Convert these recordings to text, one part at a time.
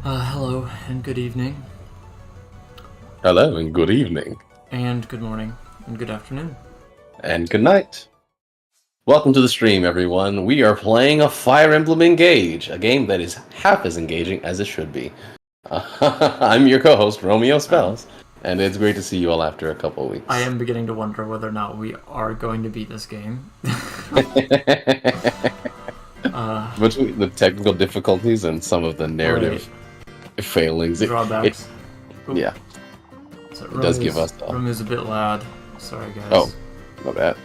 Hello and good evening, Hello and good evening. and good morning, and good afternoon. And good night. Welcome to the stream, everyone. We are playing a Fire Emblem Engage, a game that is half as engaging as it should be. I'm your co-host, Romeo Um, Spells, and it's great to see you all after a couple of I weeks. am beginning to wonder whether or not we are going to beat this game. uh, Between the technical difficulties and some of the right, narrative failings, drawbacks. Oop. yeah, So it does give us. Romeo's a bit loud. Sorry, Oh, guys. my bad.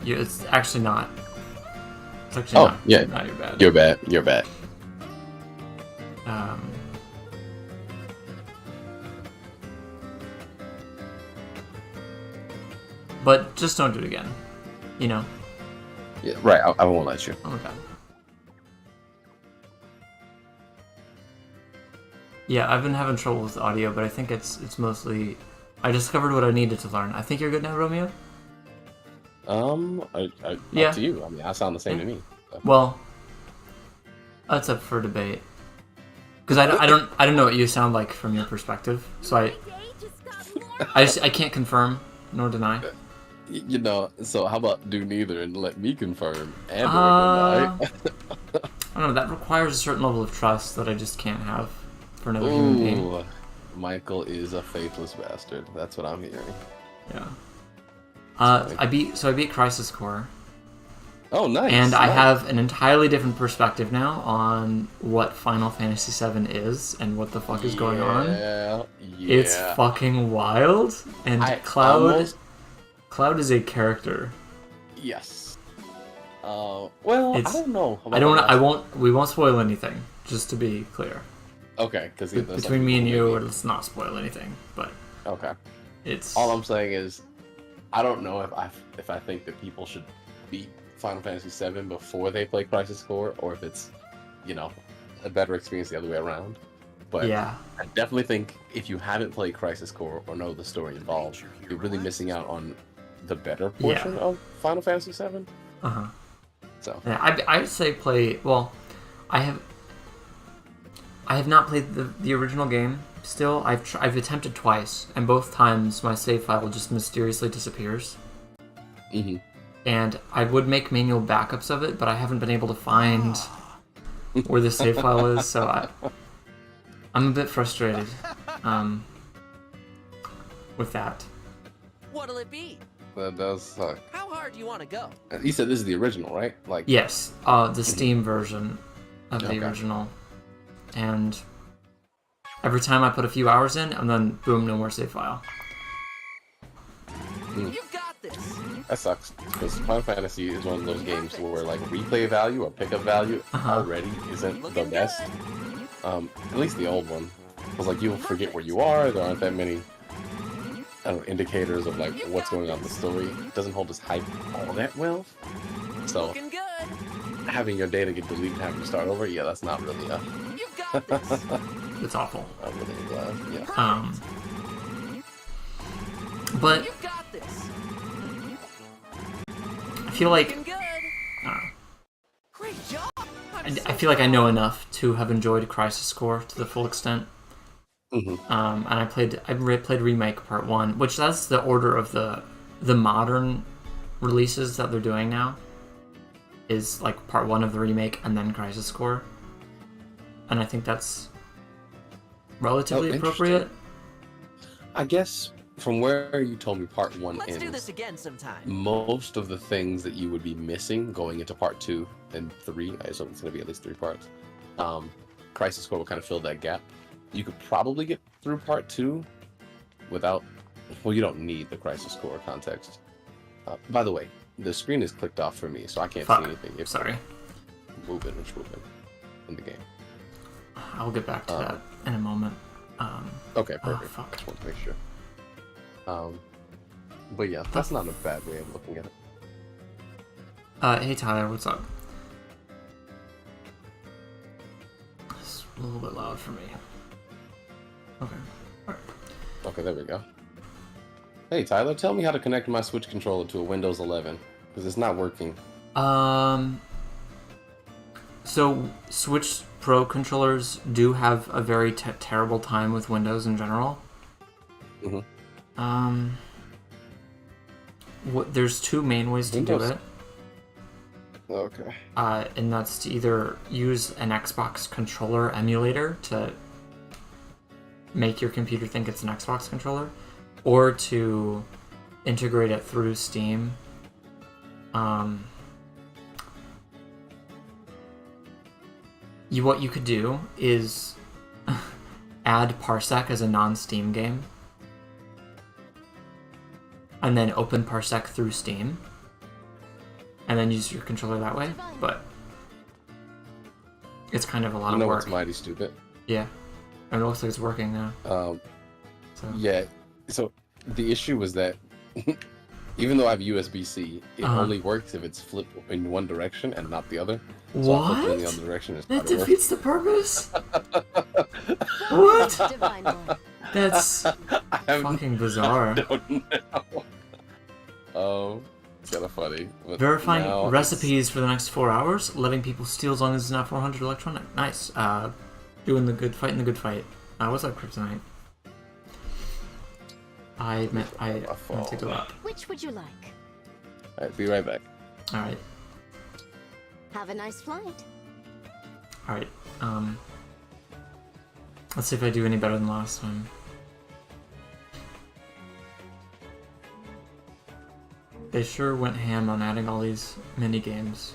Yeah, it's actually not. It's actually Oh, yeah, not your bad. you're bad. You're bad. Um, but just don't do it again. You know. Yeah, right. I won't let you. Okay. Yeah, I've been having trouble with audio, but I think it's mostly. I discovered what I needed to learn. I think you're good now, Romeo. Up to you. I mean, I sound the same Yeah. to me. So. Well, that's up for debate. Because I don't know what you sound like from your perspective. So I can't confirm nor deny. You know, so how about do neither and let me confirm and or Uh, deny? I don't know. That requires a certain level of trust that I just can't have for another human being. Ooh, Michael is a faithless bastard. That's what I'm hearing. Yeah. Funny. I beat Crisis Core. Oh, nice. And I nice. have an entirely different perspective now on what Final Fantasy VII is and what the fuck is going on. Yeah. It's fucking wild, and Cloud is a character. Yes. Well, I don't know. We won't spoil anything, just to be clear. Okay, because Between me and you, let's not spoil anything. But okay. it's All I'm saying is, I don't know if I think that people should beat Final Fantasy VII before they play Crisis Core, or if it's, a better experience the other way around. But yeah, I definitely think if you haven't played Crisis Core or know the story involved, you're really missing out on the better portion of Final Fantasy VII. uh-huh. So Yeah, I'd say play. Well, I have not played the original game. Still, I've attempted twice, and both times my save file just mysteriously disappears. hmm And I would make manual backups of it, but I haven't been able to find where the save file is, so I'm a bit frustrated with that. What'll it be? that does suck. How hard do you want to go? You said this is the original, right? Like Yes, the Steam version of the original, and every time I put a few hours in, and then boom, no more save file. You've got this. that sucks because Final Fantasy is one of those games where like replay value or pickup value already isn't the best. At least the old one, because like you'll forget where you are. There aren't that many indicators of like what's going on in the story. It doesn't hold its hype all that well. So Looking good. having your data get deleted and having to start over, yeah, that's not really You've got this. It's awful. I'm really glad. Yeah. But You've got this. I feel like Looking good. I don't know. Great job. I feel like I know enough to have enjoyed Crisis Core to the full extent. hmm And I played Remake Part 1, which that's the order of the modern releases that they're doing now. Is like Part 1 of the remake and then Crisis Core. And I think that's relatively appropriate. I guess from where you told me part 1 Let's do ends, this again sometime. most of the things that you would be missing going into part 2 and 3, I assume it's going to be at least 3 parts, Crisis Core will kind of fill that gap. You could probably get through part 2 without, well, you don't need the Crisis Core context. By the way, the screen is clicked off for me, so I can't see anything. If Sorry. moving in the game. I'll get back to that in a moment. Okay, perfect. Fuck. Just want to make sure. But yeah, that's not a bad way of looking at it. Hey Tyler, what's up? It's a little bit loud for me. Okay. Alright. Okay, there we go. Hey Tyler, tell me how to connect my Switch controller to a Windows 11, because it's not working. So Switch Pro controllers do have a very terrible time with Windows in general. Mm-hmm. There's two main ways to do Windows. it. Okay. And that's to either use an Xbox controller emulator to make your computer think it's an Xbox controller, or to integrate it through Steam. What you could do is add Parsec as a non-Steam game, and then open Parsec through Steam, and then use your controller that way. But it's kind of a lot of work. It's mighty stupid. Yeah, and it looks like it's working now. So. Yeah. So the issue was that even though I have USB-C, it only works if it's flipped in one direction and not the other. So What? I flipped it in the other direction. And That started defeats the purpose. What? Divine one. That's fucking bizarre. don't know. It's kind of funny. But Verifying now recipes for the next 4 hours, letting people steal as long as it's not 400 electronic. Nice. Doing the good, fighting the good fight. What's up, Kryptonite? I meant to go up. Which would you like? Alright, be right back. Alright, Have a nice flight. alright. Let's see if I do any better than last time. They sure went ham on adding all these mini games.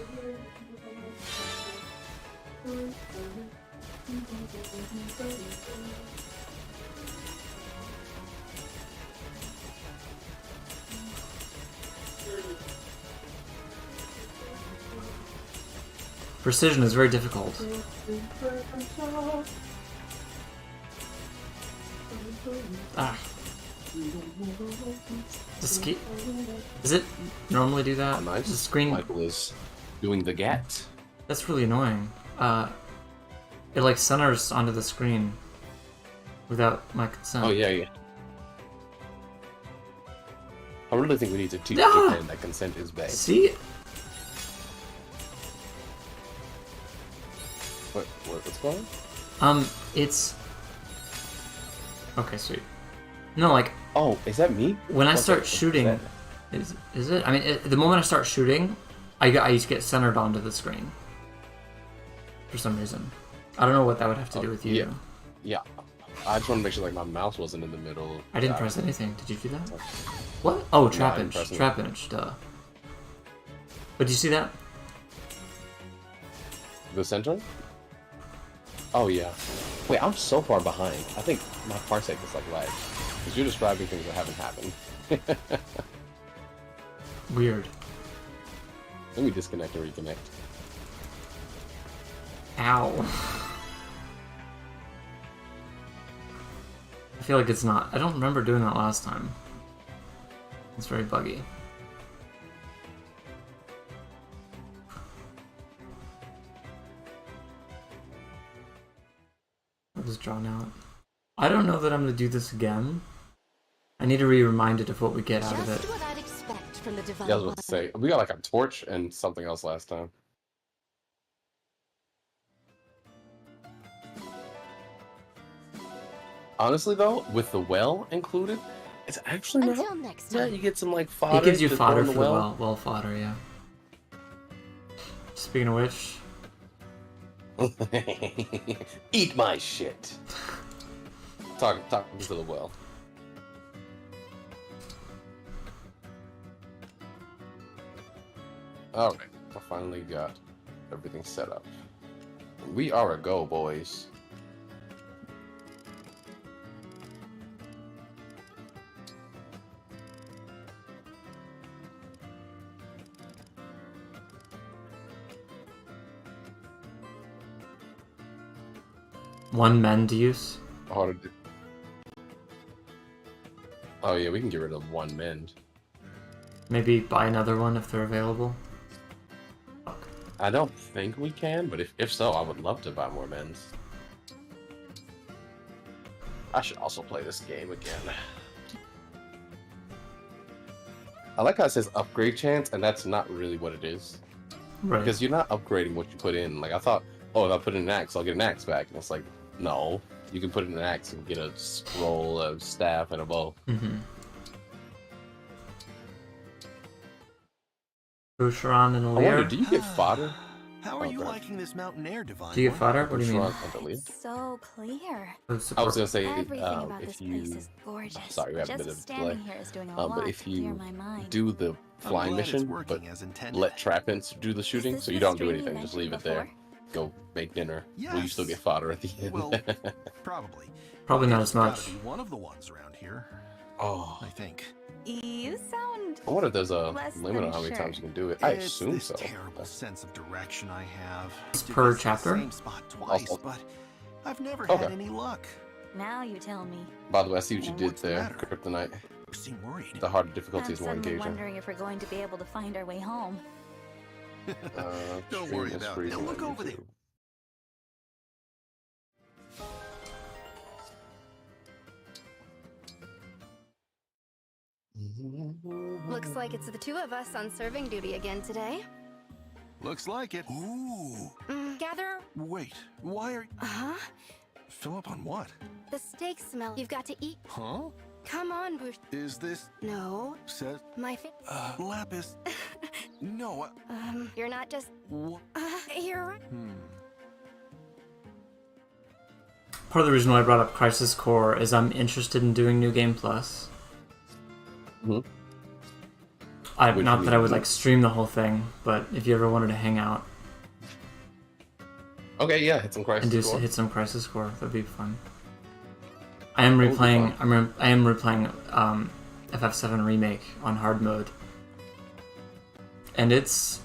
Precision is very difficult. Ah. Does it normally do that? Nice. The screen. Michael is doing the GAT. That's really annoying. It like centers onto the screen without my consent. Oh yeah. I really think we need to teach Ah! Japan that consent is bad. See? What's going on? It's okay. Sweet. No, like Oh, is that me? when I Okay, start what shooting, that? is it? I mean, the moment I start shooting, I get centered onto the screen for some reason. I don't know what that would have to do with you. Yeah. I just want to make sure like my mouse wasn't in the middle. I didn't press anything. Did you do that? What? Oh, trap I didn't inch. press it. Trap inch. Duh. But do you see that? The center? Oh yeah. Wait, I'm so far behind. I think my parsec is like lag. Because you're describing things that haven't happened. Weird. Let me disconnect and reconnect. Ow. I feel like it's not. I don't remember doing that last time. It's very buggy. It was drawn out. I don't know that I'm going to do this again. I need to be reminded of what we get out of Just it. what I'd expect from the divine Yeah, I was one. about to say, we got like a torch and something else last time. Honestly though, with the well included, it's actually not. Until next Yeah, time. you get some like fodder. It gives you to throw fodder in for the well fodder, yeah. Speaking of which, Eat my shit. Talking to the well. Alright, I finally got everything set up. We are a go, boys. one mend use. How to do... Oh yeah, we can get rid of one mend. Maybe buy another one if they're available. I don't think we can, but if so, I would love to buy more mends. I should also play this game again. I like how it says upgrade chance, and that's not really what it is. Right. Because you're not upgrading what you put in. Like, I thought oh, if I put in an axe, I'll get an axe back. And it's like, no, you can put in an axe and get a scroll, a staff, and a bow. Mm-hmm. Boucheron and I wonder, Lear. do you get fodder? How are you Okay. liking this mountain air, Divine? Do you get fodder? What do you mean? Boucheron and Lear? So clear. I was gonna say, Everything about if this you, place is gorgeous. sorry, we have a bit Just of delay. standing here is doing a lot but if to clear you my mind. do the I'm flying glad it's mission, working but as intended. let Trappins do the shooting, Is so this you the don't do stream you anything, just leave it mentioned there. Go make dinner. Will you still Yes. get fodder at the end? Well, probably. Probably not It's as gotta much. be one of the ones around here, oh, I think. You sound I wonder if there's a less limit than on how many sure. times you can do it. I It's assume this so. terrible sense of direction I have. It's To per visit the chapter? Same spot twice, Also- but I've never Okay. had any luck. Now you tell me. By the way, I see what you Well, did what's the there, matter? Kryptonite. You seem worried. The harder difficulty I'm is more suddenly engaging. wondering if we're going to be able to find our way home. Don't Stream worry is about it. freezing Now look on over there. YouTube. Looks like it's the two of us on serving duty again today. Looks like it. Ooh. Gather. Wait, why are... Huh? Fill up on what? The steak smell. You've got to eat. Huh? Come on, Bush. Is this... No. Says... My Lapis... No, you're not just. what? You're right. Part of the reason why I brought up Crisis Core is I'm interested in doing New Game Plus. Mhm. Not Which that I New would Game? like stream the whole thing, but if you ever wanted to hang out Okay, yeah, hit some and Crisis Core. hit some Crisis Core, that'd be fun. I am That would be replaying. fun. I am replaying FF7 Remake on hard mode, and it's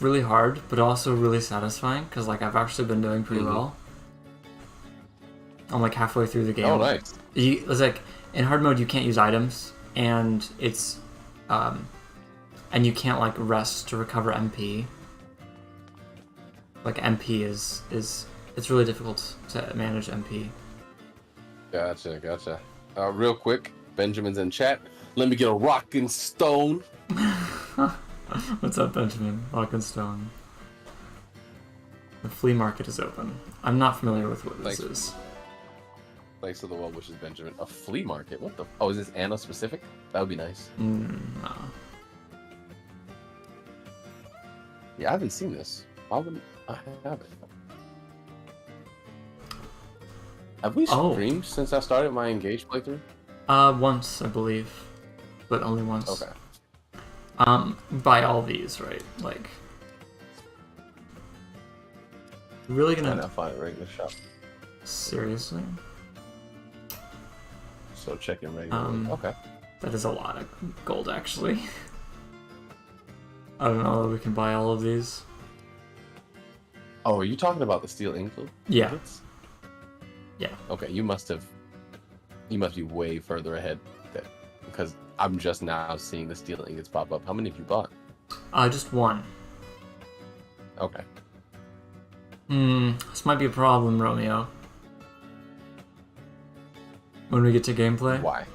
really hard, but also really satisfying because like I've actually been doing pretty Mhm. well. I'm like halfway through the game. Oh, nice. It's like in hard mode you can't use items, and it's and you can't like rest to recover MP. Like MP is it's really difficult to manage MP. Gotcha. Real quick, Benjamin's in chat. Let me get a rockin' stone. What's up, Benjamin? Rock and Stone. The flea market is open. I'm not familiar with what this Thanks. is. Thanks to the well wishes, Benjamin. A flea market? What the? Oh, is this Anna specific? That would be nice. No. Yeah, I haven't seen this. Why wouldn't I have it? Have we Oh. streamed since I started my Engage playthrough? Once I believe, but only once. Okay. Buy all these, right? Like, really And gonna I find it right in the shop. seriously? So checking regularly. Okay. That is a lot of gold, actually. I don't know that we can buy all of these. Oh, are you talking about the steel ingot? Yeah. ingots? Yeah. Okay, you must be way further ahead because I'm just now seeing the steel ingots pop up. How many have you bought? Just one. Okay. This might be a problem, Romeo. When we get to gameplay? Why?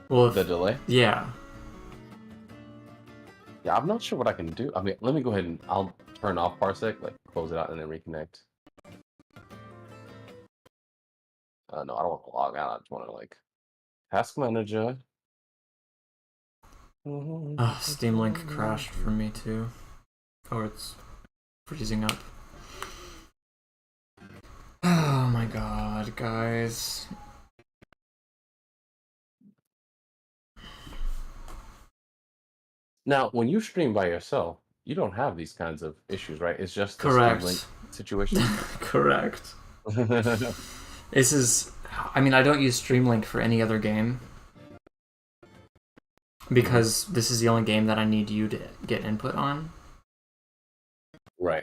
Well, The delay? yeah. Yeah, I'm not sure what I can do. I mean, let me go ahead and I'll turn off Parsec, like close it out and then reconnect. No, I don't want to log out. I just want to like task manager. Steam Link crashed for me too. Or it's freezing up. Oh my god, guys. Now, when you stream by yourself, you don't have these kinds of issues, right? It's just the Correct. Steam Link situation. Correct. This is... I mean, I don't use Streamlink for any other game. Because this is the only game that I need you to get input on. Right.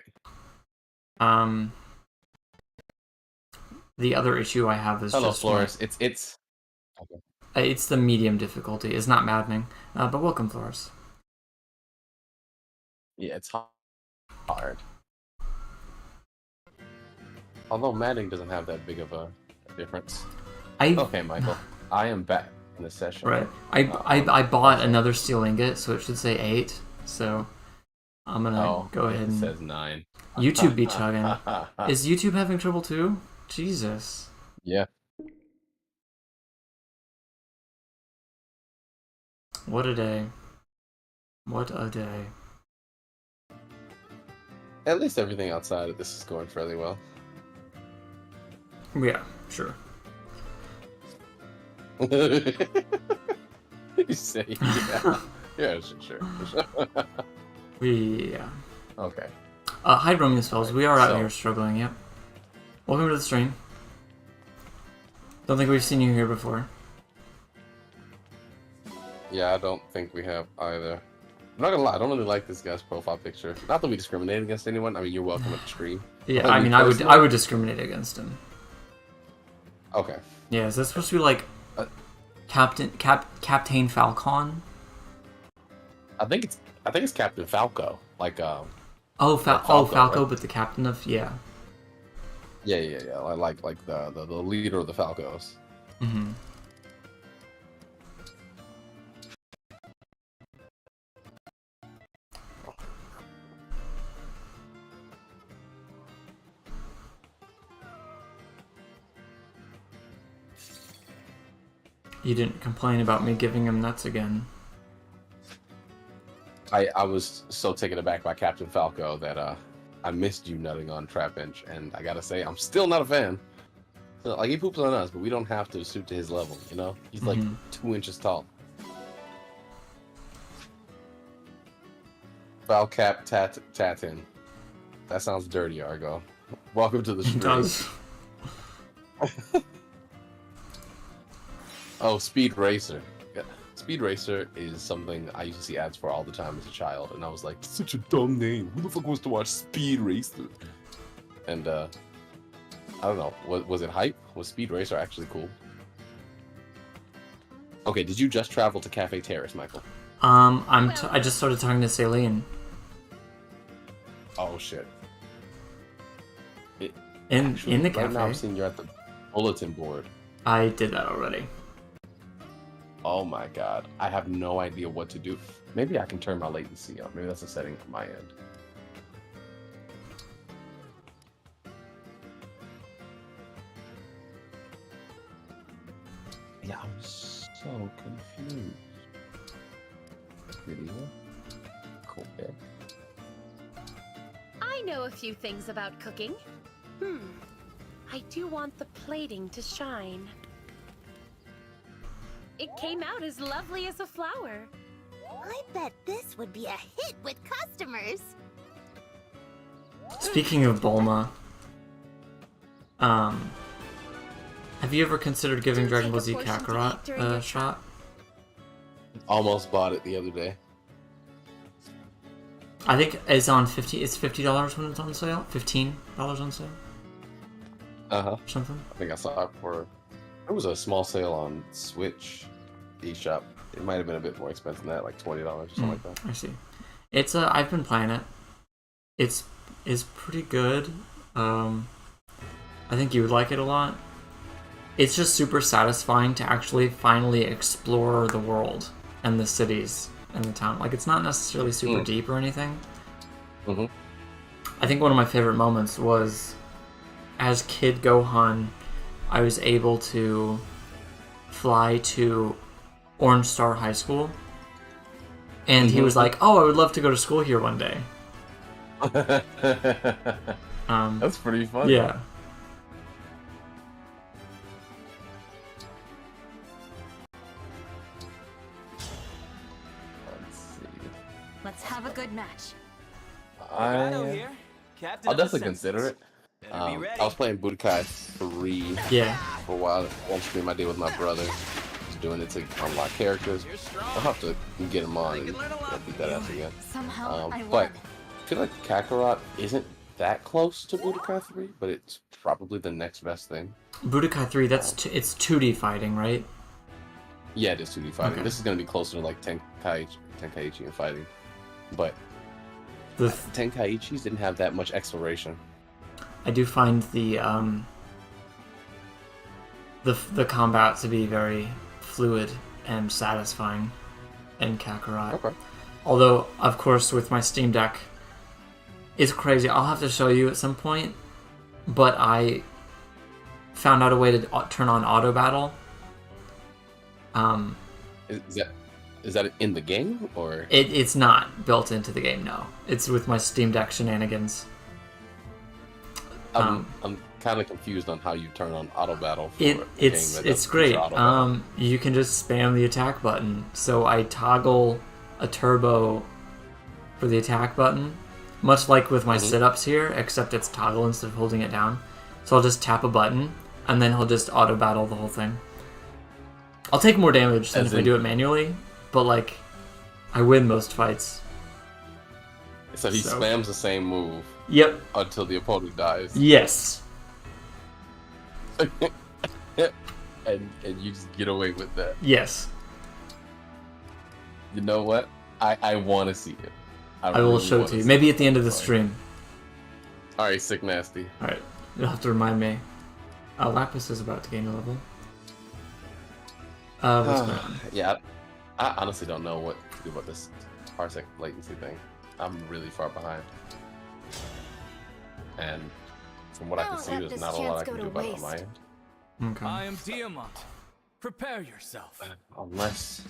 The other issue I have is Hello, just... Flores. It's It's the medium difficulty. It's not maddening. But welcome, Flores. yeah, it's hard. Although Madding doesn't have that big of a difference. Okay, Michael. I am back in the session. Right. I bought another steel ingot, so it should say 8. So I'm gonna go ahead It and says 9. YouTube be chugging. Is YouTube having trouble too? Jesus. Yeah. What a day. What a day. At least everything outside of this is going fairly well. Yeah, sure. You say yeah. Yeah, sure. Yeah. Okay. Hi, Romeo Spells. We are out So- here struggling, yep. Welcome to the stream. Don't think we've seen you here before. Yeah, I don't think we have either. I'm not gonna lie, I don't really like this guy's profile picture. Not that we discriminate against anyone. I mean, you're welcome at the stream. Yeah, But I me mean, I personally- would discriminate against him. Okay. Yeah, is that supposed to be like Captain Falcon? I think it's Captain Falco. Like Oh, Falco, Falco, right? but the captain of yeah. yeah. Like the leader of the Falcos. Mm-hmm. You didn't complain about me giving him nuts again. I was so taken aback by Captain Falco that I missed you nutting on Trap Bench, and I gotta say I'm still not a fan. So, like he poops on us, but we don't have to suit to his level, you know? He's like 2 inches tall. Falcap Tatin. That sounds dirty, Argo. Welcome to the It stream. does. Oh, Speed Racer. Yeah. Speed Racer is something I used to see ads for all the time as a child, and I was like, such a dumb name. Who the fuck wants to watch Speed Racer? And I don't know. Was it hype? Was Speed Racer actually cool? Okay, did you just travel to Cafe Terrace, Michael? I just started talking to Celine Oh shit. in the Right now I'm cafe. seeing you're at the bulletin board. I did that already. Oh my god. I have no idea what to do. Maybe I can turn my latency on. Maybe that's a setting from my end. Yeah, I'm so confused. Video. Cool. I know a few things about cooking. I do want the plating to shine. It came out as lovely as a flower. I bet this would be a hit with customers. Speaking of Bulma, have you ever considered giving Do Dragon Ball take Z a portion to Kakarot eat during a your shot? Almost bought it the other day. I think it's on It's $50 when it's on sale. $15 on sale. Uh-huh. Or something. I think I saw it for... It was a small sale on Switch eShop. It might have been a bit more expensive than that, like $20 or something like that. I see. It's I've been playing it. It's pretty good. I think you would like it a lot. It's just super satisfying to actually finally explore the world and the cities and the town. Like, it's not necessarily super deep or anything. Mm-hmm. I think one of my favorite moments was as Kid Gohan, I was able to fly to Orange Star High School. And he was like, "Oh, I would love to go to school here one day." That's pretty fun. Yeah. Let's see. Let's have a good match. Righto here. Captain I'll of the definitely consider it. Senses. Better be ready. I was playing Budokai 3 Yeah. for a while. One stream I did with my brother. Just doing it to unlock characters. You're strong. I'll have to get him on You and can learn a lot beat that ass again. Somehow I But won. I feel like Kakarot isn't that close to Budokai 3, but it's probably the next best thing. Budokai 3, it's 2D fighting, right? Yeah, it is 2D fighting. Okay. This is going to be closer to like Tenkaichi and fighting. But The Tenkaichi's didn't have that much exploration. I do find the combat to be very fluid and satisfying in Kakarot. Okay. Although, of course, with my Steam Deck It's crazy. I'll have to show you at some point, but I found out a way to turn on auto battle. Is that in the game or? It's not built into the game. No, it's with my Steam Deck shenanigans. I'm kind of confused on how you turn on auto battle. For a game that It's doesn't great. feature auto battle. You can just spam the attack button. So I toggle a turbo for the attack button, much like with my sit-ups here, except it's toggle instead of holding it down. So I'll just tap a button, and then he'll just auto battle the whole thing. I'll take more damage than if I do it manually, but like, I win most fights. So he spams the same move. Yep. Until the opponent dies. Yes. and you just get away with that. Yes. You know what? I want to see it. I will show it to you. Maybe at the end of the stream. Alright, sick nasty. Alright, you'll have to remind me. Lapis is about to gain a level. What's going on? Yeah, I honestly don't know what to do about this parsec latency thing. I'm really far behind. And from what I can see, there's not a lot I can do about it on my end. Okay. I am Tiamat. Prepare yourself. Unless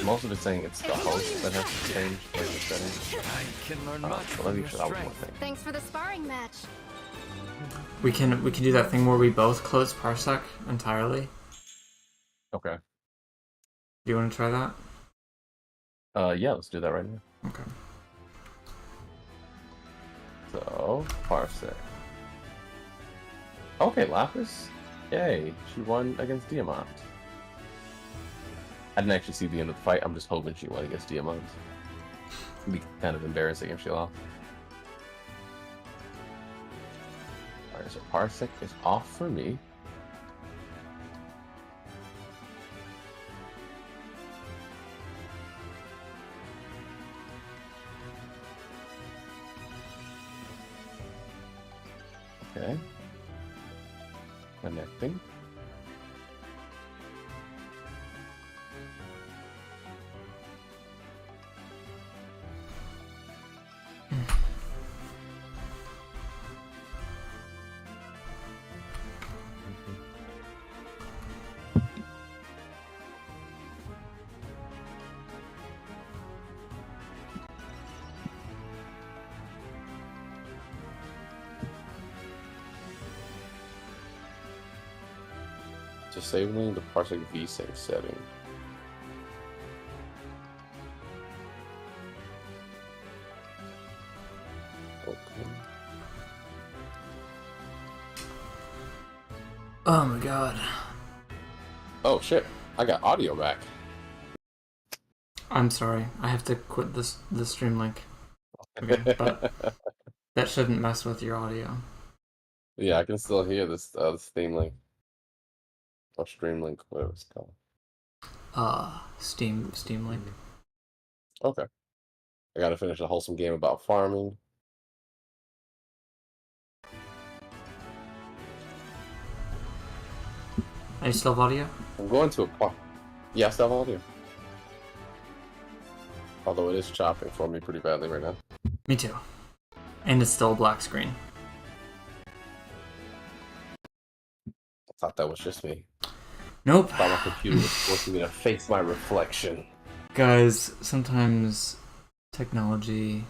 most of it's saying it's the host that has to change like the settings. I can learn much So let from me your try one more strength. thing. Thanks for the sparring match. We can do that thing where we both close parsec entirely. Okay. Do you want to try that? Yeah, let's do that right now. Okay. So, parsec. Okay, Lapis. Yay, she won against Diamant. I didn't actually see the end of the fight. I'm just hoping she won against Diamant. It'd be kind of embarrassing if she lost. Alright, so parsec is off for me. Okay. Connecting. Disabling the parsec vsync setting. Okay. Oh my god. Oh shit! I got audio back. I'm sorry. I have to quit the stream link. Okay, but that shouldn't mess with your audio. Yeah, I can still hear this Steam link. Or stream link, whatever it's called. Steam link. Okay. I gotta finish a wholesome game about farming. Are you still have audio? I'm going to a park. Yeah, I still have audio. Although it is chopping for me pretty badly right now. Me too. And it's still a black screen. I thought that was just me. Nope. I thought my computer was forcing me to face my reflection. Guys, sometimes technology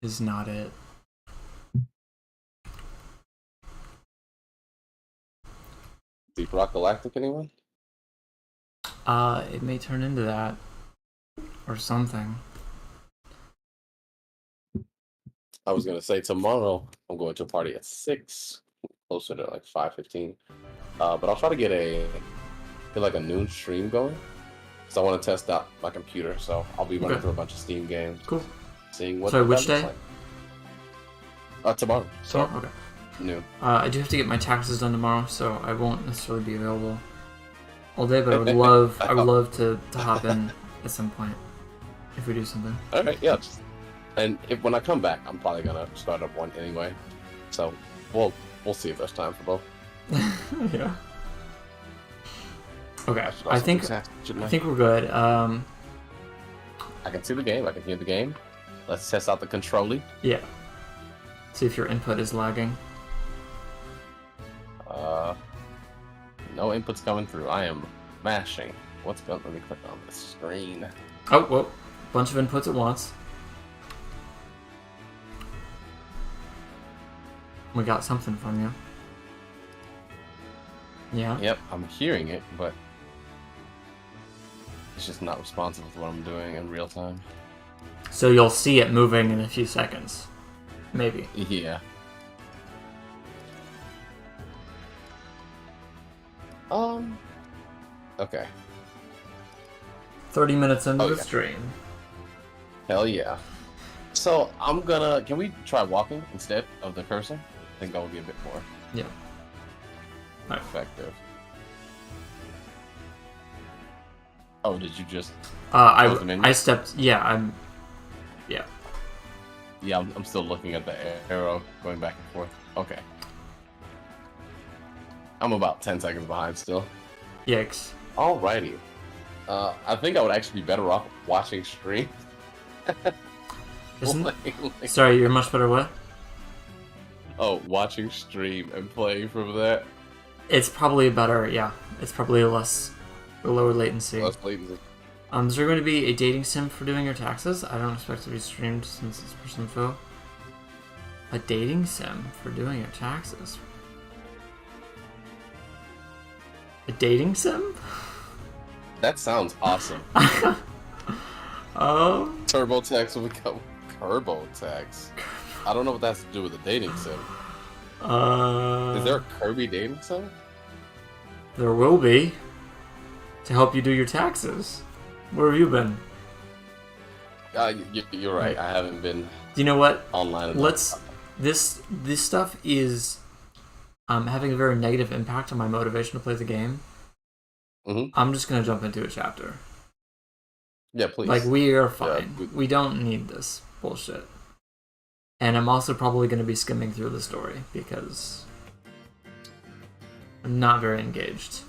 is not it. Deep Rock Galactic, anyone? It may turn into that. Or something. I was gonna say tomorrow I'm going to a party at 6, closer to like 5:15. But I'll try to get like a noon stream going, because I want to test out my computer. So I'll be running through a bunch of Steam games. Cool. Seeing what. Sorry, that which looks day? Like. Tomorrow. So Okay. noon. I do have to get my taxes done tomorrow, so I won't necessarily be available all day. But I would love to hop in at some point if we do something. All right. Yeah. And when I come back, I'm probably gonna start up one anyway. So we'll see if there's time for both. Yeah. Okay. should I also think do that, shouldn't I? we're good. I can see the game. I can hear the game. Let's test out the controller. Yeah. See if your input is lagging. No inputs coming through. I am mashing. What's going? Let me click on the screen. Oh, whoa. Bunch of inputs at once. We got something from you. Yeah? Yep, I'm hearing it, but it's just not responsive to what I'm doing in real time. So you'll see it moving in a few seconds. Maybe. Yeah. Okay. 30 minutes into the yeah. stream. Hell yeah. So I'm gonna. Can we try walking instead of the cursor? I think that would be a bit more Yeah. Alright. effective. Oh, did you just? I the menu? I stepped. Yeah, Yeah. Yeah, I'm still looking at the arrow going back and forth. Okay. I'm about 10 seconds behind still. Yikes. Alrighty. I think I would actually be better off watching stream. Isn't... Sorry, you're much better what? Oh, watching stream and playing from that. It's probably better, yeah. It's probably lower latency. Less latency. Is there going to be a dating sim for doing your taxes? I don't expect it to be streamed since it's person info. A dating sim for doing your taxes? A dating sim? That sounds awesome. TurboTax will become TurboTax. I don't know what that has to do with a dating sim. Is there a Kirby dating sim? There will be. To help you do your taxes. Where have you been? You're right. I haven't been. You know what? Online enough. This stuff is having a very negative impact on my motivation to play the game. Mm-hmm. I'm just gonna jump into a chapter. Yeah, please. Like, we are fine. Yeah, we don't need this bullshit. And I'm also probably gonna be skimming through the story because I'm not very engaged.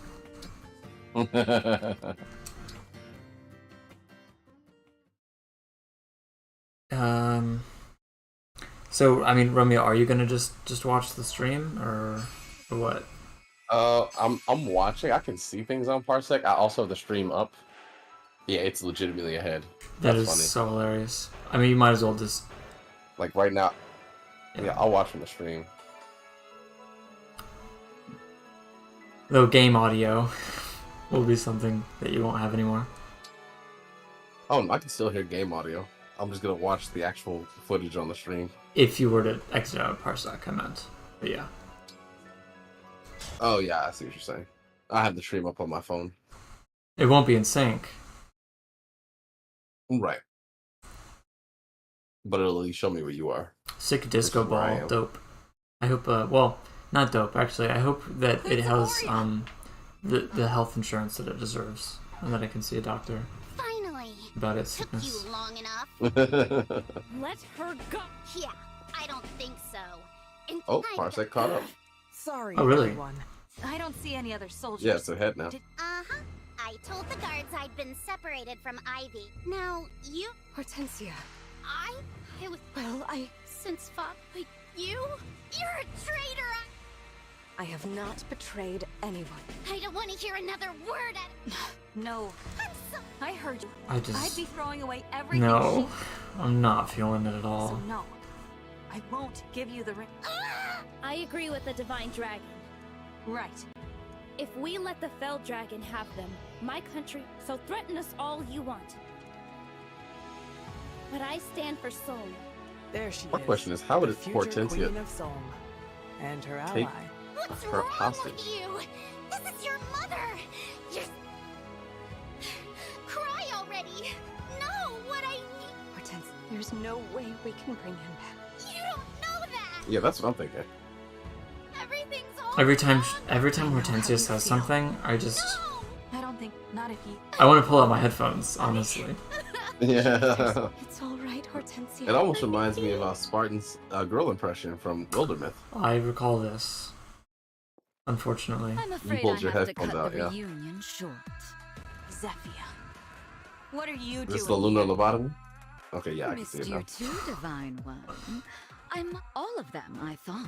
So I mean, Romeo, are you gonna just watch the stream or what? I'm watching. I can see things on Parsec. I also have the stream up. Yeah, it's legitimately ahead. That's funny. So hilarious. I mean, you might as well just like right now. Yeah, I'll watch from the stream. Though game audio will be something that you won't have anymore. Oh, I can still hear game audio. I'm just gonna watch the actual footage on the stream. If you were to exit out of Parsec, I meant. But yeah. Oh yeah, I see what you're saying. I have the stream up on my phone. It won't be in sync. Right. But it'll at least show me where you are. Sick disco ball, dope. I hope, well, not dope, actually. I hope that it has the health insurance that it deserves, and that I can see a doctor Finally. about its Took sickness. you long enough. Let her go. Yeah, I don't think so. And Oh, Parsec caught up. Sorry, Oh, really? everyone. I don't see any other soldiers. Yeah, it's ahead now. Uh-huh. I told the guards I'd been separated from Ivy. Now, you... Hortensia. I was... Well, Since you? You're a traitor! I have not betrayed anyone. I don't want to hear another word at... No. I'm so... I heard you. I just... I'd be throwing away everything. No. I'm not feeling it at all. So no. I won't give you the ring. I agree with the Divine Dragon. Right. If we let the Fell Dragon have them, my country, so threaten us all you want. But I stand for Soul. There she My is. question is, how would the future Hortensia Queen of Solm and her take ally. What's her wrong hostage? with you? This is your mother! You're... Cry already! No, what I need... Hortensia, there's no way we can bring him back. You don't know that! Yeah, that's what I'm thinking. Everything's all Every time wrong. Hortensia says something, I just... No! I don't think, not if you... I want to pull out my headphones, honestly. Yeah. It's all right, Hortensia. It almost reminds me of Spartan's girl impression from Wildermyth. I recall this. Unfortunately. I'm afraid pulled I your have to headphones cut out, the yeah. reunion short. Zephyr. What are you Is this doing? the lunar lobotomy? Okay, yeah, I can see Missed it you now. too, Divine One. I'm all of them, I thought.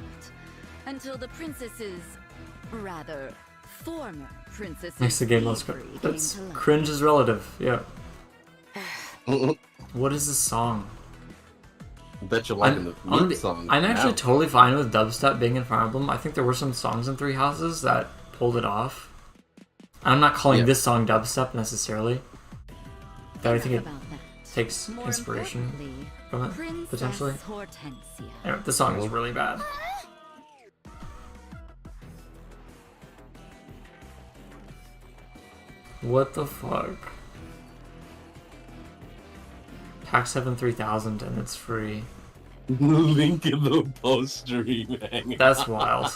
Until the princess's, rather, former princess's Makes the game less thievery came That's to light. cringe is relative. Yeah. What is this song? Bet you're liking the meat song. I'm actually now. totally fine with dubstep being in Fire Emblem. I think there were some songs in Three Houses that pulled it off. I'm not calling this song dubstep necessarily. But I think it takes More inspiration importantly, from it, Princess potentially. Hortensia. Anyway, the song is really bad. What the fuck? Tax 3000 and it's free. Link in the post stream. That's wild.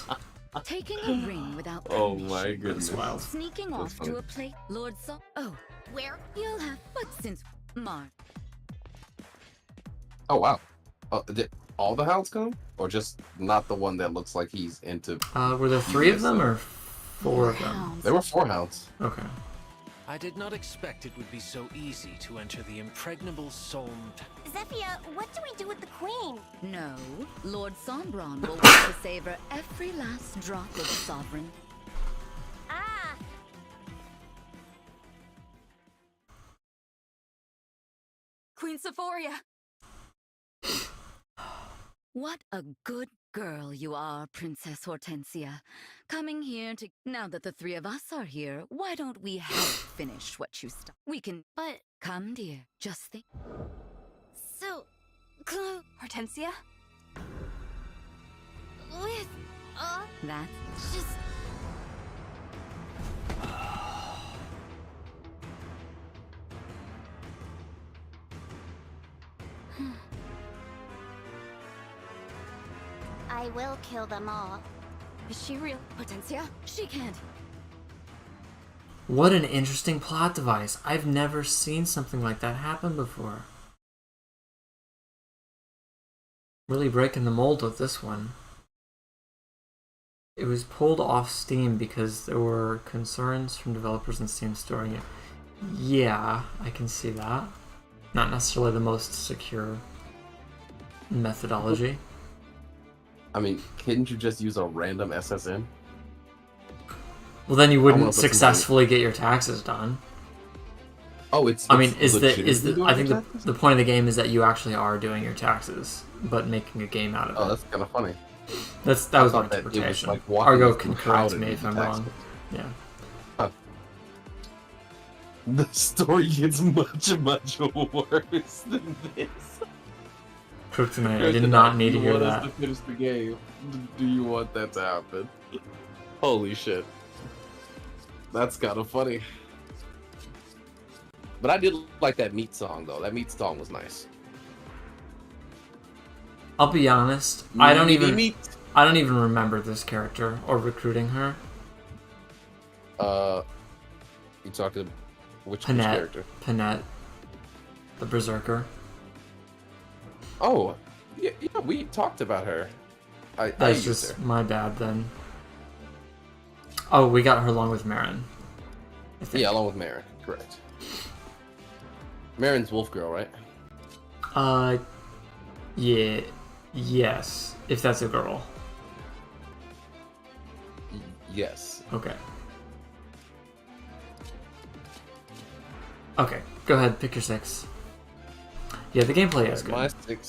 Taking a ring without Oh permission. my goodness. That's wild. Sneaking That's off funny. to a place. Lord Sol. Oh, Where? you'll have. But since Mark. Oh wow. Did all the hounds come, or just not the one that looks like he's into? Were there 3 of them or 4 of them? Hounds. There were 4 hounds. Okay. I did not expect it would be so easy to enter the impregnable soul. Zephia, what do we do with the queen? No, Lord Sombron will want to savor every last drop of sovereign. Ah, Queen Sephoria! What a good girl you are, Princess Hortensia. Coming here to... Now that the 3 of us are here, why don't we help finish what you started? We can... but Come, dear. Just think. so, Hortensia? with, That's... just I will kill them all. Is she real, Hortensia? She can't. What an interesting plot device. I've never seen something like that happen before. Really breaking the mold with this one. It was pulled off Steam because there were concerns from developers in Steam storing it. Yeah, I can see that. Not necessarily the most secure methodology. I mean, couldn't you just use a random SSN? Well, then you wanna wouldn't put some successfully get your taxes done. Oh, it's. I mean, it's I legitimately doing think your the point of the game is that you actually are doing your taxes, but making a game out of Oh, it. that's kind of funny. That was my thought that it was interpretation. like walking Argo us can through how correct to me do if the I'm taxes. wrong. Yeah. The story gets much worse than this. Kryptonite, I did not need to Do you hear want that. us to finish the game? Do you want that to happen? Holy shit. That's kind of funny. But I did like that meat song, though. That meat song was nice. I'll be honest, I don't Meat. even remember this character or recruiting her. You talking which Panette. character? Panette. The Berserker. Oh, yeah, we talked about her. I That's used just her. my bad then. Oh, we got her along with Marin. I think. Yeah, along with Marin, correct. Marin's Wolf Girl, right? Yeah. Yes. If that's a girl. Yes. Okay. Okay, go ahead, pick your 6. Yeah, the gameplay is good.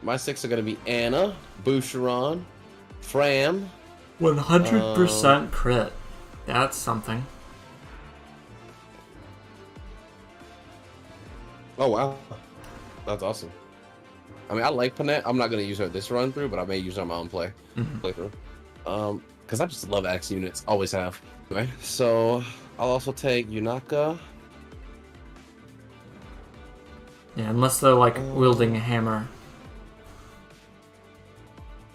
My six are gonna be Anna, Boucheron, Fram. 100% crit. That's something. Oh wow, that's awesome. I mean, I like Panette. I'm not gonna use her this run through, but I may use her on my own playthrough. Because I just love axe units, always have. Anyway, so I'll also take Yunaka. Yeah, unless they're like wielding a hammer.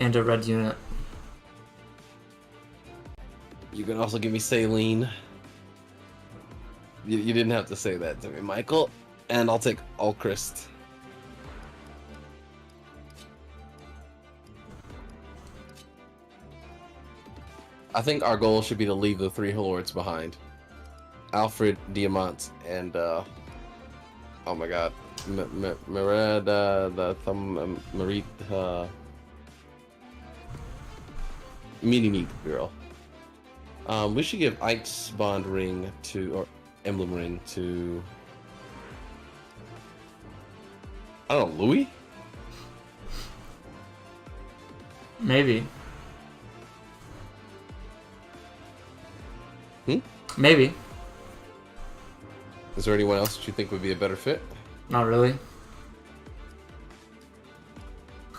And a red unit. You can also give me Saline. You didn't have to say that to me, Michael. And I'll take Alchrist. I think our goal should be to leave the 3 Lords behind. Alfred, Diamant, and oh my god. Merida, the Marit, Meanie Meat girl. We should give Ike's bond ring to, or emblem ring to, I don't know, Louis? Maybe. Maybe. Is there anyone else that you think would be a better fit? Not really.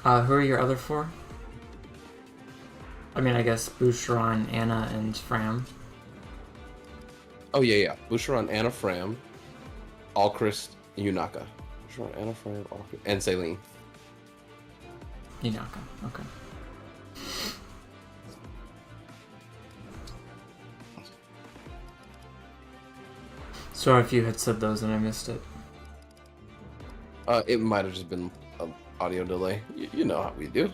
Who are your other four? I mean, I guess Boucheron, Anna, and Fram. Oh, yeah. Boucheron, Anna, Fram, Alchrist, Yunaka. Boucheron, Anna, Fram, Alchrist, and Celine. Yunaka, okay. Sorry if you had said those and I missed it. It might have just been an audio delay. You know how we do.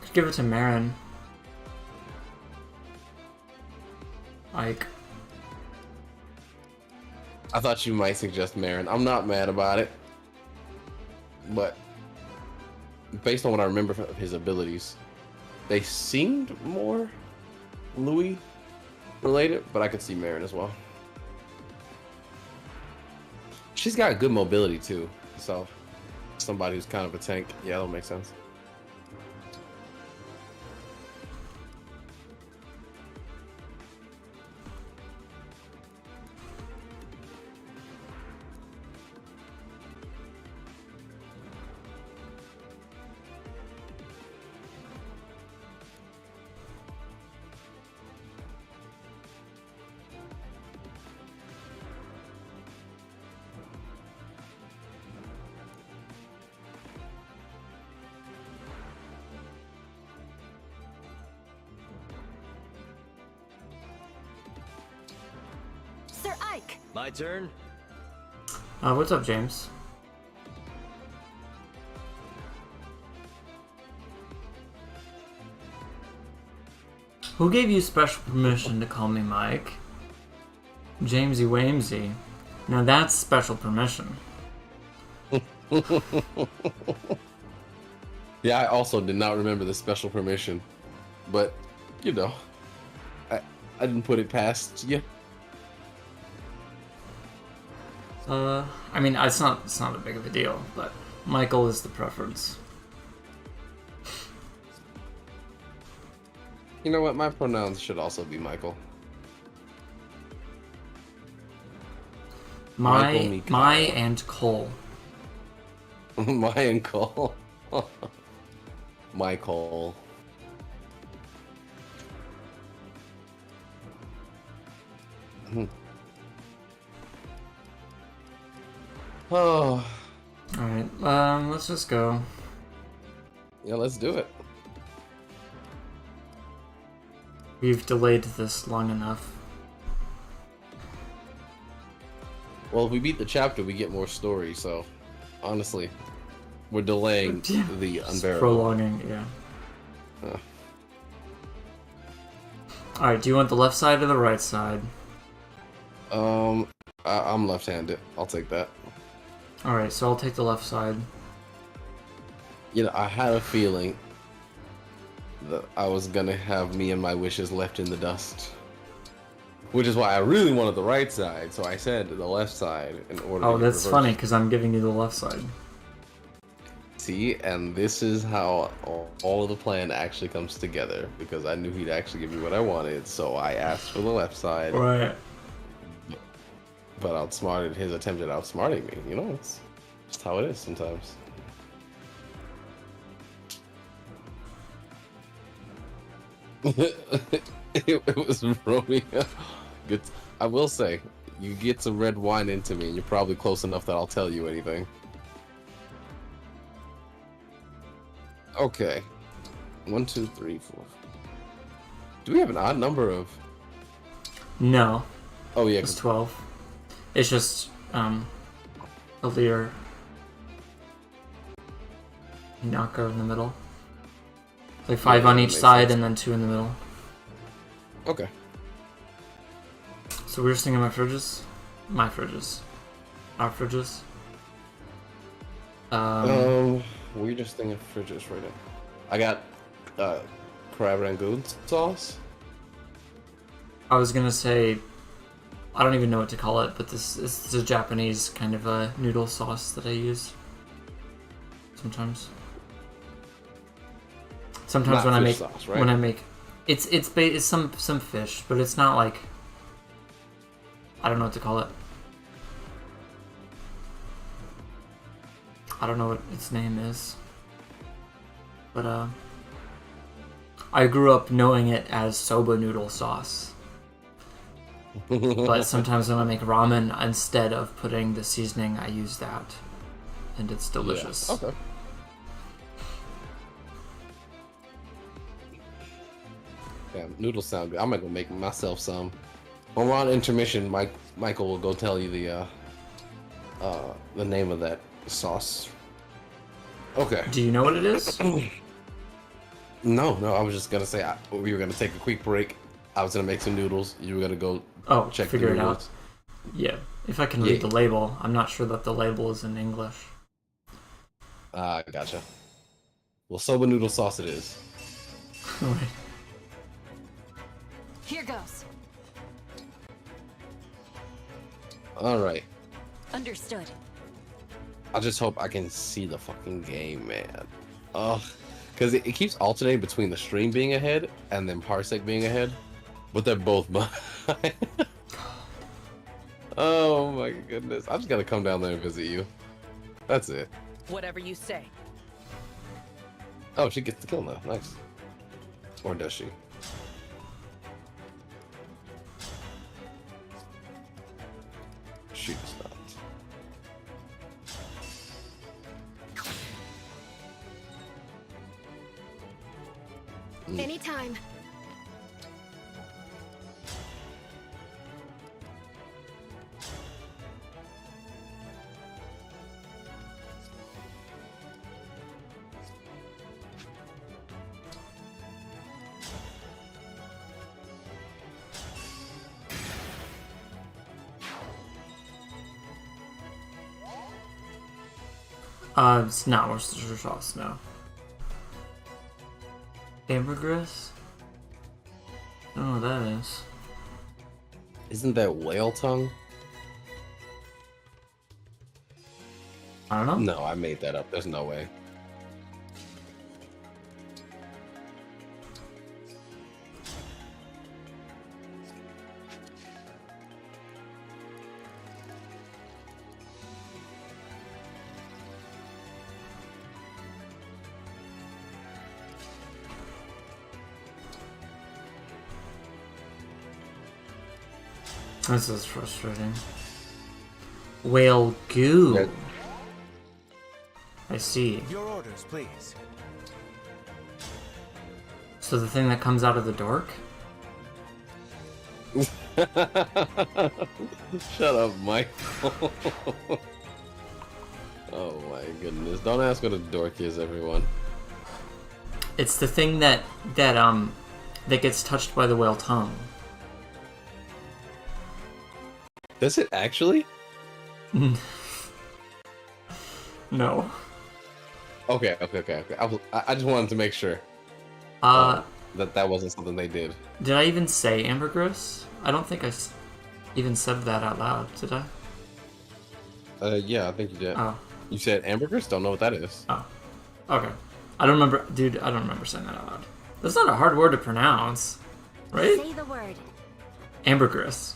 Could give it to Marin. Ike. I thought you might suggest Marin. I'm not mad about it. But based on what I remember of his abilities, they seemed more Louis related, but I could see Marin as well. She's got good mobility too, so somebody who's kind of a tank, yeah, that'll make sense. Sir Ike! My turn? What's up, James? Who gave you special permission to call me Mike? Jamesy Wamesy. Now that's special permission. Yeah, I also did not remember the special permission, but you know, I didn't put it past you. I mean, it's not that big of a deal, but Michael is the preference. You know what? My pronouns should also be Michael. My and Cole. My and Cole. Michael. Oh. Alright, let's just go. Yeah, let's do it. We've delayed this long enough. Well, if we beat the chapter, we get more story, so honestly, we're delaying the unbearable. Prolonging, yeah. Alright, do you want the left side or the right side? I'm left-handed. I'll take that. Alright, so I'll take the left side. You know, I had a feeling that I was gonna have me and my wishes left in the dust. Which is why I really wanted the right side, so I said the left side in order to Oh, that's funny, because I'm giving you the left side. See, and this is how all of the plan actually comes together, because I knew he'd actually give me what I wanted, so I asked for the left side. Right. But outsmarted his attempt at outsmarting me. You know, it's just how it is sometimes. It was Romeo. Good. I will say, you get some red wine into me, and you're probably close enough that I'll tell you anything. Okay. 1, 2, 3, 4. Do we have an odd number of? No. Oh yeah, it's 12. It's just Alir, Hinaka in the middle. Like 5 on each side and then 2 in the middle. Okay. So we're just thinking about fridges? my fridges. Our fridges. Weirdest thing in fridges right now. I got crab rangoon sauce. I was gonna say, I don't even know what to call it, but this is a Japanese kind of a noodle sauce that I use sometimes. Sometimes Not when I make fish sauce, right? when I make, it's some fish, but it's not like, I don't know what to call it. I don't know what its name is, but I grew up knowing it as soba noodle sauce. But sometimes when I make ramen, instead of putting the seasoning, I use that, and it's delicious. Yeah. Okay. Damn, noodles sound good. I'm gonna go make myself some. When we're on intermission, Michael will go tell you the name of that sauce. Okay. Do you know what it is? No, I was just gonna say we were gonna take a quick break. I was gonna make some noodles. You were gonna go check figure the it noodles. out. Yeah, if I can read the label. I'm not sure that the label is in English. Gotcha. Well, soba noodle sauce it is. Right. Here goes. All right. Understood. I just hope I can see the fucking game, man. Ugh. Because it keeps alternating between the stream being ahead and then Parsec being ahead. But they're both behind. Oh my goodness. I'm just gonna come down there and visit you. That's it. Whatever you say. Oh, she gets the kill now. Nice. Or does she? She does not. Anytime. It's not Worcestershire sauce, no. Ambergris? I don't know what that is. Isn't that whale tongue? I don't know. No, I made that up. There's no way. This is frustrating. Whale goo. Okay. I see. Your orders, please. So the thing that comes out of the dork? Shut up, Michael. Oh my goodness. Don't ask what a dork is, everyone. It's the thing that gets touched by the whale tongue. Does it actually? No. Okay. I just wanted to make sure that wasn't something they did. Did I even say ambergris? I don't think I even said that out loud, did I? Yeah, I think you did. Oh. You said ambergris? Don't know what that is. Oh. Okay. I don't remember, dude, I don't remember saying that out loud. That's not a hard word to pronounce, right? Say the word. Ambergris.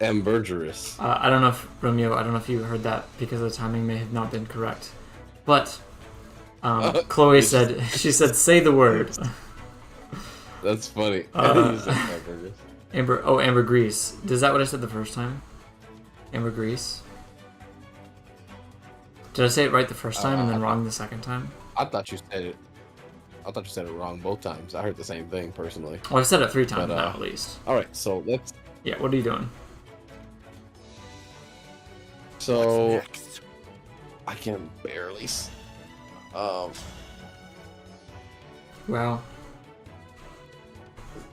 Ambergris. I don't know if, Romeo, I don't know if you heard that because the timing may have not been correct. But, Chloe said, she said, say the word. That's funny. You said ambergris. Ambergris. Is that what I said the first time? Ambergris? Did I say it right the first time and then wrong the second time? I thought you said it wrong both times. I heard the same thing personally. Well, I've said it 3 times now, at least. Alright, so let's... Yeah, what are you doing? So... I can barely... Well...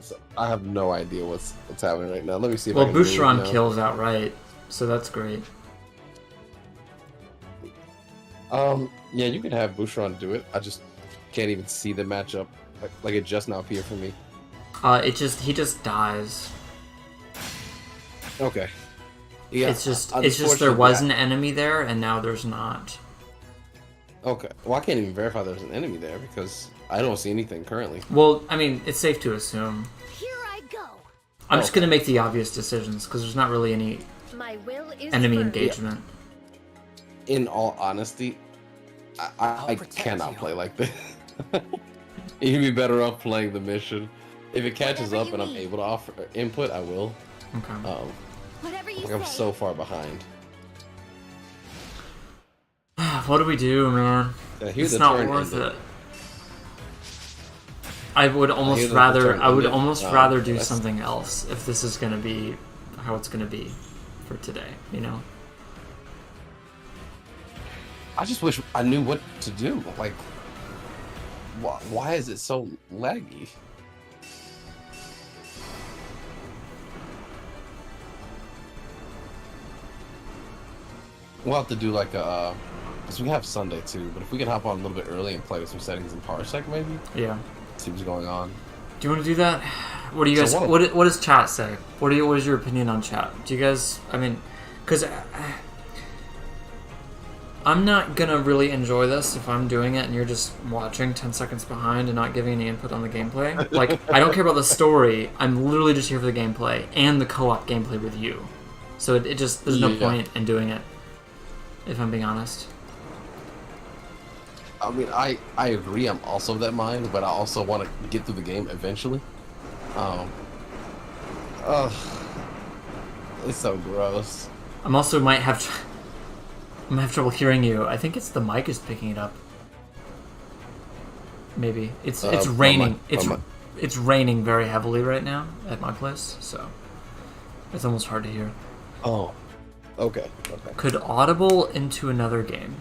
So I have no idea what's happening right now. Let me see if Well, I can move Boucheron now. kills outright, so that's great. Yeah, you can have Boucheron do it. I just can't even see the matchup. Like it just now appeared for me. He just dies. Okay. Yeah. It's just there was an enemy there, and now there's not. Okay. Well, I can't even verify there's an enemy there because I don't see anything currently. Well, I mean, it's safe to assume. Here I go. I'm just gonna make the obvious decisions because there's not really any My will is enemy firm. engagement. In all honesty, I cannot play like this. You'd be better off playing the mission. If it catches up and I'm able to offer input, I will. Okay. Whatever you Like I'm say. so far behind. What do we do, man? Yeah, here's It's the not turn worth ended. it. I would almost Here's the rather. turn I would ended. almost No, rather do that's- something else if this is gonna be how it's gonna be for today. You know. I just wish I knew what to do. Like, why is it so laggy? We'll have to do like a, because we have Sunday too. But if we can hop on a little bit early and play with some settings in Parsec, maybe Yeah. see what's going on. Do you want to do that? What do you guys? So What does chat say? What is your opinion on chat? Do you guys? I mean, because I'm not gonna really enjoy this if I'm doing it and you're just watching 10 seconds behind and not giving any input on the gameplay. Like, I don't care about the story. I'm literally just here for the gameplay and the co-op gameplay with you. So it just there's no point in doing it. If I'm being honest. I mean, I agree. I'm also of that mind, but I also want to get through the game eventually. It's so gross. I'm also might have trouble hearing you. I think it's the mic is picking it up. Maybe it's raining. It's raining very heavily right now at my place, so it's almost hard to hear. Oh, okay. Could audible into another game?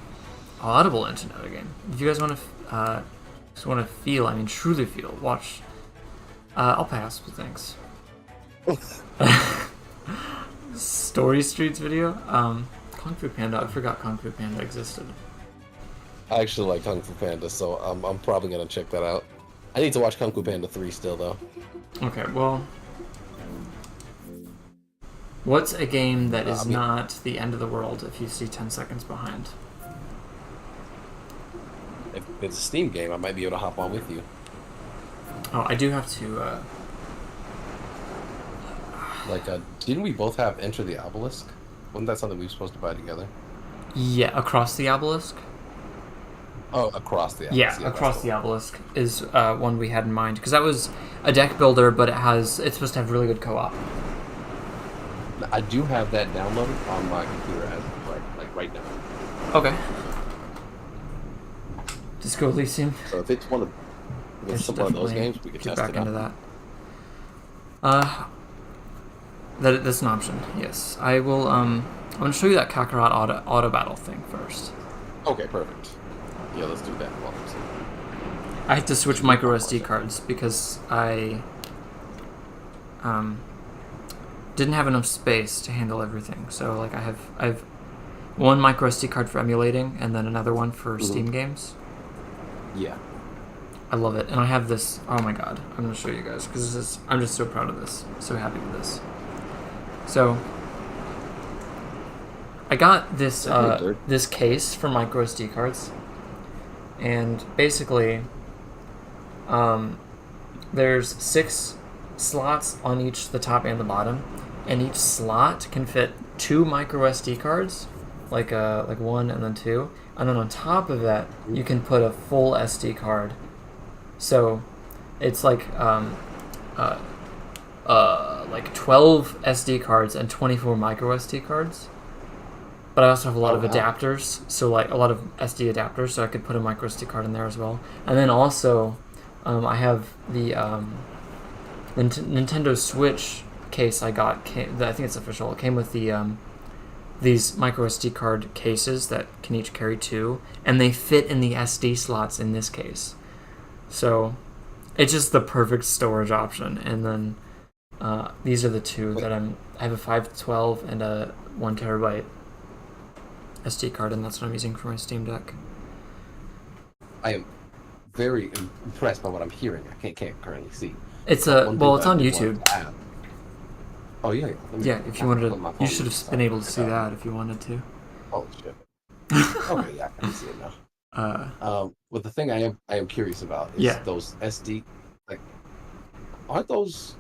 Audible into another game. If you guys want to, just want to feel. I mean, truly feel. Watch. I'll pass. But thanks. Story Streets video. Kung Fu Panda. I forgot Kung Fu Panda existed. I actually like Kung Fu Panda, so I'm probably gonna check that out. I need to watch Kung Fu Panda 3 still, though. Okay, well, what's a game that is not the end of the world if you see 10 seconds behind? If it's a Steam game, I might be able to hop on with you. Oh, I do have to. Didn't we both have Enter the Obelisk? Wasn't that something we were supposed to buy together? Yeah, Across the Obelisk. Oh, Across the Obelisk. Yeah, Across the Obelisk is one we had in mind because that was a deck builder, but it's supposed to have really good co-op. I do have that downloaded on my computer as right now. Okay. Disco Elysium. So if it's one of those games, we could get test back it into out. that. That's an option. Yes, I will. I'm gonna show you that Kakarot auto battle thing first. Okay, perfect. Yeah, let's do that. I had to switch micro SD cards because I didn't have enough space to handle everything. So like I have one micro SD card for emulating and then another one for Steam games. Yeah. I love it, and I have this. Oh my god, I'm gonna show you guys because I'm just so proud of this. So happy with this. So I got this this case for micro SD cards, and basically, there's 6 slots on each the top and the bottom, and each slot can fit 2 micro SD cards, like one and then 2, and then on top of that you can put a full SD card. So it's like 12 SD cards and 24 micro SD cards. But I also have a lot of adapters, so like a lot of SD adapters, so I could put a micro SD card in there as well. And then also, I have the Nintendo Switch case I got. I think it's official. It came with the these micro SD card cases that can each carry 2, and they fit in the SD slots in this case. So It's just the perfect storage option. And then these are the two that I have a 512 and a 1 terabyte SD card, and that's what I'm using for my Steam Deck. I am very impressed by what I'm hearing. I can't currently see. It's it's on YouTube. Oh yeah. Yeah, if you wanted to, you should have been able to see that if you wanted to. Oh shit. Okay, yeah, I can see it now. But the thing I am curious about is those SD, like, aren't those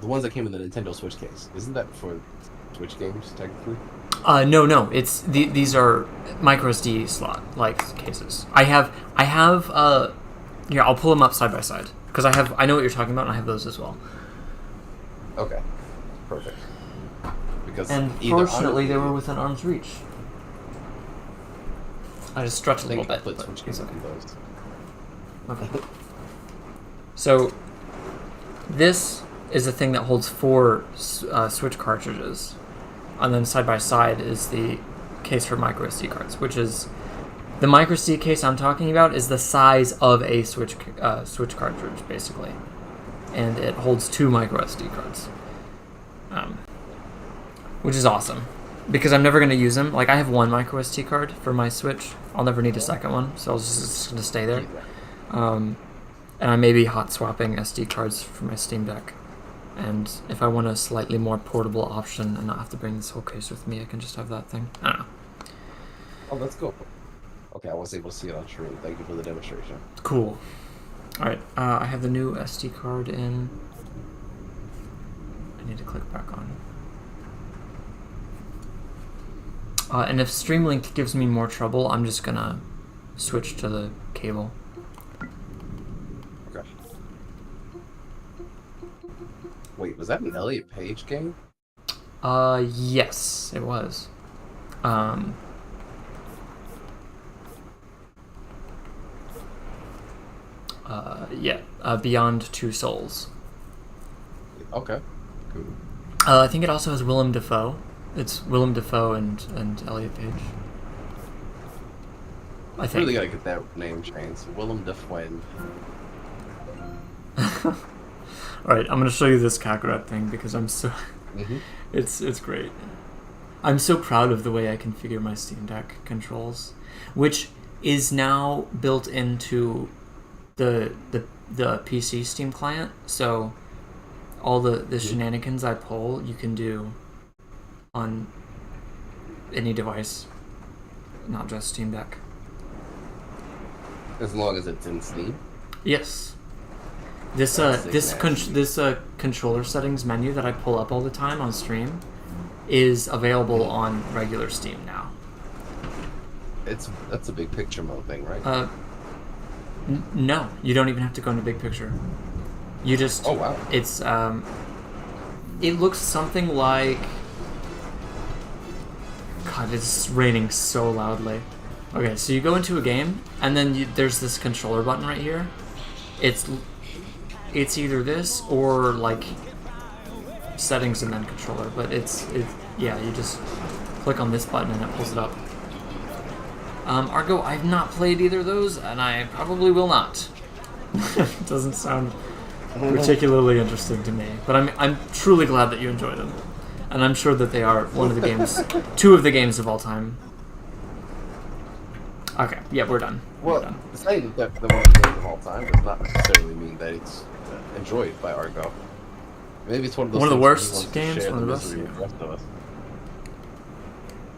the ones that came in the Nintendo Switch case? Isn't that for Switch games technically? No. It's these are micro SD slot like cases. I have here, I'll pull them up side by side because I know what you're talking about, and I have those as well. Okay, perfect. Because fortunately they were within arm's reach. I just stretched a little bit. But it's okay. Okay. So this is a thing that holds 4 Switch cartridges, and then side by side is the case for micro SD cards, which is the micro SD case I'm talking about is the size of a Switch cartridge basically, and it holds 2 micro SD cards, which is awesome because I'm never going to use them. Like I have 1 micro SD card for my Switch. I'll never need a second one, so I'll just going to stay there. And I may be hot swapping SD cards for my Steam Deck. And if I want a slightly more portable option and not have to bring this whole case with me, I can just have that thing. I don't know. Oh, that's cool. Okay, I was able to see it on stream. Thank you for the demonstration. Cool. Alright, I have the new SD card in. I need to click back on. And if Streamlink gives me more trouble, I'm just gonna switch to the cable. Okay. Wait, was that an Elliot Page game? Yes, it was. Beyond Two Souls. Okay, cool. I think it also has Willem Dafoe. It's Willem Dafoe and Elliot Page. I think. Really gotta get that name changed. Willem Dafoe. Alright, I'm gonna show you this Kakarot thing because I'm so... It's great. I'm so proud of the way I configure my Steam Deck controls, which is now built into the PC Steam client, so all the shenanigans I pull, you can do on any device, not just Steam Deck. As long as it's in Steam? Yes. This controller settings menu that I pull up all the time on stream is available on regular Steam now. That's a big picture mode thing, right? No, you don't even have to go into big picture. You just it's it looks something like, God, it's raining so loudly. Okay, so you go into a game and then there's this controller button right here. It's either this or like settings and then controller, but yeah, you just click on this button and it pulls it up. Argo, I've not played either of those, and I probably will not. It doesn't sound particularly interesting to me, but I'm truly glad that you enjoy them, and I'm sure that they are one of the games, 2 of the games of all time. Okay, yeah, we're done. Well, saying that they're one of the games of all time does not necessarily mean that it's enjoyed by Argo. Maybe it's one of those. One of the worst games. One of the best. The rest of us.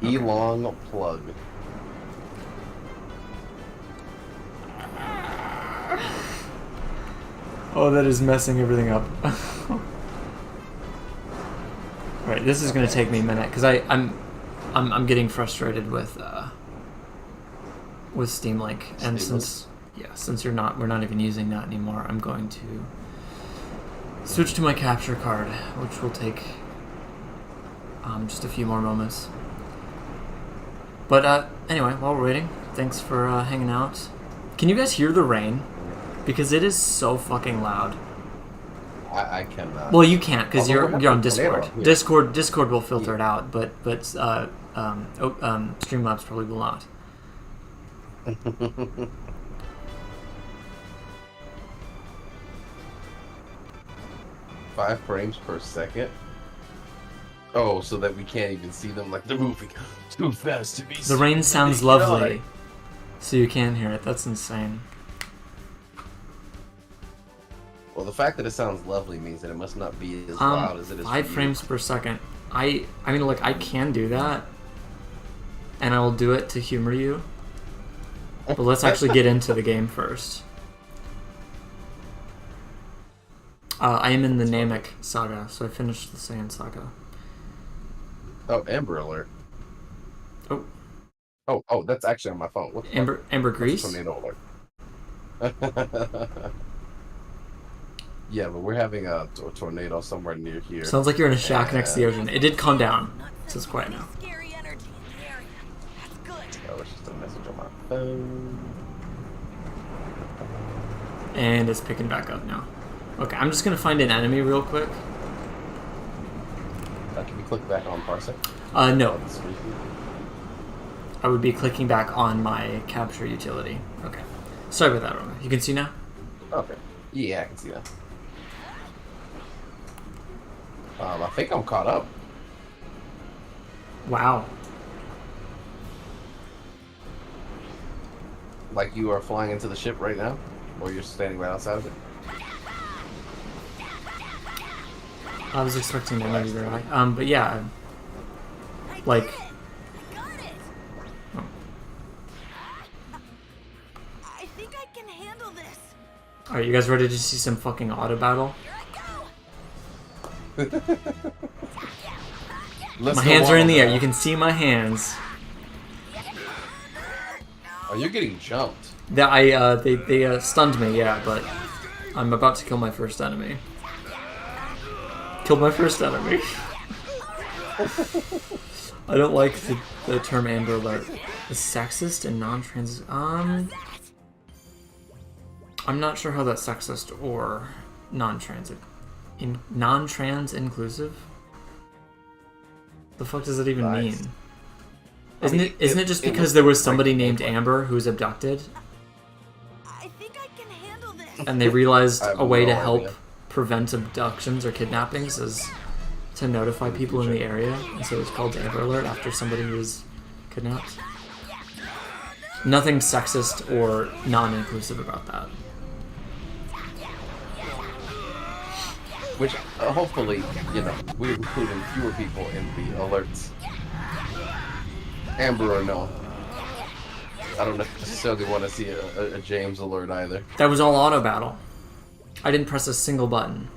Okay. Elong plug. Oh, that is messing everything up. Right, this is gonna take me a minute because I'm getting frustrated with Steam Link, and since we're not even using that anymore, I'm going to switch to my capture card, which will take just a few more moments. But anyway, while we're waiting, thanks for hanging out. Can you guys hear the rain? Because it is so fucking loud. I cannot. Well, you can't because you're on Discord. Discord will filter it out, but Streamlabs probably will not. 5 frames per second. Oh, so that we can't even see them, like they're moving too fast to be seen. The rain sounds lovely, so you can't hear it. That's insane. Well, the fact that it sounds lovely means that it must not be as loud as it is. 5 for you. frames per second. I mean, look, I can do that, and I will do it to humor you. But let's actually get into the game first. I am in the Namek saga, so I finished the Saiyan saga. Oh, Amber Alert. Oh. Oh, that's actually on my phone. What the fuck? Amber Grease? Tornado alert. Yeah, but we're having a tornado somewhere near here. Sounds like you're in a shack next to the ocean. It did calm down, so it's quiet now. Oh, it's just a message on my phone. And it's picking back up now. Okay, I'm just gonna find an enemy real quick. Can we click back on Parsec? No. I would be clicking back on my capture utility. Okay. Sorry about that, Romeo. You can see now? Okay. Yeah, I can see that. I think I'm caught up. Wow. Like you are flying into the ship right now? Or you're standing right outside of it? I was expecting that maybe very high. But yeah. Like... Oh. I think I can handle this. Alright, you guys ready to see some fucking auto battle? My hands are in the air. You can see my hands. Oh, you're getting jumped. They stunned me, yeah, but I'm about to kill my first enemy. Killed my first enemy. I don't like the term Amber Alert. Is sexist and non-trans... I'm not sure how that's sexist or non-trans inclusive. The fuck does it even mean? Isn't it just because there was somebody named Amber who was abducted? I think I can handle this. And they realized a way to help prevent abductions or kidnappings is to notify people in the area, and so it's called Amber Alert after somebody who was kidnapped. Nothing sexist or non-inclusive about that. Which, hopefully, you know, we're including fewer people in the alerts. Amber or no. I don't necessarily want to see a James alert either. That was all auto battle. I didn't press a single button.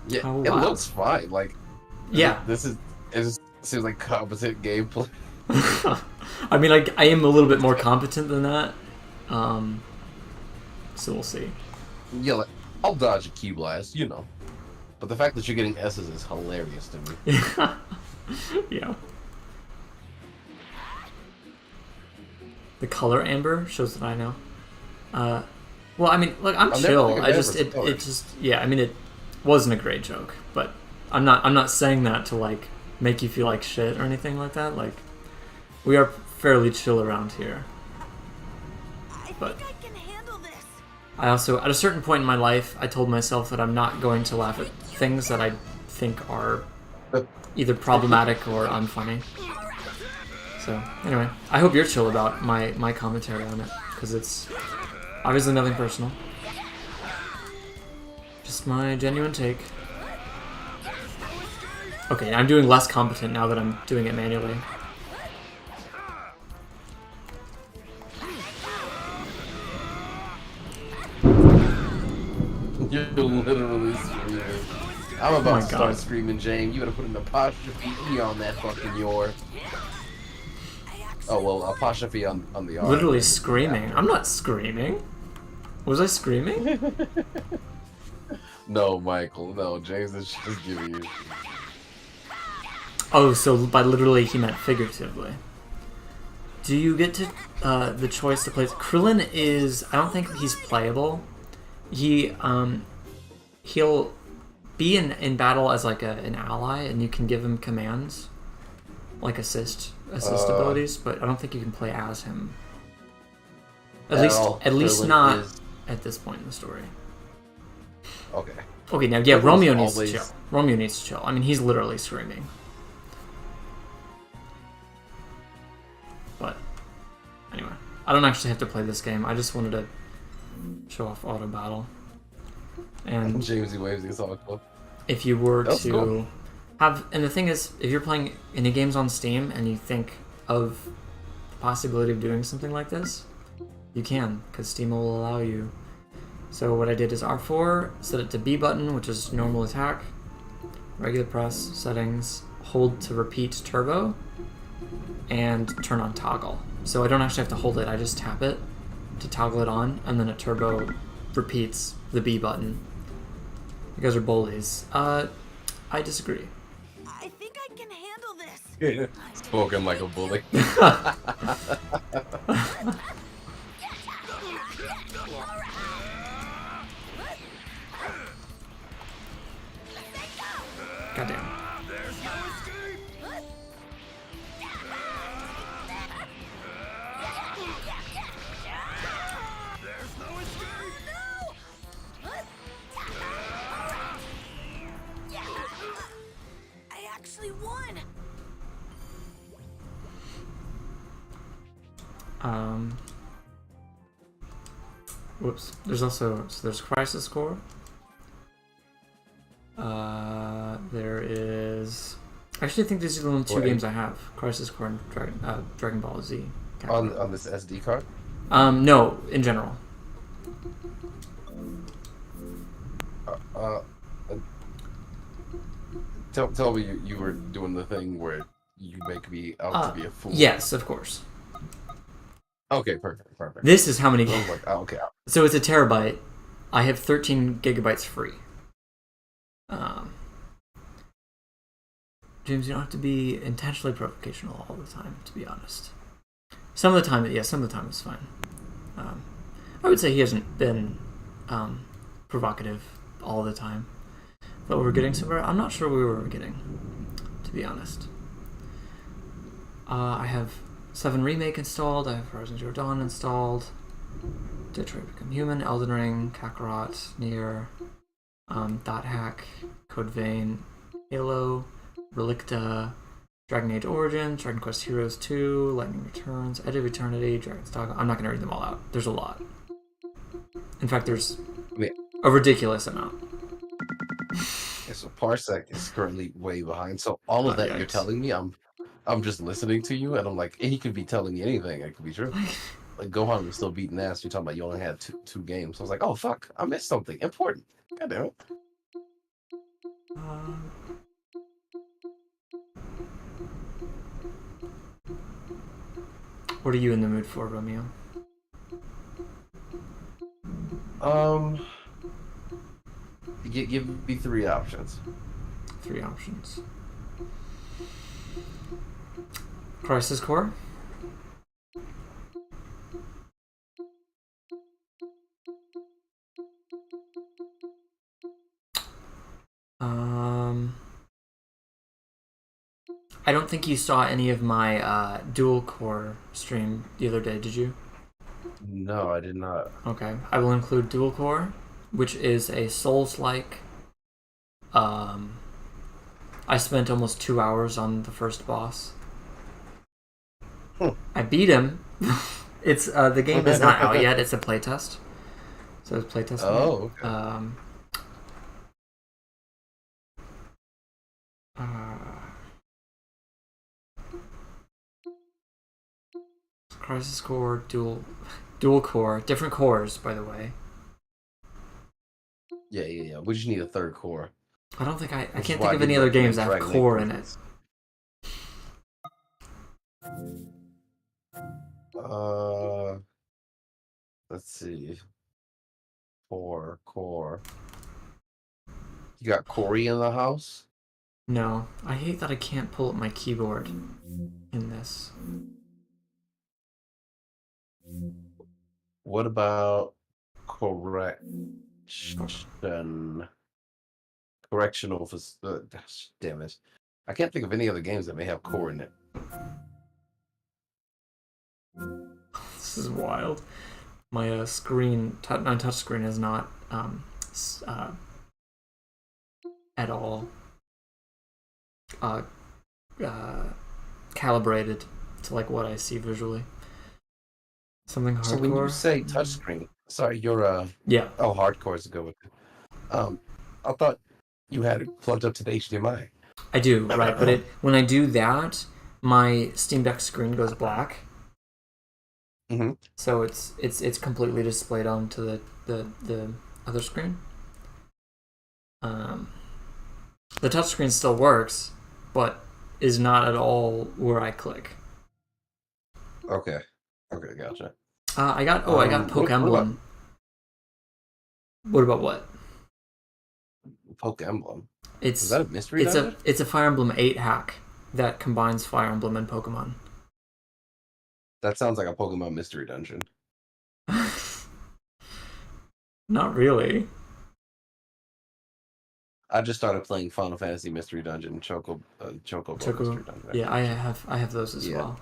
Yeah, oh, it wow. looks fine. Like, yeah, it just seems like competent gameplay. I mean, I am a little bit more competent than that. So we'll see. Yeah, like, I'll dodge a key blast, you know. But the fact that you're getting S's is hilarious to me. Yeah. The color amber shows that I know. Well, I mean, look, I'm chill. I just it just yeah. I mean, it wasn't a great joke, but I'm not saying that to like make you feel like shit or anything like that. Like, we are fairly chill around here. But I also, at a certain point in my life, I told myself that I'm not going to laugh at things that I think are either problematic or unfunny. So, anyway, I hope you're chill about my commentary on it, because it's obviously nothing personal. Just my genuine take. Okay, I'm doing less competent now that I'm doing it manually. You're literally screaming. I'm about to start screaming, James. You gotta put an apostrophe E on that fucking your. Oh, well, apostrophe on the R. Literally screaming. I'm not screaming. Was I screaming? No, Michael. No, James is just giving you. Oh, so by literally he meant figuratively. Do you get to the choice to play? Krillin is. I don't think he's playable. He'll be in battle as like an ally, and you can give him commands, like assist abilities, but I don't think you can play as him. At least Krillin not is... at this point in the story. Okay. Okay, now, yeah, Everyone's Romeo needs always- to chill. Romeo needs to chill. I mean, he's literally screaming. But, anyway. I don't actually have to play this game. I just wanted to show off auto battle. And Jamesy Waves is all cool. if you were That's to cool. have... And the thing is, if you're playing indie games on Steam and you think of the possibility of doing something like this, you can, because Steam will allow you. So what I did is R4, set it to B button, which is normal attack, regular press, settings, hold to repeat turbo, and turn on toggle. So I don't actually have to hold it, I just tap it to toggle it on, and then a turbo repeats the B button. You guys are bullies. I disagree. I think I can handle this. Spoken like a bully. Goddamn. I actually won. Whoops. There's also, so there's Crisis Core. There is, actually I think these are the only two Wait. games I have. Crisis Core and Dragon Ball Z. on this SD card? No, in general. Tell me you were doing the thing where you make me out to be a fool. Yes, of course. Okay, perfect. This is how many I was games. like, oh, okay. So it's a terabyte. I have 13 gigabytes free. James, you don't have to be intentionally provocational all the time, to be honest. Some of the time, yeah, some of the time is fine. I would say he hasn't been provocative all the time. But we're getting somewhere. I'm not sure where we were getting, to be honest. I have 7 Remake installed. I have Horizon Zero Dawn installed. Detroit Become Human, Elden Ring, Kakarot, Nier, Dot Hack, Code Vein, Halo, Relicta, Dragon Age Origins, Dragon Quest Heroes 2, Lightning Returns, Edge of Eternity, Dragon's Dogma. I'm not going to read them all out. There's a lot. In fact, there's a ridiculous amount. Yeah, so Parsec is currently way behind. So all of that you're telling me, I'm just listening to you, and I'm like, he could be telling me anything. It could be true. Like Gohan was still beating ass. You're talking about you only had two games. So I was like, oh fuck, I missed something important. God damn it. What are you in the mood for, Romeo? Give me 3 options. 3 options. Crisis Core. I don't think you saw any of my dual core stream the other day, did you? No, I did not. Okay, I will include dual core, which is a Souls-like. I spent almost 2 hours on the first boss. I beat him. It's the game is not out yet. It's a playtest, so it's playtest. Oh, okay. Crisis Core, dual core, different cores, by the way. Yeah. We just need a 3rd core. I don't think I Which is can't why think of we any other recommend games that have Dragon core Age in it. Let's see. Core. You got Corey in the house? No, I hate that I can't pull up my keyboard in this. What about correctional damn it. I can't think of any other games that may have core in it. This is wild. My screen, my touch screen is not at all calibrated to like what I see visually. Something hardcore. So when you say touchscreen, sorry, you're yeah. Oh, hardcore is a good one. I thought you had it plugged up to the HDMI. I do, right? But when I do that, my Steam Deck screen goes black. Mm-hmm. So it's completely displayed onto the other screen. The touchscreen still works, but is not at all where I click. Okay, gotcha. I got Poke Emblem. What about what? Poke Emblem. Is that a mystery dungeon? It's a Fire Emblem 8 hack that combines Fire Emblem and Pokemon. That sounds like a Pokemon mystery dungeon. Not really. I just started playing Final Fantasy Mystery Dungeon, Chocobo Mystery Dungeon. Yeah, I have those as well.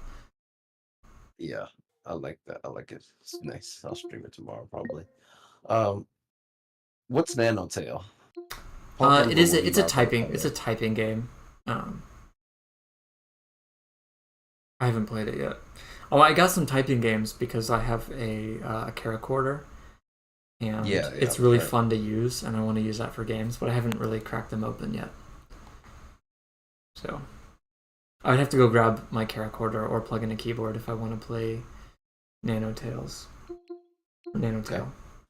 Yeah, I like that. I like it. It's nice. I'll stream it tomorrow probably. What's Nanotale? It's a typing game. I haven't played it yet. Oh, I got some typing games because I have a Caracorder, and it's really fun to use, and I want to use that for games, but I haven't really cracked them open yet. So I would have to go grab my Caracorder or plug in a keyboard if I want to play Nanotale. Okay.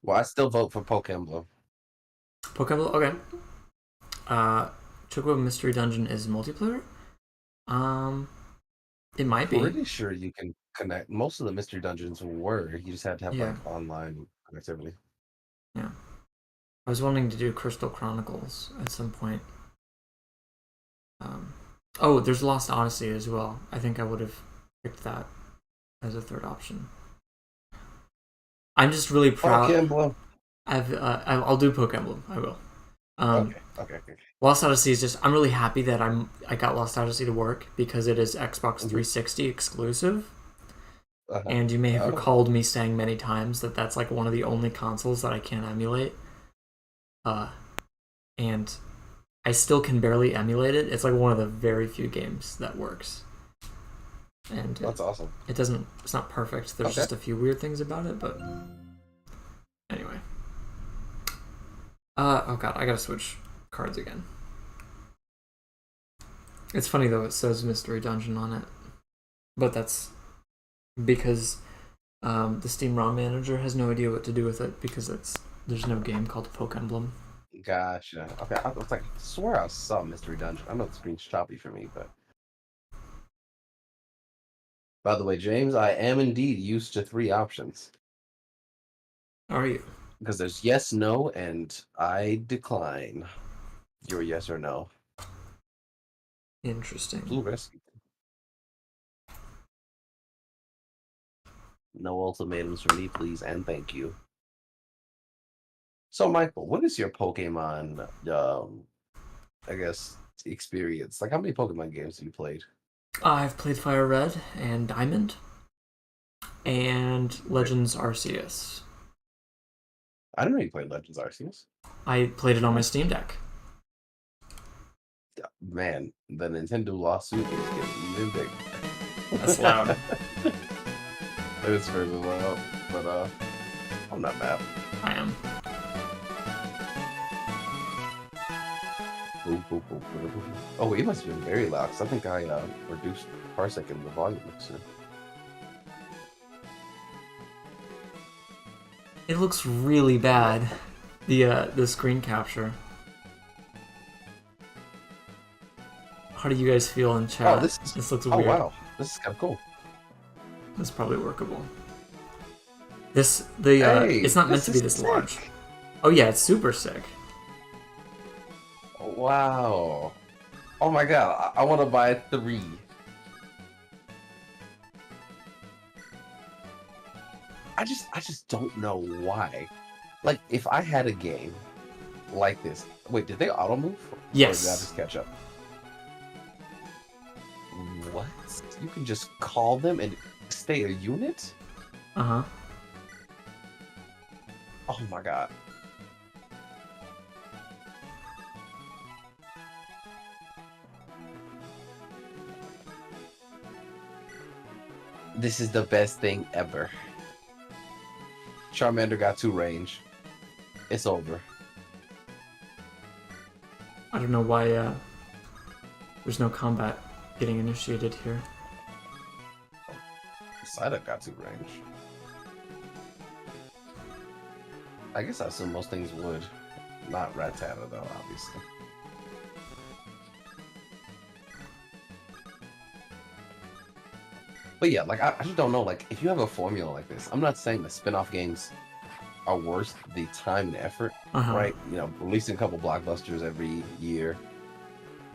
Well, I still vote for Poke Emblem. Poke Emblem, okay. Chocobo Mystery Dungeon is multiplayer? It might be. Pretty sure you can connect. Most of the mystery dungeons were. You just had to have like online connectivity. Yeah. I was wanting to do Crystal Chronicles at some point. Oh, there's Lost Odyssey as well. I think I would have picked that as a third option. I'm just really proud. Poke Emblem. I'll do Poke Emblem. I will. Okay. Lost Odyssey is just. I'm really happy that I got Lost Odyssey to work because it is Xbox 360 exclusive. And you may have recalled me saying many times that that's like one of the only consoles that I can't emulate. And I still can barely emulate it. It's like one of the very few games that works. And that's awesome. It's not perfect. There's just a few weird things about it, but anyway. Oh god, I gotta switch cards again. It's funny though, it says Mystery Dungeon on it. But that's because the Steam ROM manager has no idea what to do with it because there's no game called Poke Emblem. Gotcha. Okay, I was like, I swear I saw Mystery Dungeon. I know the screen's choppy for me, but by the way, James, I am indeed used to 3 options. Are you? Because there's yes, no, and I decline your yes or no. Interesting. Blue rescue. No ultimatums for me, please, and thank you. So, Michael, what is your Pokemon, I guess, experience? Like, how many Pokemon games have you played? I've played Fire Red and Diamond and Legends Arceus. I didn't know you played Legends Arceus. I played it on my Steam Deck. Man, the Nintendo lawsuit is getting even bigger. That's loud. It's really loud, but I'm not mad. I am. Oh, it must have been very loud, because I think I reduced parsec in the volume mixer. It looks really bad, the screen capture. How do you guys feel in chat? Oh, this looks weird. Oh wow, this is kind of cool. This is probably workable. It's not meant to be this large. Oh yeah, it's super sick. Wow. Oh my god, I want to buy 3. I just don't know why. Like, if I had a game like this... Wait, did they auto-move? Yes. Or did I just catch up? What? You can just call them and stay a unit? Uh-huh. Oh my god. This is the best thing ever. Charmander got 2 range. It's over. I don't know why there's no combat getting initiated here. Psyduck got 2 range. I guess I assume most things would. Not Rattata though, obviously. But yeah, like I just don't know. Like if you have a formula like this, I'm not saying the spin-off games are worth the time and effort, right? You know, releasing a couple blockbusters every year.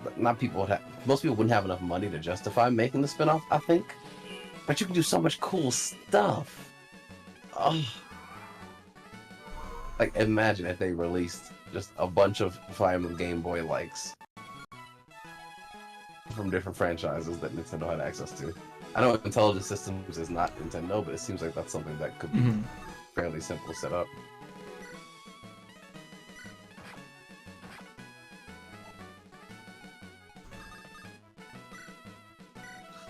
But not people would have. Most people wouldn't have enough money to justify making the spin-off, I think. But you can do so much cool stuff. Oh. Like imagine if they released just a bunch of Fire Emblem Game Boy likes from different franchises that Nintendo had access to. I know Intelligent Systems is not Nintendo, but it seems like that's something that could be fairly simple to set up.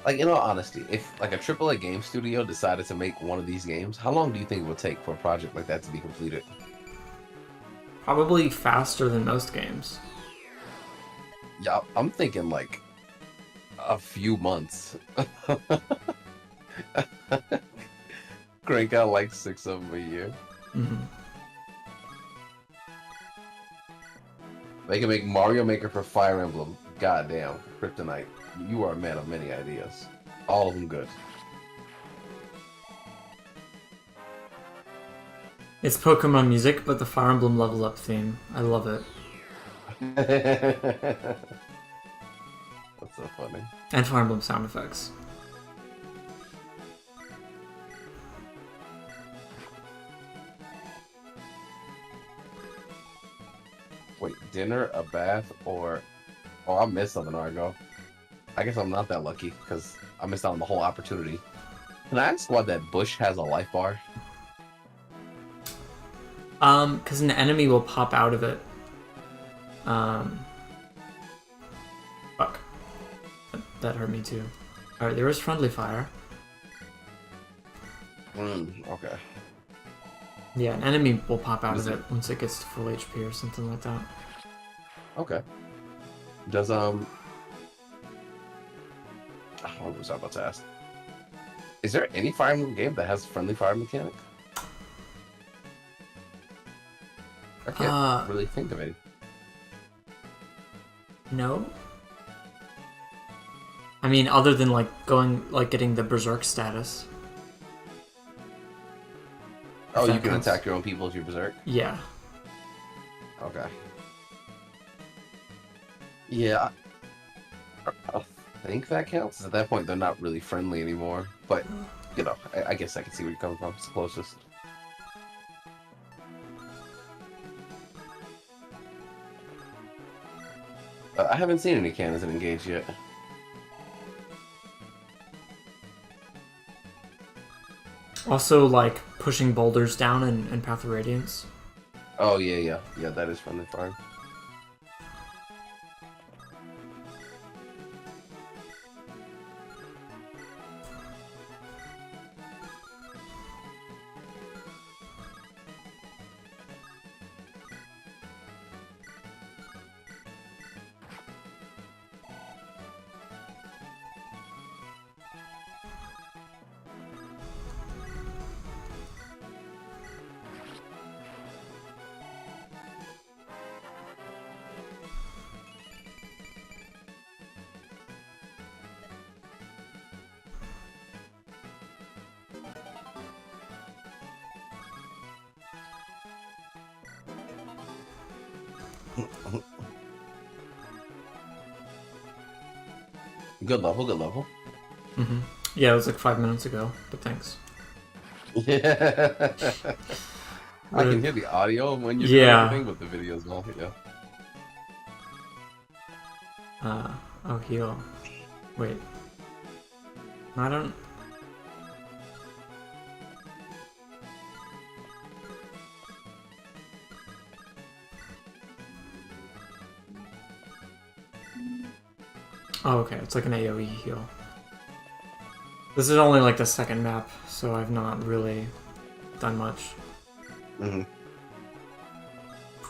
Like, in all honesty, if like a AAA game studio decided to make one of these games, how long do you think it would take for a project like that to be completed? Probably faster than most games. Yeah, I'm thinking like a few months. Crank out like 6 of them a year. They can make Mario Maker for Fire Emblem. Goddamn, Kryptonite. You are a man of many ideas. All of them good. It's Pokemon music, but the Fire Emblem level up theme. I love it. That's so funny. And Fire Emblem sound effects. Wait, dinner, a bath, or... Oh, I missed something, Argo. I guess I'm not that lucky, because I missed out on the whole opportunity. Can I ask why that bush has a life bar? Because an enemy will pop out of it. Fuck. That hurt me too. Alright, there was friendly fire. Okay. Yeah, an enemy will pop out of it once it gets to full HP or something like that. Okay. Does, what was I about to ask? Is there any Fire Emblem game that has a friendly fire mechanic? I can't really think of any. No? I mean, other than getting the Berserk status. Oh, you can attack your own people if you're Berserk? Yeah. Okay. Yeah. I think that counts. At that point, they're not really friendly anymore. But, you know, I guess I can see where you're coming from. It's the closest. I haven't seen any cannons in Engage yet. Also, like, pushing boulders down in Path of Radiance. Oh, yeah. Yeah, that is friendly fire. Good level, good level. Yeah, it was like 5 minutes ago, but thanks. Yeah. I can hear the audio when you're doing everything, but the video's not. Yeah. Oh, heal. Wait. I don't... Oh, okay. It's like an AoE heal. This is only like the second map, so I've not really done much. Mm-hmm.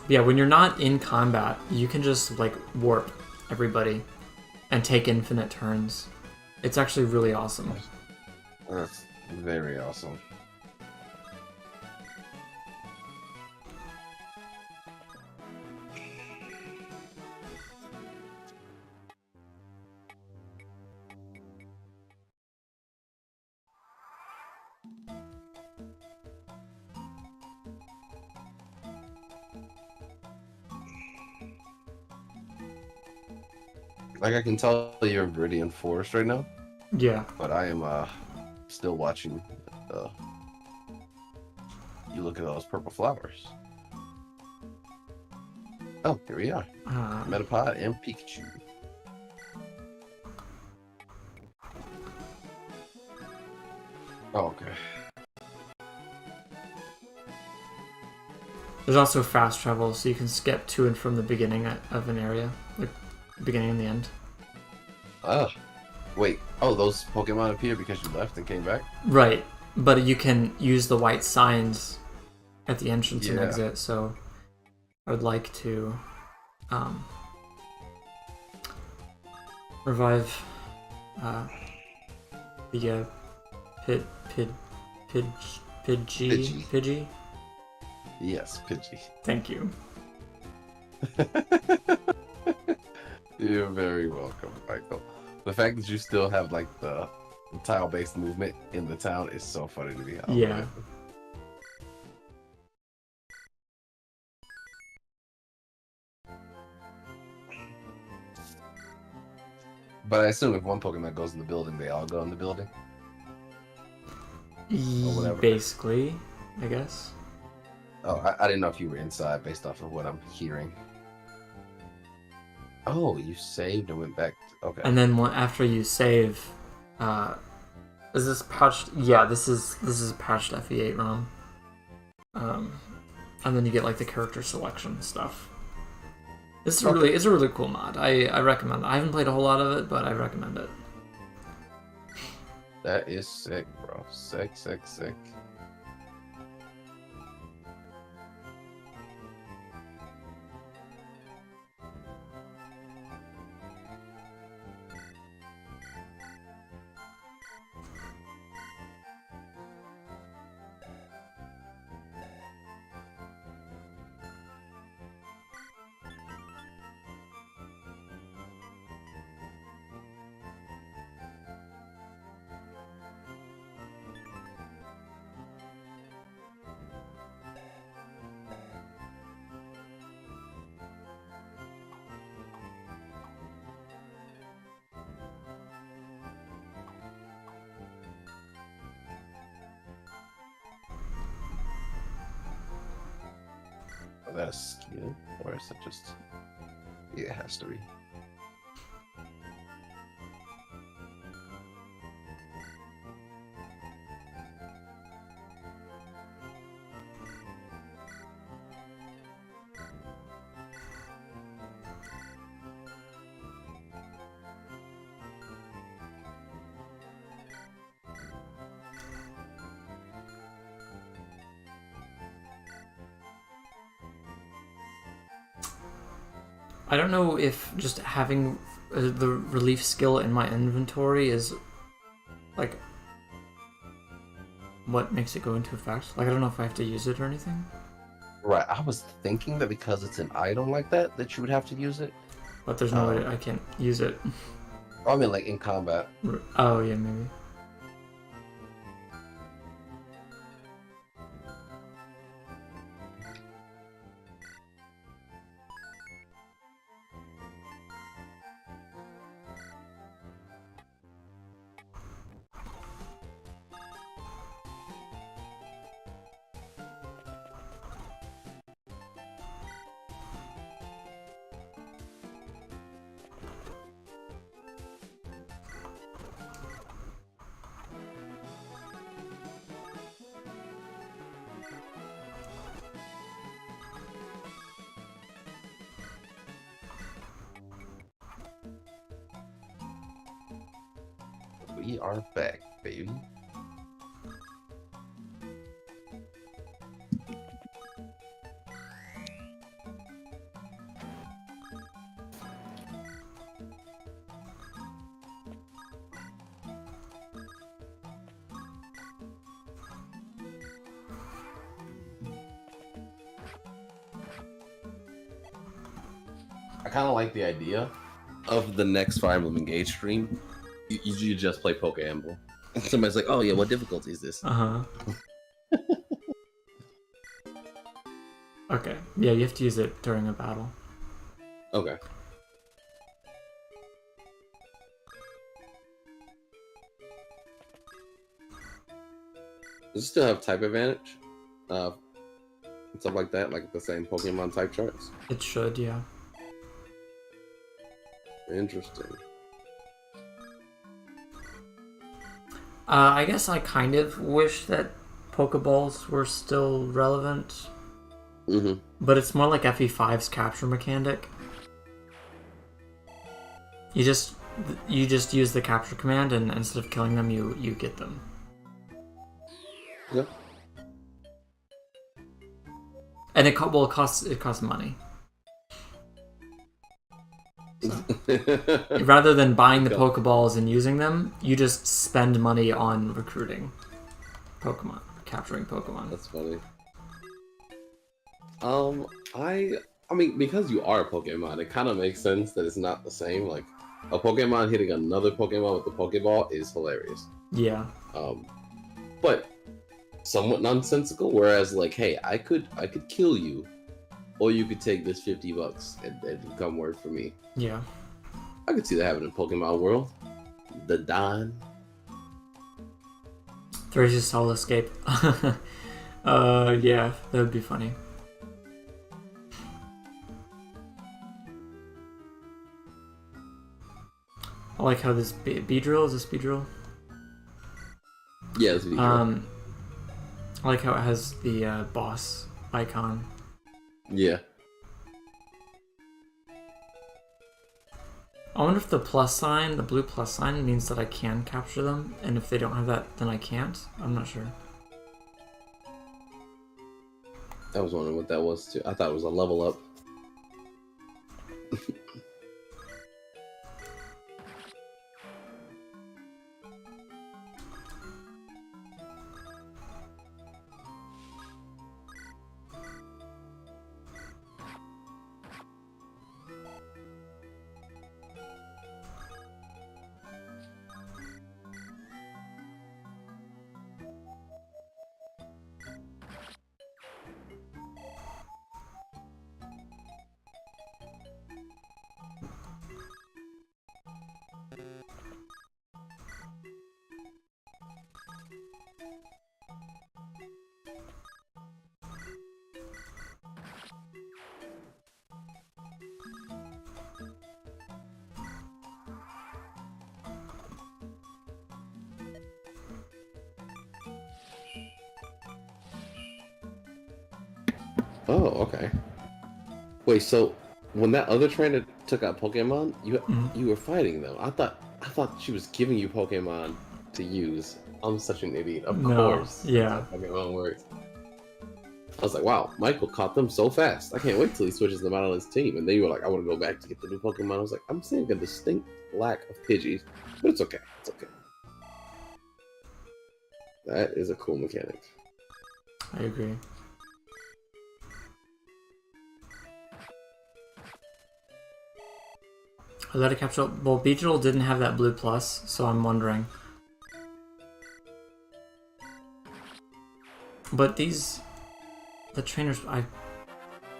Yeah, when you're not in combat, you can just like warp everybody and take infinite turns. It's actually really awesome. That's very awesome. Like I can tell you're Viridian Forest right now, Yeah. but I am still watching. You look at those purple flowers. Oh, here we are. Metapod and Pikachu. Oh, okay. There's also fast travel, so you can skip to and from the beginning of an area, like the beginning and the end. Wait. Oh, those Pokemon appear because you left and came back? Right, but you can use the white signs at the entrance and Yeah. exit, so I would like to revive the Pidgey. Yes, Pidgey. Thank you. You're very welcome, Michael. The fact that you still have like the tile-based movement in the town is so funny to me. Yeah. But I assume if one Pokemon goes in the building, they all go in the building? Or whatever. Basically, I guess. Oh, I didn't know if you were inside based off of what I'm hearing. Oh, you saved and went back. Okay. And then after you save, is this patched? Yeah, this is patched FE8 ROM. And then you get like the character selection stuff. It's a really cool mod. I recommend it. I haven't played a whole lot of it, but I recommend it. That is sick, bro. Sick. Is that a skill? Or is it just... Yeah, it has to be. I don't know if just having the relief skill in my inventory is like what makes it go into effect. Like I don't know if I have to use it or anything. Right, I was thinking that because it's an item like that, that you would have to use it. But there's no way I can't use it. I mean, like in combat. Oh yeah, maybe. We are back. baby. I kind of like the idea of the next Fire Emblem Engage stream. You just play Poke Emblem. Somebody's like, "Oh yeah, what difficulty is this?" Okay. Yeah, you have to use it during a battle. Okay. Does it still have type advantage? Stuff like that, like the same Pokemon type charts. It should, yeah. Interesting. I guess I kind of wish that Pokeballs were still relevant. Mm-hmm. But it's more like FE5's capture mechanic. You just use the capture command, and instead of killing them, you get them. Yeah. And it costs money. So, rather than buying the Pokeballs and using them, you just spend money on recruiting Pokemon, capturing Pokemon. That's funny. I mean, because you are a Pokemon, it kind of makes sense that it's not the same. Like, a Pokemon hitting another Pokemon with the Pokeball is hilarious. Yeah. But somewhat nonsensical. Whereas, like, hey, I could kill you, or you could take this $50 and come work for me. Yeah. I could see that happening in Pokemon World. The Don. There's just Soul Escape. Yeah, that would be funny. I like how this Beedrill, is this Beedrill? Yeah, it's Beedrill. I like how it has the boss icon. Yeah. I wonder if the plus sign, the blue plus sign, means that I can capture them, and if they don't have that, then I can't? I'm not sure. I was wondering what that was too. I thought it was a level up. Oh, okay. Wait, so when that other trainer took out Pokemon, you were fighting them. I thought she was giving you Pokemon to use. I'm such an idiot. Of course. Yeah. That's how Pokemon works. I was like, wow, Michael caught them so fast. I can't wait till he switches them out on his team. And then you were like, I want to go back to get the new Pokemon. I was like, I'm seeing a distinct lack of Pidgeys, but it's okay. It's okay. That is a cool mechanic. I agree. I let it capture. Well, Beedrill didn't have that blue plus, so I'm wondering. But the trainers,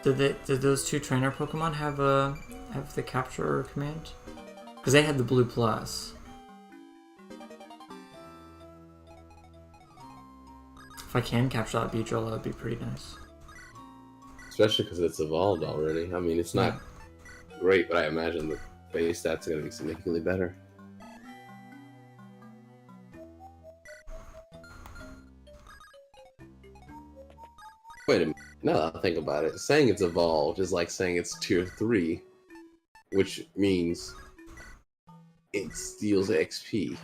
did those two trainer Pokemon have the capture command? Because they had the blue plus. If I can capture that Beedrill, that would be pretty nice. Especially because it's evolved already. I mean, it's not great, but I imagine the base stats are going to be significantly better. Wait a minute. Now that I think about it, saying it's evolved is like saying it's tier 3, which means it steals XP.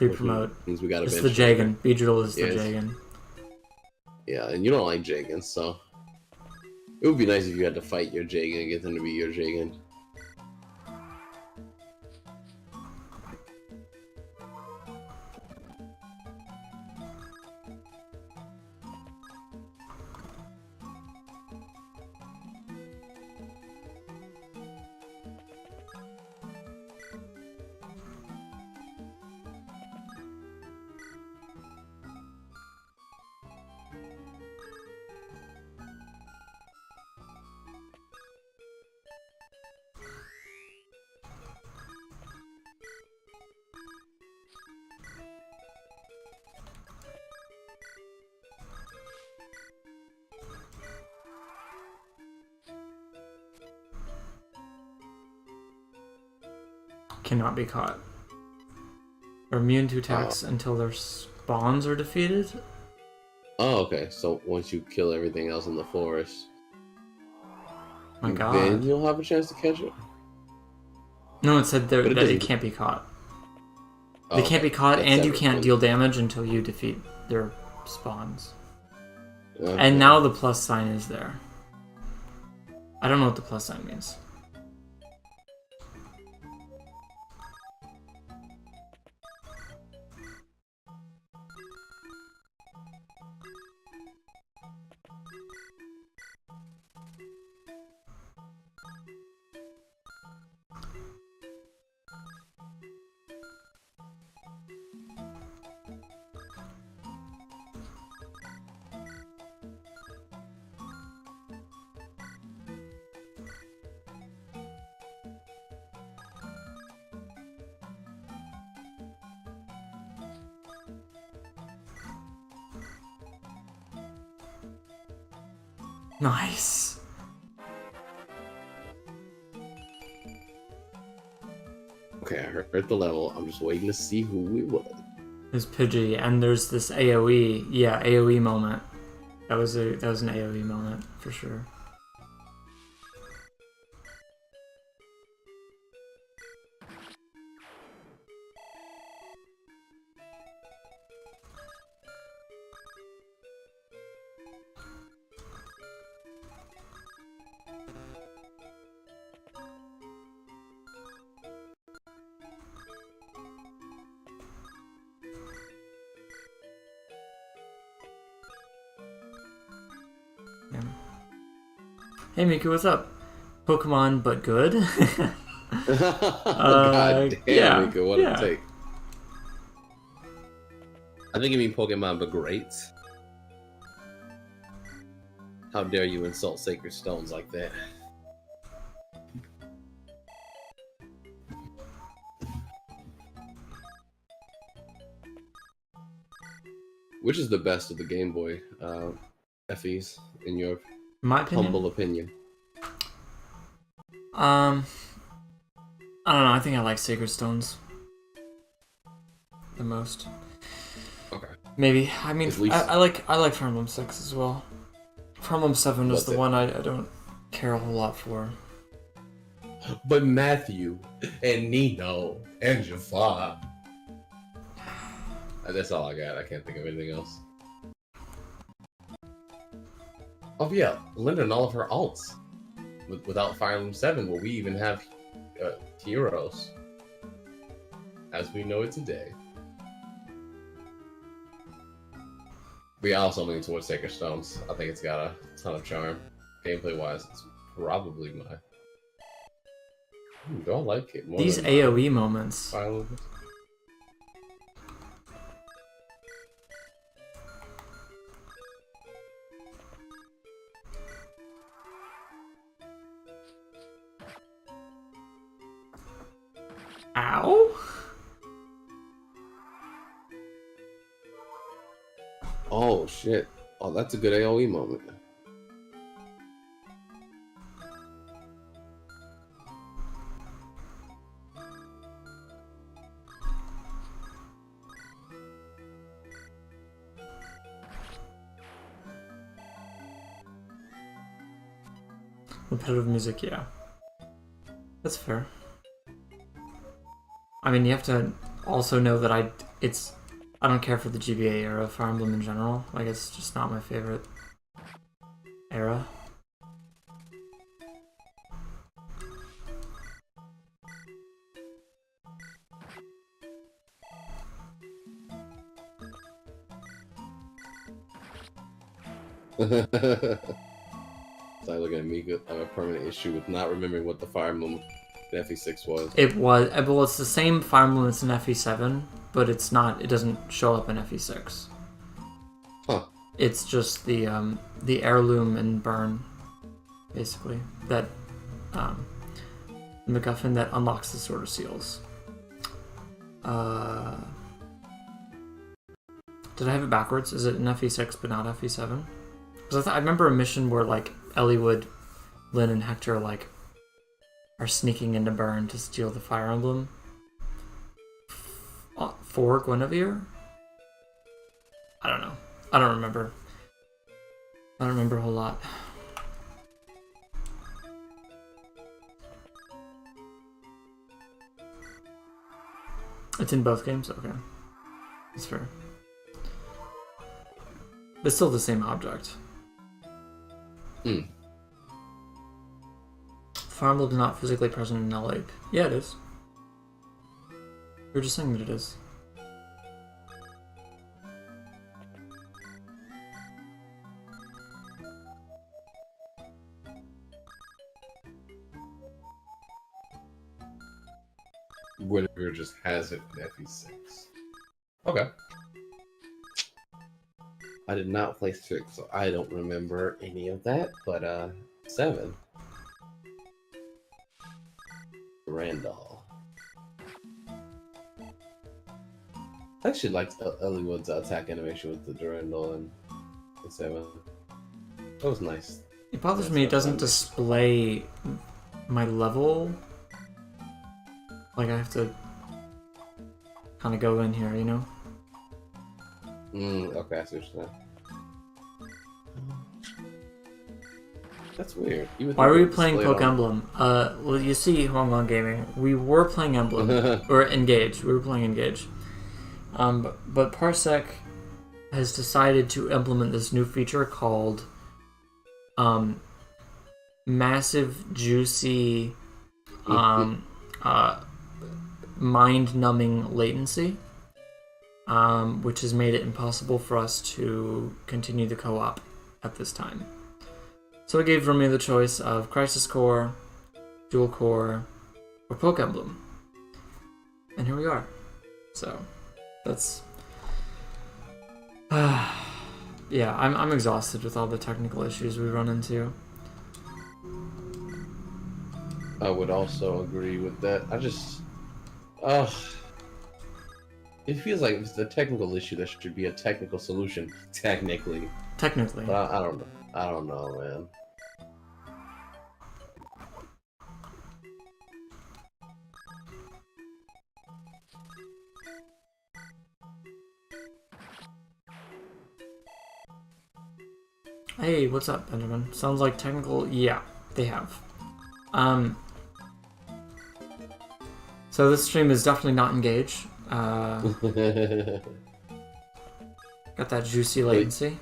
Pre-promote. Means we gotta It's bench the Jagan. Jagan. Beedrill is the Yes. Jagan. Yeah, and you don't like Jagans, so it would be nice if you had to fight your Jagan and get them to be your Jagan. Cannot be caught. Are immune to attacks until their spawns are defeated? Oh, okay. So once you kill everything else in the forest, My god. then you'll have a chance to catch it. No, it said that doesn't- it can't be caught. Oh, They can't be okay. caught, That's and you separate can't from- deal damage until you defeat their spawns. Okay. And now the plus sign is there. I don't know what the plus sign means. Nice. Okay, I heard the level. I'm just waiting to see who we was. There's Pidgey, and there's this AoE. Yeah, AoE moment. That was an AoE moment for sure. Yeah. Hey Miku, what's up? Pokemon, but good? God damn, yeah, Mika, what yeah. a take. I think you mean Pokemon, but great. How dare you insult sacred stones like that? Which is the best of the Game Boy FEs, in your My opinion? humble opinion? I don't know. I think I like Sacred Stones the most. Okay. Maybe. I mean, At least- I like Fire Emblem 6 as well. Fire Emblem 7 was What's the it? one I don't care a whole lot for. But Matthew and Nino and Jafar. That's all I got. I can't think of anything else. Oh yeah, Linda and all of her alts. Without Fire Emblem 7, will we even have heroes as we know it today? We also lean towards Sacred Stones. I think it's got a ton of charm. Gameplay wise, it's probably my. Do I like it more These than AoE moments. Fire Emblem? Ow? Oh shit! Oh, that's a good AOE moment. Repetitive music, yeah. That's fair. I mean, you have to also know that it's I don't care for the GBA era of Fire Emblem in general. Like, it's just not my favorite era. So I look at me, I have a permanent issue with not remembering what the Fire Emblem in FE6 was. It was, well, it's the same Fire Emblem that's in FE7, but it's not, it doesn't show up in FE6. Huh. It's just the heirloom and burn, basically, that, the MacGuffin that unlocks the Sword of Seals. Did I have it backwards? Is it in FE6 but not FE7? Because I remember a mission where, like, Eliwood, Lyn, and Hector, like, are sneaking into Burn to steal the Fire Emblem for Guinevere? I don't know. I don't remember. I don't remember a whole lot. It's in both games? Okay. That's fair. But it's still the same object. Hmm. Fire Emblem is not physically present in LA. Yeah, it is. We were just saying that it is. Guinevere just has it in FE6. Okay. I did not play 6, so I don't remember any of that, but 7. Randall. I actually liked Eliwood's attack animation with the Durandal and the 7. That was nice. It bothers me it doesn't display my level. Like, I have to kind of go in here, you know? Okay, I see what you're saying. That's weird. Why were we playing Poke Emblem? Well, you see, Hong Gaming, we were playing Emblem, or Engage. We were playing Engage. But Parsec has decided to implement this new feature called massive, juicy, mind-numbing latency, which has made it impossible for us to continue the co-op at this time. So it gave Romeo the choice of Crisis Core, Dual Core, or Poke Emblem. And here we are. So, that's... yeah, I'm exhausted with all the technical issues we run into. I would also agree with that. I just... it feels like if it's a technical issue, there should be a technical solution, technically. Technically. But I don't know. I don't know, man. Hey, what's up, Benjamin? Sounds like technical... Yeah, they have. So this stream is definitely not Engage. Got that juicy latency.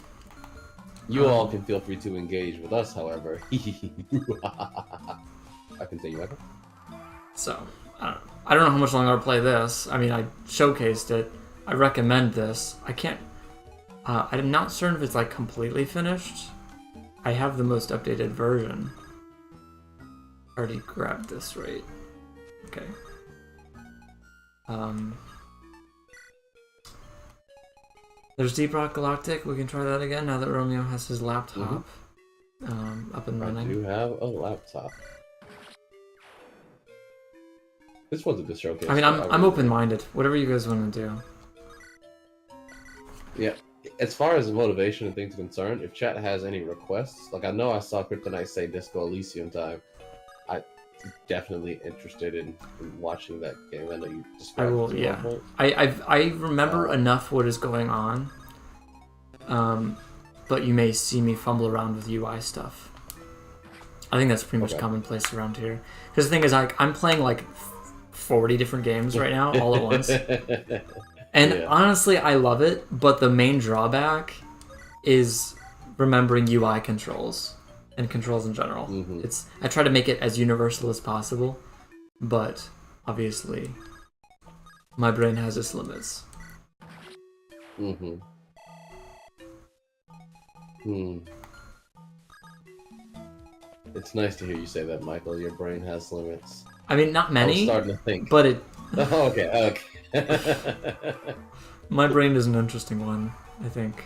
You all can feel free to engage with us, however. I continue, Michael. So, I don't know how much longer I'll play this. I mean, I showcased it. I recommend this. I can't... I'm not certain if it's, like, completely finished. I have the most updated version. Already grabbed this, right? Okay. There's Deep Rock Galactic. We can try that again now that Romeo has his laptop up and running. I do have a laptop. This wasn't the showcase. I mean, I'm open-minded. Whatever you guys want to do. Yeah. As far as motivation and things are concerned, if chat has any requests, like I know I saw Kryptonite say Disco Elysium time. I'm definitely interested in watching that game. I know you described I will, yeah. I remember enough what is going on. But you may see me fumble around with UI stuff. I think that's pretty much commonplace around here. Because the thing is, I'm playing like 40 different games right now, all at once. And honestly, I love it, but the main drawback is remembering UI controls and controls in general. I try to make it as universal as possible, but obviously my brain has its limits. It's nice to hear you say that, Michael. Your brain has limits. I mean, not many, I was starting to think. but it... Oh, okay. My brain is an interesting one, I think.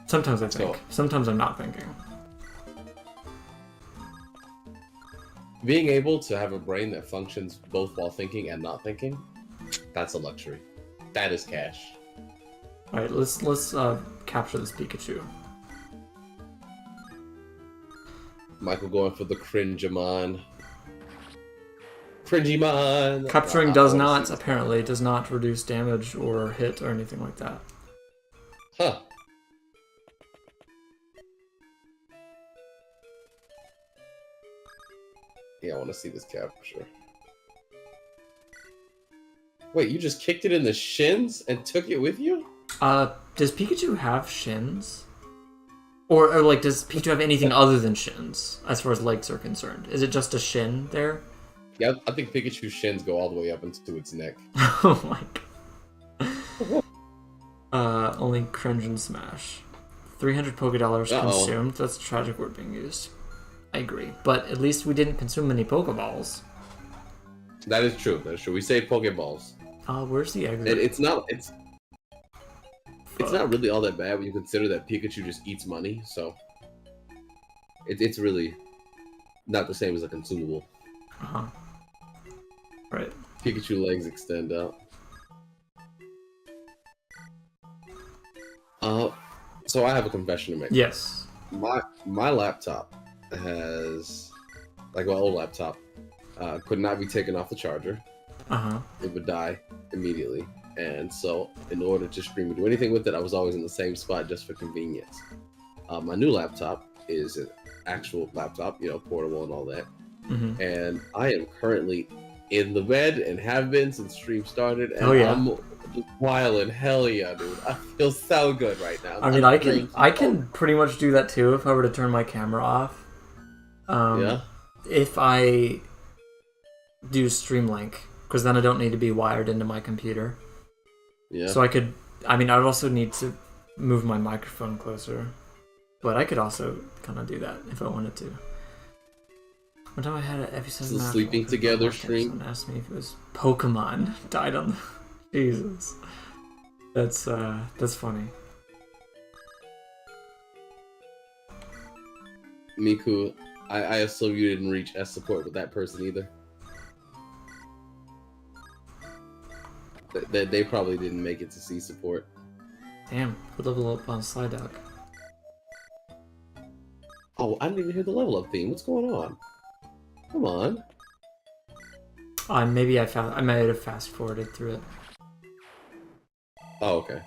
Sometimes I think. Sometimes I'm not thinking. Being able to have a brain that functions both while thinking and not thinking, that's a luxury. That is cash. Alright, let's capture this Pikachu. Michael going for the Cringemon. Cringemon! Capturing does not reduce damage or hit or anything like that. Huh. Yeah, I want to see this capture. Wait, you just kicked it in the shins and took it with you? Does Pikachu have shins? Or like, does Pikachu have anything other than shins, as far as legs are concerned? Is it just a shin there? Yeah, I think Pikachu's shins go all the way up into its neck. Oh my god. Only cringe and smash. 300 Pokédollars consumed. That's a tragic word being used. I agree. But at least we didn't consume many Pokeballs. That is true. That's true. We say Pokeballs. Where's the aggregate? It's not really all that bad when you consider that Pikachu just eats money, so it's really not the same as a consumable. Right. Pikachu legs extend out. So I have a confession to make. Yes. My laptop has, like my old laptop, could not be taken off the charger. It would die immediately. And so in order to stream and do anything with it, I was always in the same spot just for convenience. My new laptop is an actual laptop, portable and all that. And I am currently in the bed and have been since stream started. And I'm just wilding. Hell yeah, dude. I feel so good right now. I mean, I can pretty much do that too if I were to turn my camera off. If I do Streamlink, because then I don't need to be wired into my computer. Yeah. So I'd also need to move my microphone closer. But I could also kind of do that if I wanted to. One time I had an episode of sleeping together stream. Someone asked me if it was Pokemon died on the... Jesus. That's funny. Miku, I assume you didn't reach S support with that person either. They probably didn't make it to C support. Damn, we level up on Psyduck. Oh, I didn't even hear the level up theme. What's going on? Come on. Maybe I might have fast forwarded through it. Oh, okay.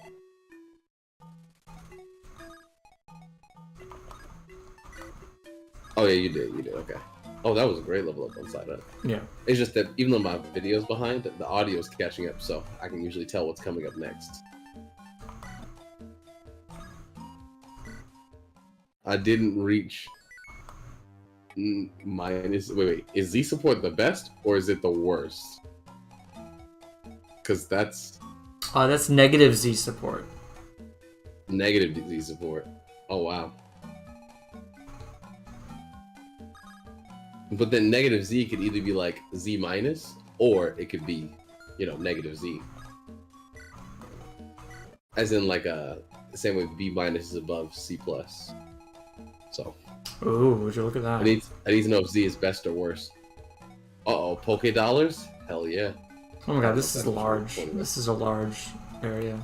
Oh yeah, you did, okay. Oh, that was a great level up on Psyduck. Yeah. It's just that even though my video's behind, the audio's catching up, so I can usually tell what's coming up next. I didn't reach minus... Wait, is Z support the best, or is it the worst? Because that's... that's negative Z support. Negative Z support. Oh, wow. But then negative Z could either be like Z minus, or it could be, negative Z. As in like the same way B minus is above C plus. So. Ooh, would you look at that? I need to know if Z is best or worse. Pokédollars? Hell yeah. Oh my god, this is large. This is a large area.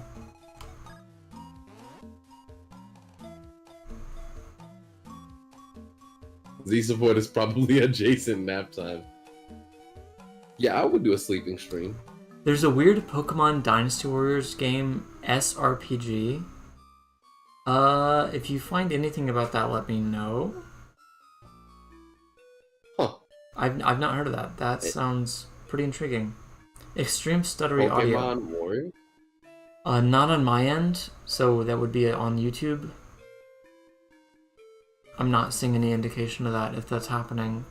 Z support is probably adjacent nap time. Yeah, I would do a sleeping stream. There's a weird Pokemon Dynasty Warriors game, SRPG. If you find anything about that, let me know. Huh. I've not heard of that. That sounds pretty intriguing. Extreme stuttery audio. Pokemon Warrior? Not on my end, so that would be on YouTube. I'm not seeing any indication of that. If that's happening,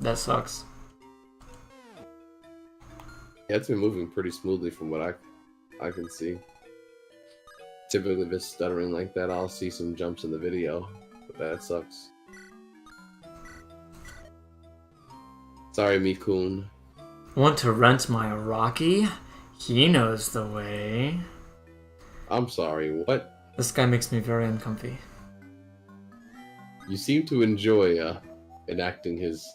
that sucks. Yeah, it's been moving pretty smoothly from what I can see. Typically, if it's stuttering like that, I'll see some jumps in the video, but that sucks. Sorry, Mikun. Want to rent my Rocky? He knows the way. I'm sorry, what? This guy makes me very uncomfy. You seem to enjoy enacting his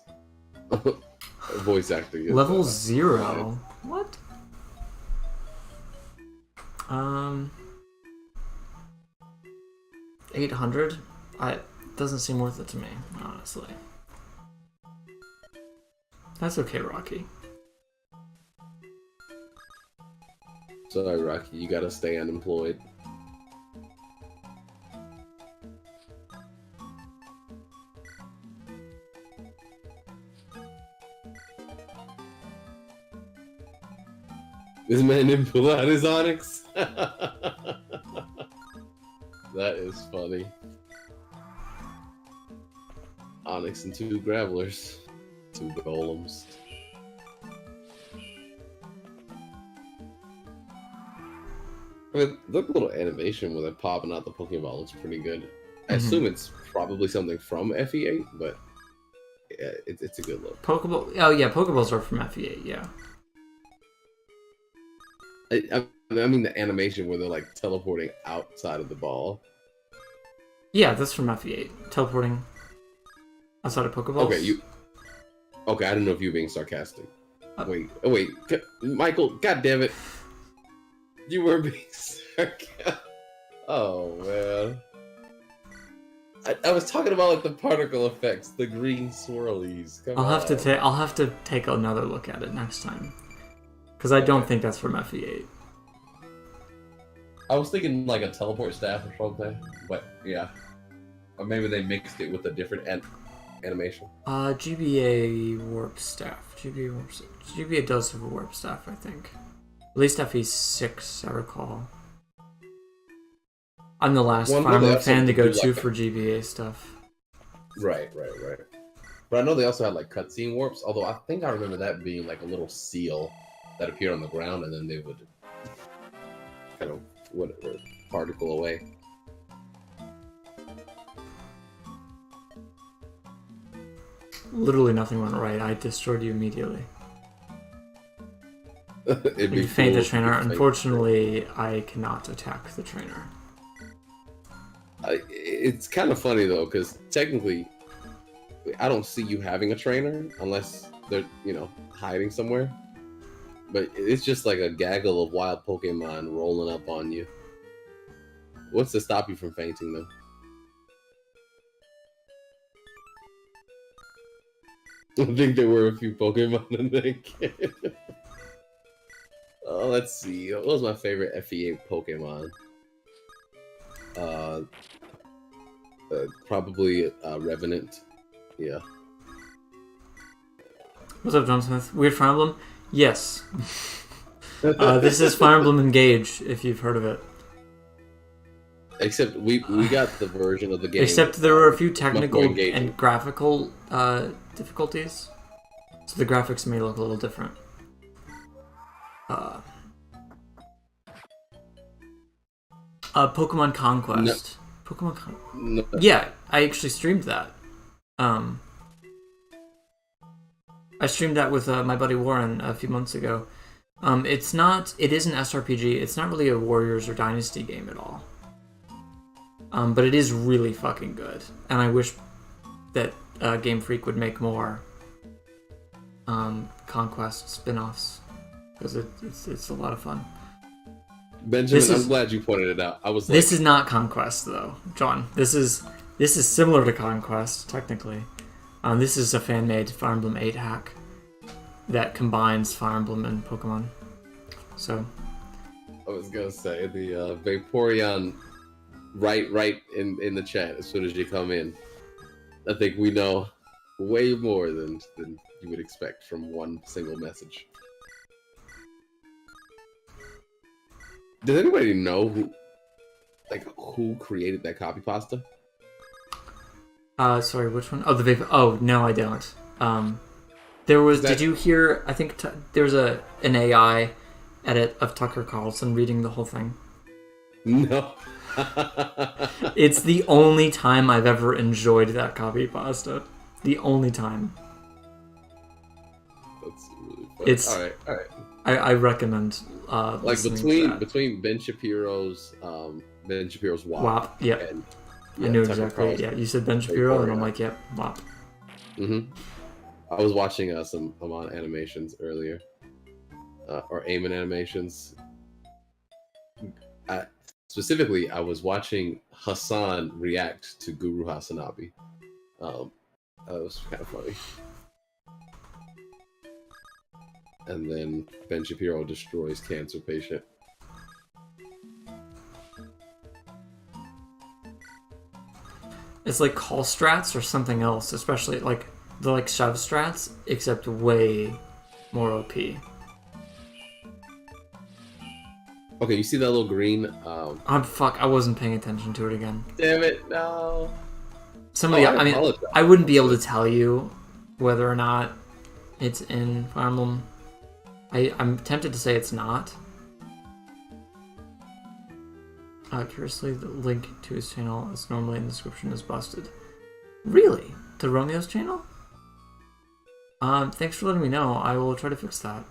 voice acting. Level 0? What? 800? Doesn't seem worth it to me, honestly. That's okay, Rocky. Sorry, Rocky, you gotta stay unemployed. This man didn't pull out his Onyx. That is funny. Onyx and 2 Gravelers. 2 Golems. I mean, the little animation with it popping out the Pokeball looks pretty good. I assume it's probably something from FE8, but yeah, it's a good look. Pokeball. Oh yeah, Pokeballs are from FE8. Yeah. I mean the animation where they're like teleporting outside of the ball. Yeah, that's from FE8. Teleporting outside of Pokeballs. Okay, I didn't know if you were being sarcastic. Wait, Michael, god damn it. You were being sarcastic. Oh man. I was talking about like the particle effects, the green swirlies. Come I'll on. have to take another look at it next time. Because I don't think that's from FE8. I was thinking like a teleport staff or something, but yeah. Or maybe they mixed it with a different animation. GBA Warp Staff. GBA does have a Warp Staff, I think. At least FE6, I recall. I'm the last Fire Emblem fan to go to for GBA stuff. Right. But I know they also had like cutscene warps, although I think I remember that being like a little seal that appeared on the ground and then they would kind of particle away. Literally nothing went right. I destroyed you immediately. You faint the trainer. Unfortunately, I cannot attack the trainer. It's kind of funny though, because technically, I don't see you having a trainer unless they're, hiding somewhere. But it's just like a gaggle of wild Pokemon rolling up on you. What's to stop you from fainting them? I think there were a few Pokemon in that game. Oh, let's see. What was my favorite FE8 Pokemon? Probably Revenant. Yeah. What's up, John Smith? Weird Fire Emblem? Yes. This is Fire Emblem Engage, if you've heard of it. Except we got the version of the game. Except there were a few technical and graphical difficulties. So the graphics may look a little different. Pokemon Conquest. No. Yeah, I actually streamed that. I streamed that with my buddy Warren a few months ago. It is an SRPG. It's not really a Warriors or Dynasty game at all. But it is really fucking good. And I wish that Game Freak would make more Conquest spin-offs. Because it's a lot of fun. Benjamin, I'm glad you pointed it out. This is not Conquest, though, John. This is similar to Conquest, technically. This is a fan-made Fire Emblem 8 hack that combines Fire Emblem and Pokemon. So, I was gonna say the Vaporeon, right in the chat as soon as you come in. I think we know way more than you would expect from one single message. Does anybody know who created that copy pasta? Sorry, which one? Oh, the vape. Oh, no, I don't. There was. That... Did you hear? I think there was an AI edit of Tucker Carlson reading the whole thing. No. It's the only time I've ever enjoyed that copy pasta. The only time. That's really funny. It's all right. I recommend. Like between Ben Shapiro's WAP. Yeah. And, I knew Tucker exactly. Carlson. Yeah, you said Ben Shapiro, and I'm like, yep, WAP. I was watching some Amon animations earlier, or Eamon animations. Specifically, I was watching Hassan react to Guru Hasanabi. That was kind of funny. And then Ben Shapiro destroys cancer patient. It's like call strats or something else, especially like the shove strats, except way more OP. Okay, you see that little green? Fuck, I wasn't paying attention to it again. Damn it, no. I wouldn't be able to tell you whether or not it's in Fire Emblem. I'm tempted to say it's not. Curiously, the link to his channel is normally in the description is busted. Really? To Romeo's channel? Thanks for letting me know. I will try to fix that.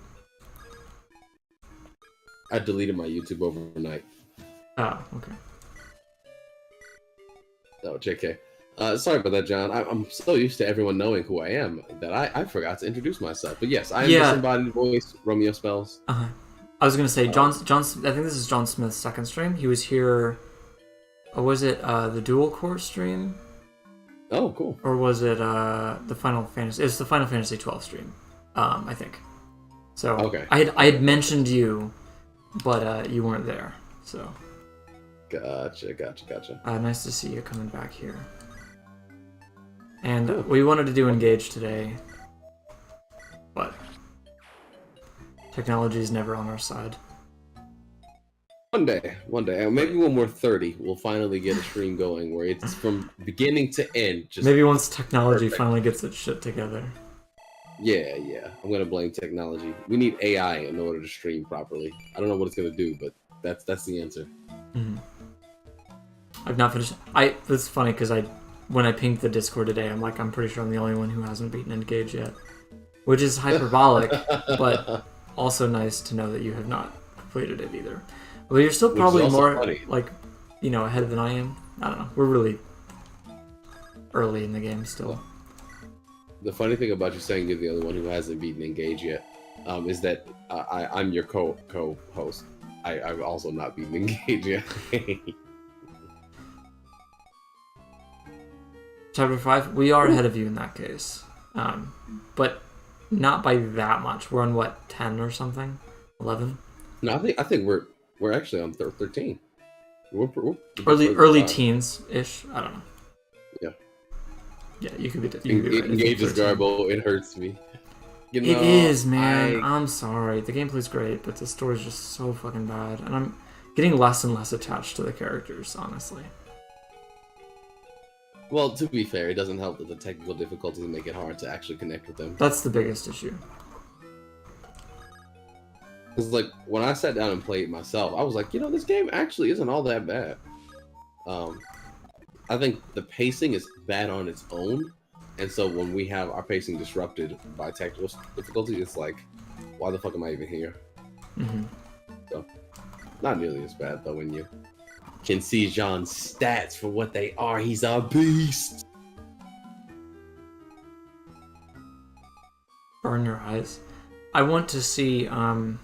I deleted my YouTube overnight. Oh, okay. Oh, JK. Sorry about that, John. I'm so used to everyone knowing who I am that I forgot to introduce myself. But yes, I am disembodied voice, Romeo Spells. I was gonna say, John. I think this is John Smith's second stream. He was here. Or was it the Dual Core stream? Oh, cool. Or was it the Final Fantasy? It's the Final Fantasy 12 stream, I think. So okay. I had mentioned you, but you weren't there. So. Gotcha. Nice to see you coming back here. And we wanted to do Engage today, but technology is never on our side. One day, maybe when we're 30, we'll finally get a stream going where it's from beginning to end. Just maybe once technology finally gets its shit together. Yeah. I'm gonna blame technology. We need AI in order to stream properly. I don't know what it's gonna do, but that's the answer. Mm-hmm. I've not finished. It's funny because when I pinged the Discord today, I'm pretty sure I'm the only one who hasn't beaten Engage yet, which is hyperbolic, but also nice to know that you have not completed it either. Well, you're still probably more ahead than I am. I don't know. We're really early in the game still. The funny thing about you saying you're the only one who hasn't beaten Engage yet is that I'm your co-host. I've also not beaten Engage yet. Chapter 5, we are ahead of you in that case. But not by that much. We're on what, 10 or something? 11? No, I think we're actually on 13. We're early teens-ish. I don't know. Yeah, you could be right. Engage is Garbo, it hurts me. It is, man. I'm sorry. The gameplay's great, but the story's just so fucking bad. And I'm getting less and less attached to the characters, honestly. Well, to be fair, it doesn't help that the technical difficulties make it hard to actually connect with them. That's the biggest issue. Because, when I sat down and played myself, I was like, this game actually isn't all that bad. I think the pacing is bad on its own, and so when we have our pacing disrupted by technical difficulty, it's like, why the fuck am I even here? Mm-hmm. So, not nearly as bad, though, when you can see Jean's stats for what they are. He's a beast! Burn your eyes. I want to see, I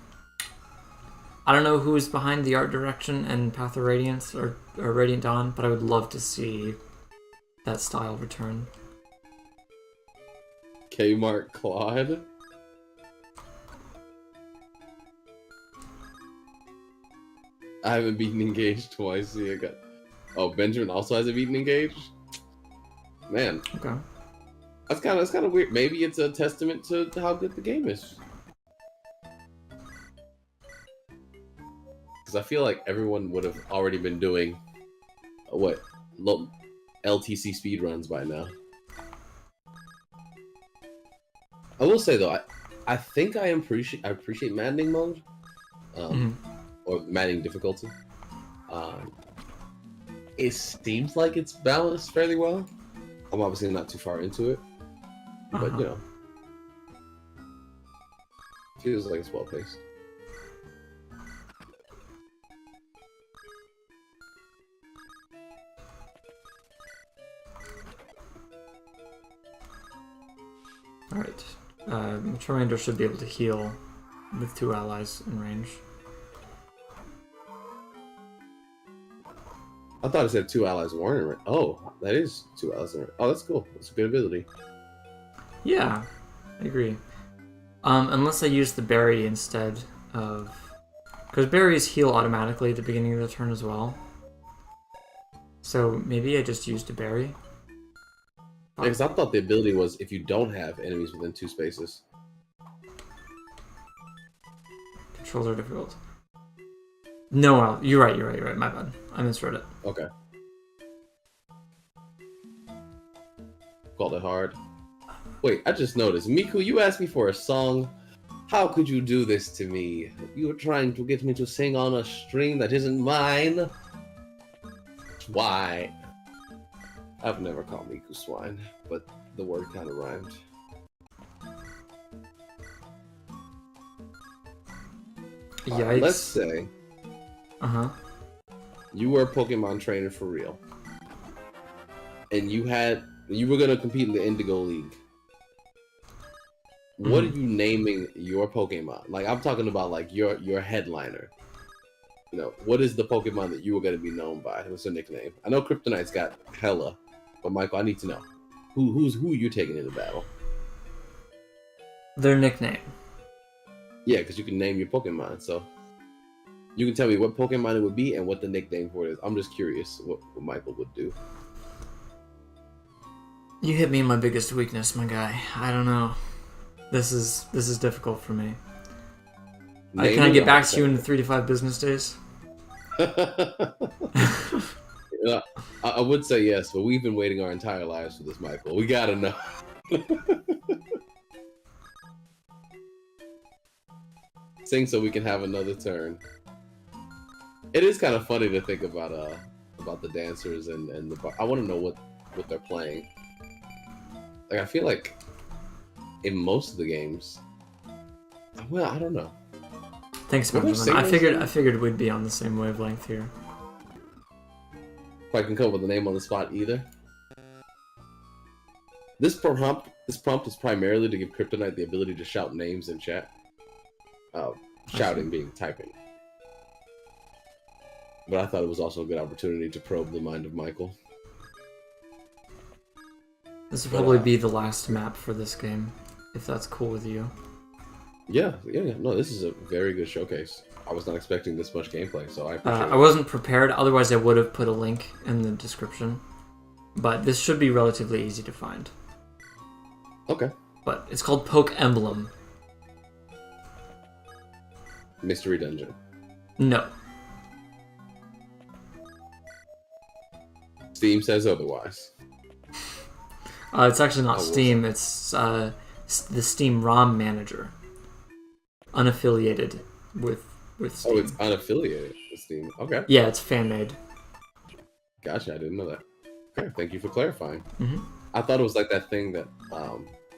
don't know who is behind the art direction and Path of Radiance or Radiant Dawn, but I would love to see that style return. Kmart Claude? I haven't beaten Engage twice. Oh, Benjamin also hasn't beaten Engage? Man. Okay. That's kind of weird. Maybe it's a testament to how good the game is. because I feel like everyone would have already been doing what LTC speedruns by now. I will say though, I think I appreciate maddening mode, or maddening difficulty. It seems like it's balanced fairly well. I'm obviously not too far into it, but you know, feels like it's well paced. Alright. Charmander should be able to heal with 2 allies in range. I thought it said 2 allies weren't in range. Oh, that is 2 allies in range. Oh, that's cool. That's a good ability. Yeah, I agree. Unless I use the berry instead of... Because berries heal automatically at the beginning of the turn as well. So maybe I just used a berry. Because I thought the ability was if you don't have enemies within 2 spaces. Controls are difficult. No, you're right. My bad. I misread it. Okay. Called it hard. Wait, I just noticed. Miku, you asked me for a song. How could you do this to me? You were trying to get me to sing on a string that isn't mine. Why? I've never called Miku swine, but the word kind of rhymed. Yikes. Let's say you were a Pokemon trainer for real, and you were gonna compete in the Indigo League. What are you naming your Pokemon? Like, I'm talking about like your headliner. You know, what is the Pokemon that you were gonna be known by? What's their nickname? I know Kryptonite's got hella, but Michael, I need to know who are you taking into battle? Their nickname. Yeah, because you can name your Pokemon, so you can tell me what Pokemon it would be and what the nickname for it is. I'm just curious what Michael would do. You hit me in my biggest weakness, my guy. I don't know. This is difficult for me. Can I get back to you in 3 to 5 business days? Yeah, I would say yes, but we've been waiting our entire lives for this, Michael. We gotta know. Sing so we can have another turn. It is kind of funny to think about the dancers and the. I want to know what they're playing. Like, I feel like in most of the games, well, I don't know. Thanks, Benjamin. I figured we'd be on the same wavelength here. If I can come up with a name on the spot either. This prompt is primarily to give Kryptonite the ability to shout names in chat. Shouting being typing. But I thought it was also a good opportunity to probe the mind of Michael. This will probably be the last map for this game, if that's cool with you. Yeah. No, this is a very good showcase. I was not expecting this much gameplay, so I appreciate it. I wasn't prepared, otherwise I would have put a link in the description. But this should be relatively easy to find. Okay. But it's called Poke Emblem. Mystery Dungeon. No. Steam says otherwise. It's actually not Steam, it's the Steam ROM Manager. Unaffiliated with Steam. Oh, it's unaffiliated with Steam. Okay. Yeah, it's fan-made. Gotcha, I didn't know that. Okay, thank you for clarifying. Mm-hmm. I thought it was like that thing that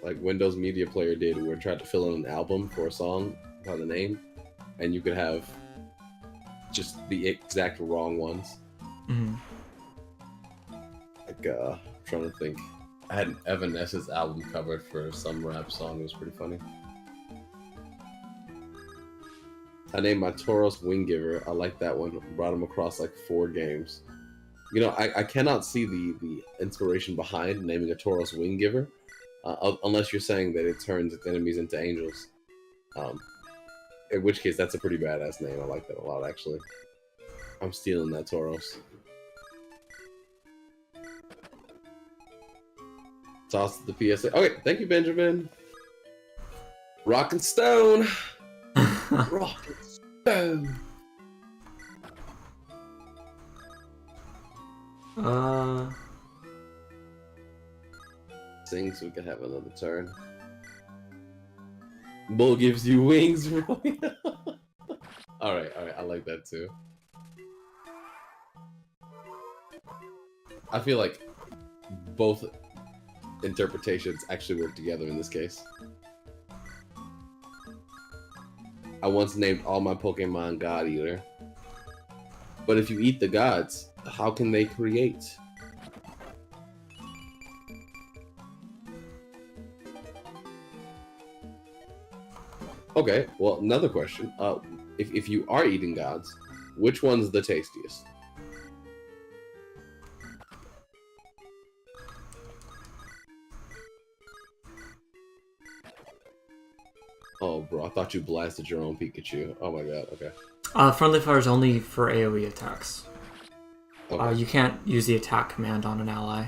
like Windows Media Player did where it tried to fill in an album for a song by the name, and you could have just the exact wrong ones. Mm-hmm. Like, I'm trying to think. I had an Evanescence album covered for some rap song. It was pretty funny. I named my Tauros Winggiver. I like that one. Brought him across like 4 games. You know, I cannot see the inspiration behind naming a Tauros Winggiver, unless you're saying that it turns its enemies into angels. In which case, that's a pretty badass name. I like that a lot, actually. I'm stealing that Tauros. Toss the PSA. Okay, thank you, Benjamin. Rock and Stone. Rock and Stone. Sing so we can have another turn. Bull gives you wings, Romeo. Alright, I like that too. I feel like both interpretations actually work together in this case. I once named all my Pokemon God Eater. But if you eat the gods, how can they create? Okay, well, another question. If you are eating gods, which one's the tastiest? Oh, bro, I thought you blasted your own Pikachu. Oh my god, okay. Friendly fire is only for AoE attacks. Okay. You can't use the attack command on an ally.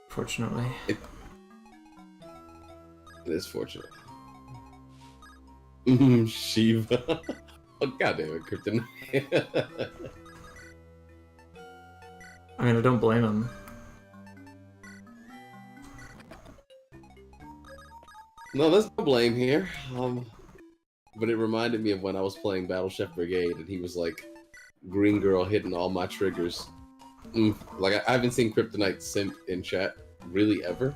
Fortunately. It is fortunate. Shiva. Oh, goddamn it, Kryptonite. I mean, I don't blame him. No, there's no blame here. But it reminded me of when I was playing Battle Chef Brigade, and he was like, "Green girl hitting all my triggers." Like I haven't seen Kryptonite simp in chat really ever.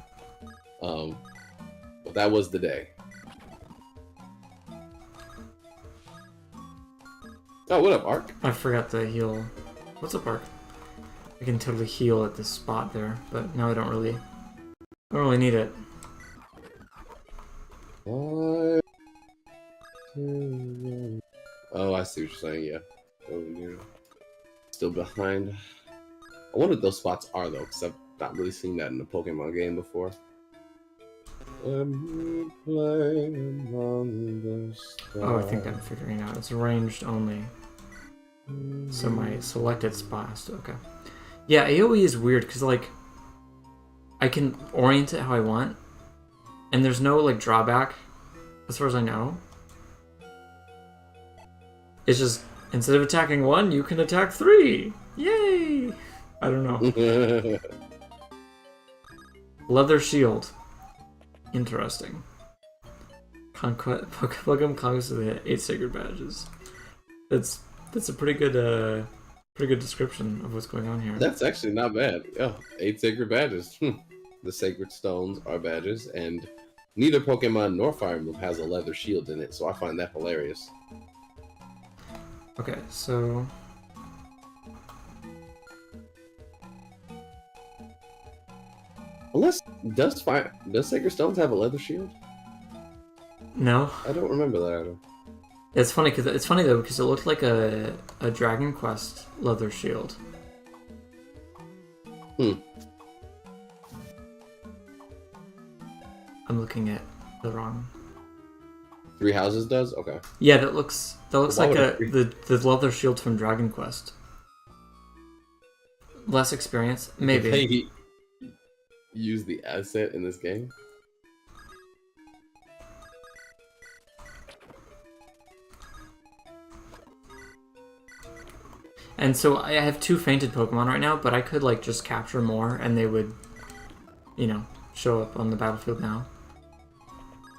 But that was the day. Oh, what up, Ark? I forgot to heal. What's up, Ark? I can totally heal at this spot there, but now I don't really need it. Oh, I see what you're saying, yeah. Oh, yeah. Still behind. I wonder what those spots are, though, because I've not really seen that in a Pokemon game before. Oh, I think I'm figuring out. It's ranged only. So my selected spot has to... Okay. Yeah, AoE is weird, because, like, I can orient it how I want, and there's no, like, drawback, as far as I know. It's just, instead of attacking 1, you can attack 3! Yay! I don't know. Leather shield. Interesting. Pokemon conquest of the 8 sacred badges. That's a pretty good description of what's going on here. That's actually not bad. Yeah, 8 sacred badges. The sacred stones are badges, and neither Pokemon nor Fire Emblem has a leather shield in it, so I find that hilarious. Okay, so... Unless, does Sacred Stones have a leather shield? No. I don't remember that item. It's funny though because it looked like a Dragon Quest leather shield. I'm looking at the wrong. Three Houses does? Okay. Yeah, that looks like the leather shield from Dragon Quest. Less experience, maybe. Did they use the asset in this game? And so I have 2 fainted Pokemon right now, but I could like just capture more and they would, you know, show up on the battlefield now.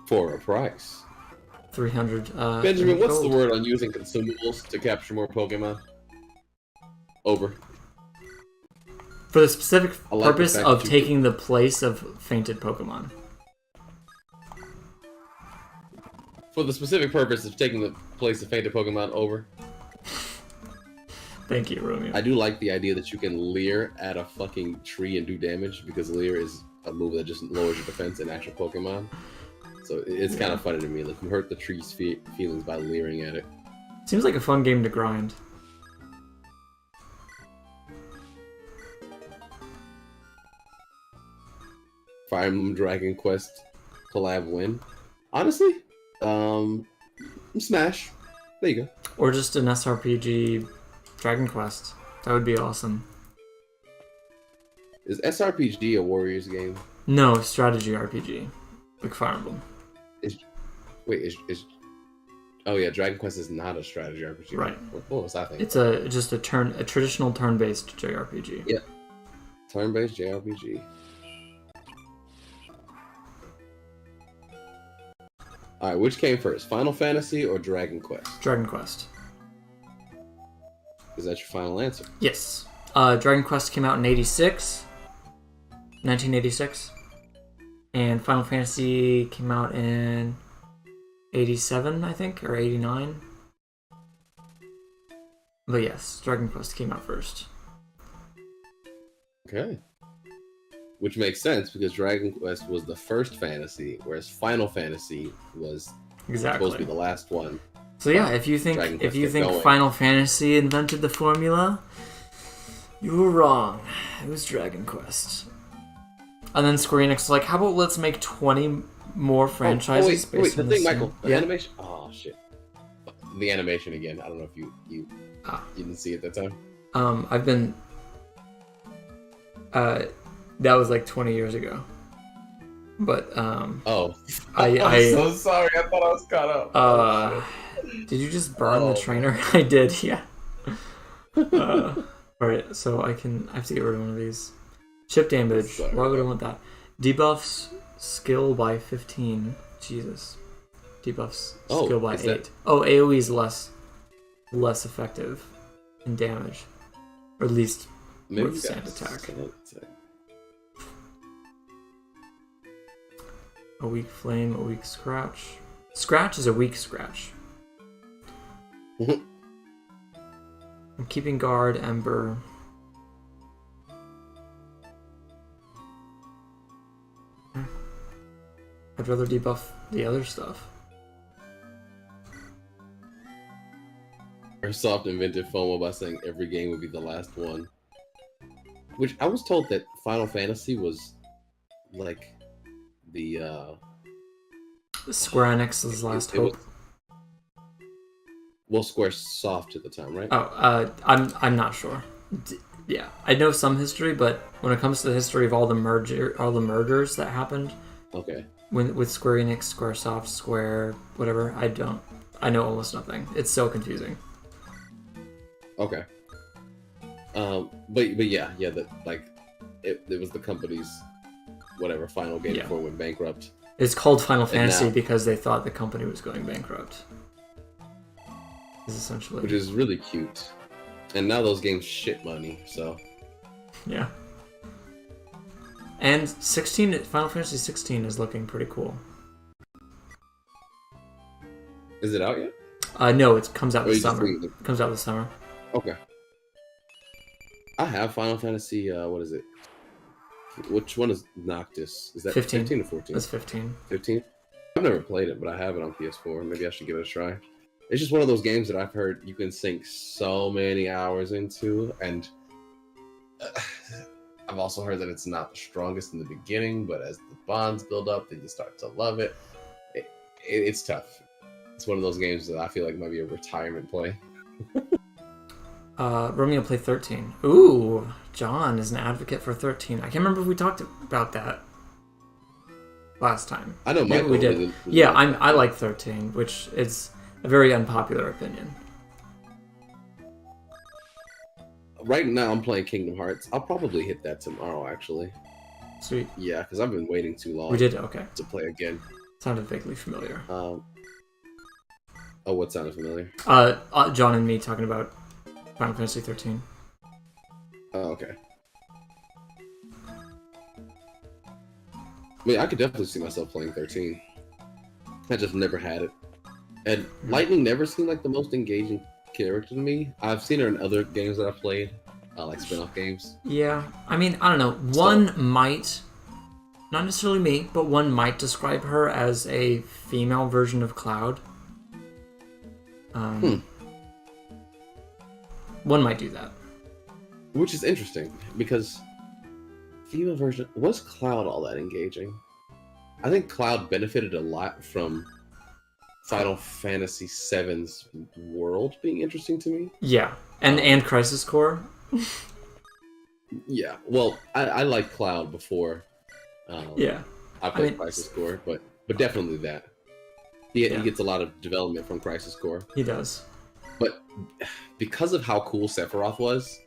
For a price. 300 Benjamin, what's gold. the word on using consumables to capture more Pokemon? Over. For the specific like the purpose fact of that you taking the place of fainted Pokemon. For the specific purpose of taking the place of fainted Pokemon over. Thank you, Romeo. I do like the idea that you can leer at a fucking tree and do damage, because leer is a move that just lowers your defense in actual Pokemon. So it's kind of funny to me. Like, you hurt the tree's feelings by leering at it. Seems like a fun game to grind. Fire Emblem Dragon Quest collab win. Honestly, Smash. There you go. Or just an SRPG Dragon Quest. That would be awesome. Is SRPG a Warriors game? No, strategy RPG. Like Fire Emblem. Oh yeah, Dragon Quest is not a strategy RPG. Right. What was that thing? It's just a traditional turn-based JRPG. Yeah. Turn-based JRPG. All right, which came first, Final Fantasy or Dragon Quest? Dragon Quest. Is that your final answer? Yes. Dragon Quest came out in 1986. And Final Fantasy came out in 87, I think, or 89. But yes, Dragon Quest came out first. Okay. Which makes sense because Dragon Quest was the first fantasy, whereas Final Fantasy was supposed to be the last one. So yeah, if you think Final Fantasy invented the formula, you were wrong. It was Dragon Quest. And then Square Enix was like, how about let's make 20 more franchises based on the thing, same... Michael, the animation. Oh shit, the animation again. I don't know if you didn't see it that time. I've been. That was like 20 years ago. But Oh. I'm so sorry. I thought I was caught up. Did you just burn the trainer? I did. Yeah. All right, so I have to get rid of one of these. Chip damage. Sorry. Why would I want that? Debuffs skill by 15. Jesus. Debuffs skill by 8. Oh, AoE is less effective in damage, or at least with sand attack. A weak flame, a weak scratch. Scratch is a weak scratch. I'm keeping guard, ember. I'd rather debuff the other stuff. Airsoft invented FOMO by saying every game would be the last one. Which I was told that Final Fantasy was like the Square Enix's last hope. Well, Squaresoft at the time, right? Oh, I'm not sure. Yeah, I know some history, but when it comes to the history of all the mergers that happened, okay, with Square Enix, Squaresoft, Square, whatever, I know almost nothing. It's so confusing. Okay. But yeah, that like it was the company's whatever final game before it went bankrupt. It's called Final Fantasy because they thought the company was going bankrupt. Is essentially. Which is really cute. And now those games shit money, so. Yeah. And Final Fantasy 16 is looking pretty cool. Is it out yet? No, it comes out this summer. It comes out this summer. Okay. I have Final Fantasy, what is it? Which one is Noctis? Is that 15 or 14? That's 15. 15? I've never played it, but I have it on PS4. Maybe I should give it a try. It's just one of those games that I've heard you can sink so many hours into, and I've also heard that it's not the strongest in the beginning, but as the bonds build up, then you start to love it. It's tough. It's one of those games that I feel like might be a retirement play. Romeo played 13. Ooh, John is an advocate for 13. I can't remember if we talked about that last time. I know Michael we did. Really yeah, I like 13, which is a very unpopular opinion. Right now, I'm playing Kingdom Hearts. I'll probably hit that tomorrow, actually. Sweet. Yeah, because I've been waiting too long. We did? Okay. To play again. Sounded vaguely familiar. Oh, what sounded familiar? John and me talking about Final Fantasy 13. Oh, okay. I mean, I could definitely see myself playing 13. I just never had it. And Lightning never seemed like the most engaging character to me. I've seen her in other games that I've played, like spin-off games. Yeah, I mean, I don't know. One might, not necessarily me, but one might describe her as a female version of Cloud. One might do that. Which is interesting, because female version... Was Cloud all that engaging? I think Cloud benefited a lot from Final Fantasy VII's world being interesting to me. Yeah, and Crisis Core. Yeah, well, I liked Cloud before. Yeah, I played Crisis Core, but definitely that. He Yeah. gets a lot of development from Crisis Core. He does. But because of how cool Sephiroth was,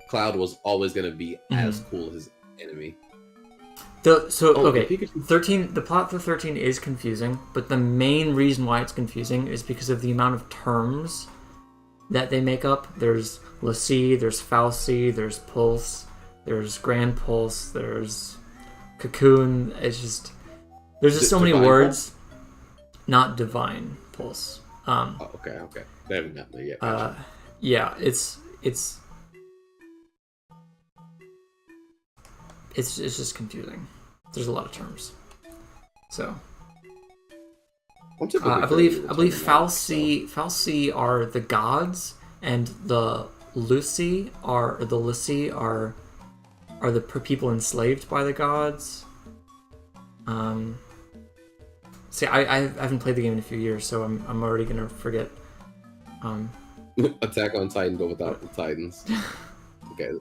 Cloud was always going to be as cool as his enemy. Okay, Pikachu. 13. The plot for 13 is confusing, but the main reason why it's confusing is because of the amount of terms that they make up. There's Lassie, there's Fal'Cie, there's Pulse, there's Grand Pulse, there's Cocoon. It's just there's just so many Divine words. Pulse? Not Divine Pulse. Okay. They haven't gotten there yet. Yeah, it's just confusing. There's a lot of terms. So I believe Fal'Cie are the gods, and the Lassie are the people enslaved by the gods. See, I haven't played the game in a few years, so I'm already gonna forget. Attack on Titan, but without the Titans. Okay.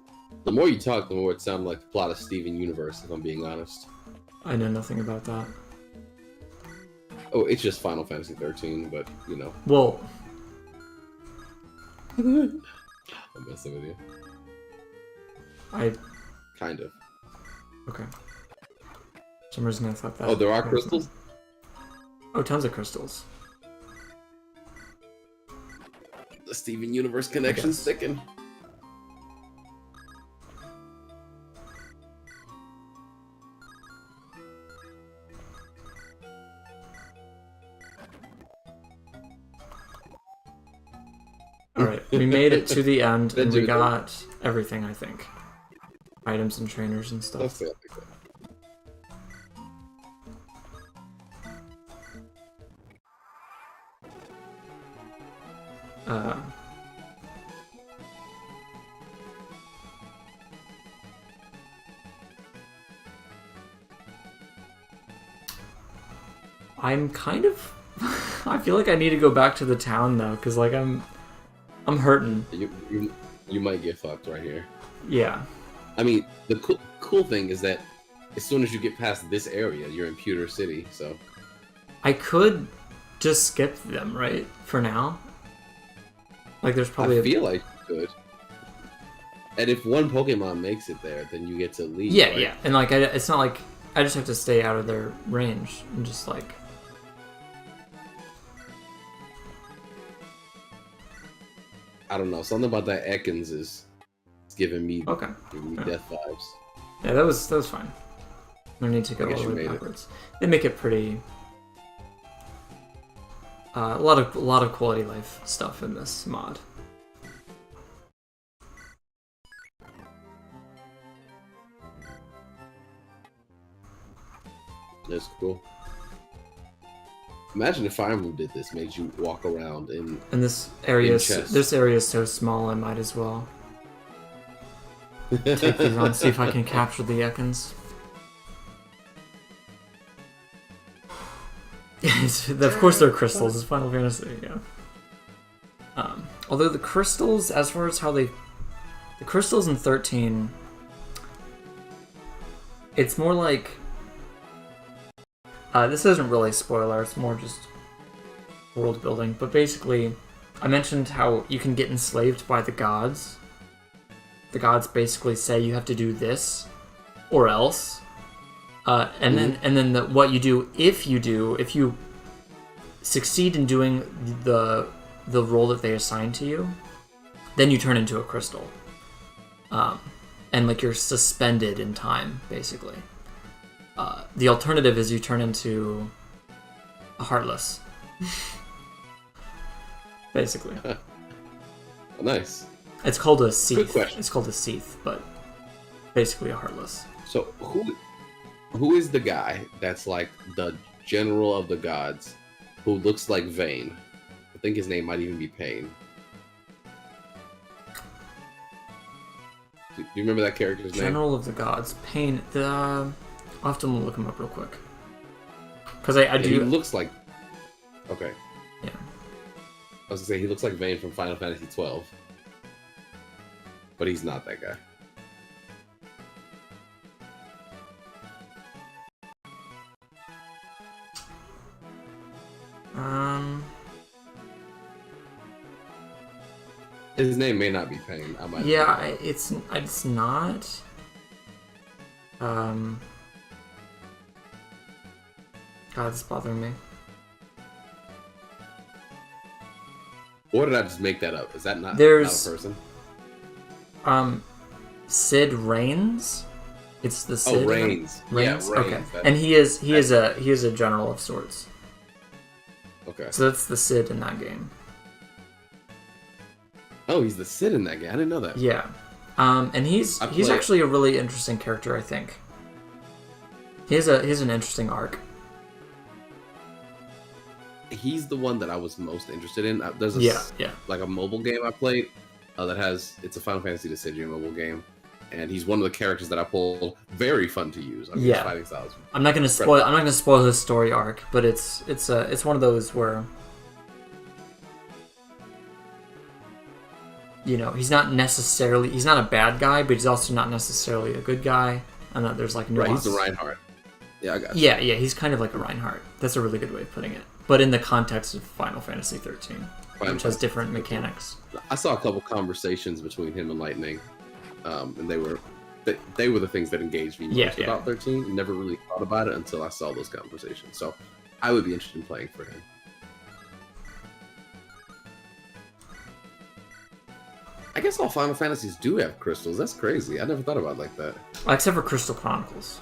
The more you talk, the more it sounds like the plot of Steven Universe, if I'm being honest. I know nothing about that. Oh, it's just Final Fantasy 13, but, you know. Well... I'm messing with you. Kind of. Okay. For some reason I thought that... Oh, there are crystals? Oh, tons of crystals. The Steven Universe connection's sticking. Alright, we made it to the end, and we got everything, I think. Items and trainers and stuff. That's it. I'm kind of... I feel like I need to go back to the town, though, because, like, I'm hurting. You might get fucked right here. Yeah. I mean, the cool thing is that as soon as you get past this area, you're in Pewter City, so... I could just skip them, right? For now? Like, there's probably I feel like you could. And if one Pokemon makes it there, then you get to leave, Yeah, right? yeah. And, like, it's not like... I just have to stay out of their range and just, like... I don't know. Something about that Ekans is giving me, Okay. giving me death vibes. Yeah, that was fine. No need to go all the way backwards. They make it pretty... a lot of quality life stuff in this mod. That's cool. Imagine if Fire Emblem did this, made you walk around in. And this area is so small. I might as well take these on, see if I can capture the Ekans. Of course, they're crystals. It's Final Fantasy, yeah. Although the crystals, as far as how the crystals in 13, it's more like. This isn't really a spoiler, it's more just world building, but basically, I mentioned how you can get enslaved by the gods. The gods basically say you have to do this, or else. And then what you do, if you succeed in doing the role that they assign to you, then you turn into a crystal. And like you're suspended in time, basically. The alternative is you turn into a Heartless. Basically. Nice. It's called a Seath. Good question. It's called a Seath, but basically a Heartless. So who is the guy that's like the general of the gods who looks like Vayne? I think his name might even be Pain. Do you remember that character's name? General of the Gods. Pain. I'll have to look him up real quick. Because I do... He looks like... Okay. Yeah. I was gonna say, he looks like Vayne from Final Fantasy 12. But he's not that guy. His name may not be Pain. I might. Yeah, it's not. God, it's bothering me. Or did I just make that up? Is that not a person? Sid Reigns. It's the Sid. Oh, Reigns. Reigns. Yeah, Reigns. Okay. And he is a general of sorts. Okay. So that's the Sid in that game. Oh, he's the Sid in that game. I didn't know that. Yeah. And he's actually a really interesting character, I think. He has an interesting arc. He's the one that I was most interested in. There's like a mobile game I played it's a Final Fantasy Dissidia mobile game, and he's one of the characters that I pulled. Very fun to use. I mean, his fighting styles. I'm not gonna spoil his story arc, but it's one of those where, you know, he's not a bad guy, but he's also not necessarily a good guy, and that there's like nuance. Right, he's a Reinhardt. Yeah, I got you. Yeah, he's kind of like a Reinhardt. That's a really good way of putting it. But in the context of Final Fantasy 13, which has different mechanics. I saw a couple conversations between him and Lightning, and they were the things that engaged me most about 13. Never really thought about it until I saw those conversations. So I would be interested in playing for him. I guess all Final Fantasies do have crystals. That's crazy. I never thought about it like that. Except for Crystal Chronicles.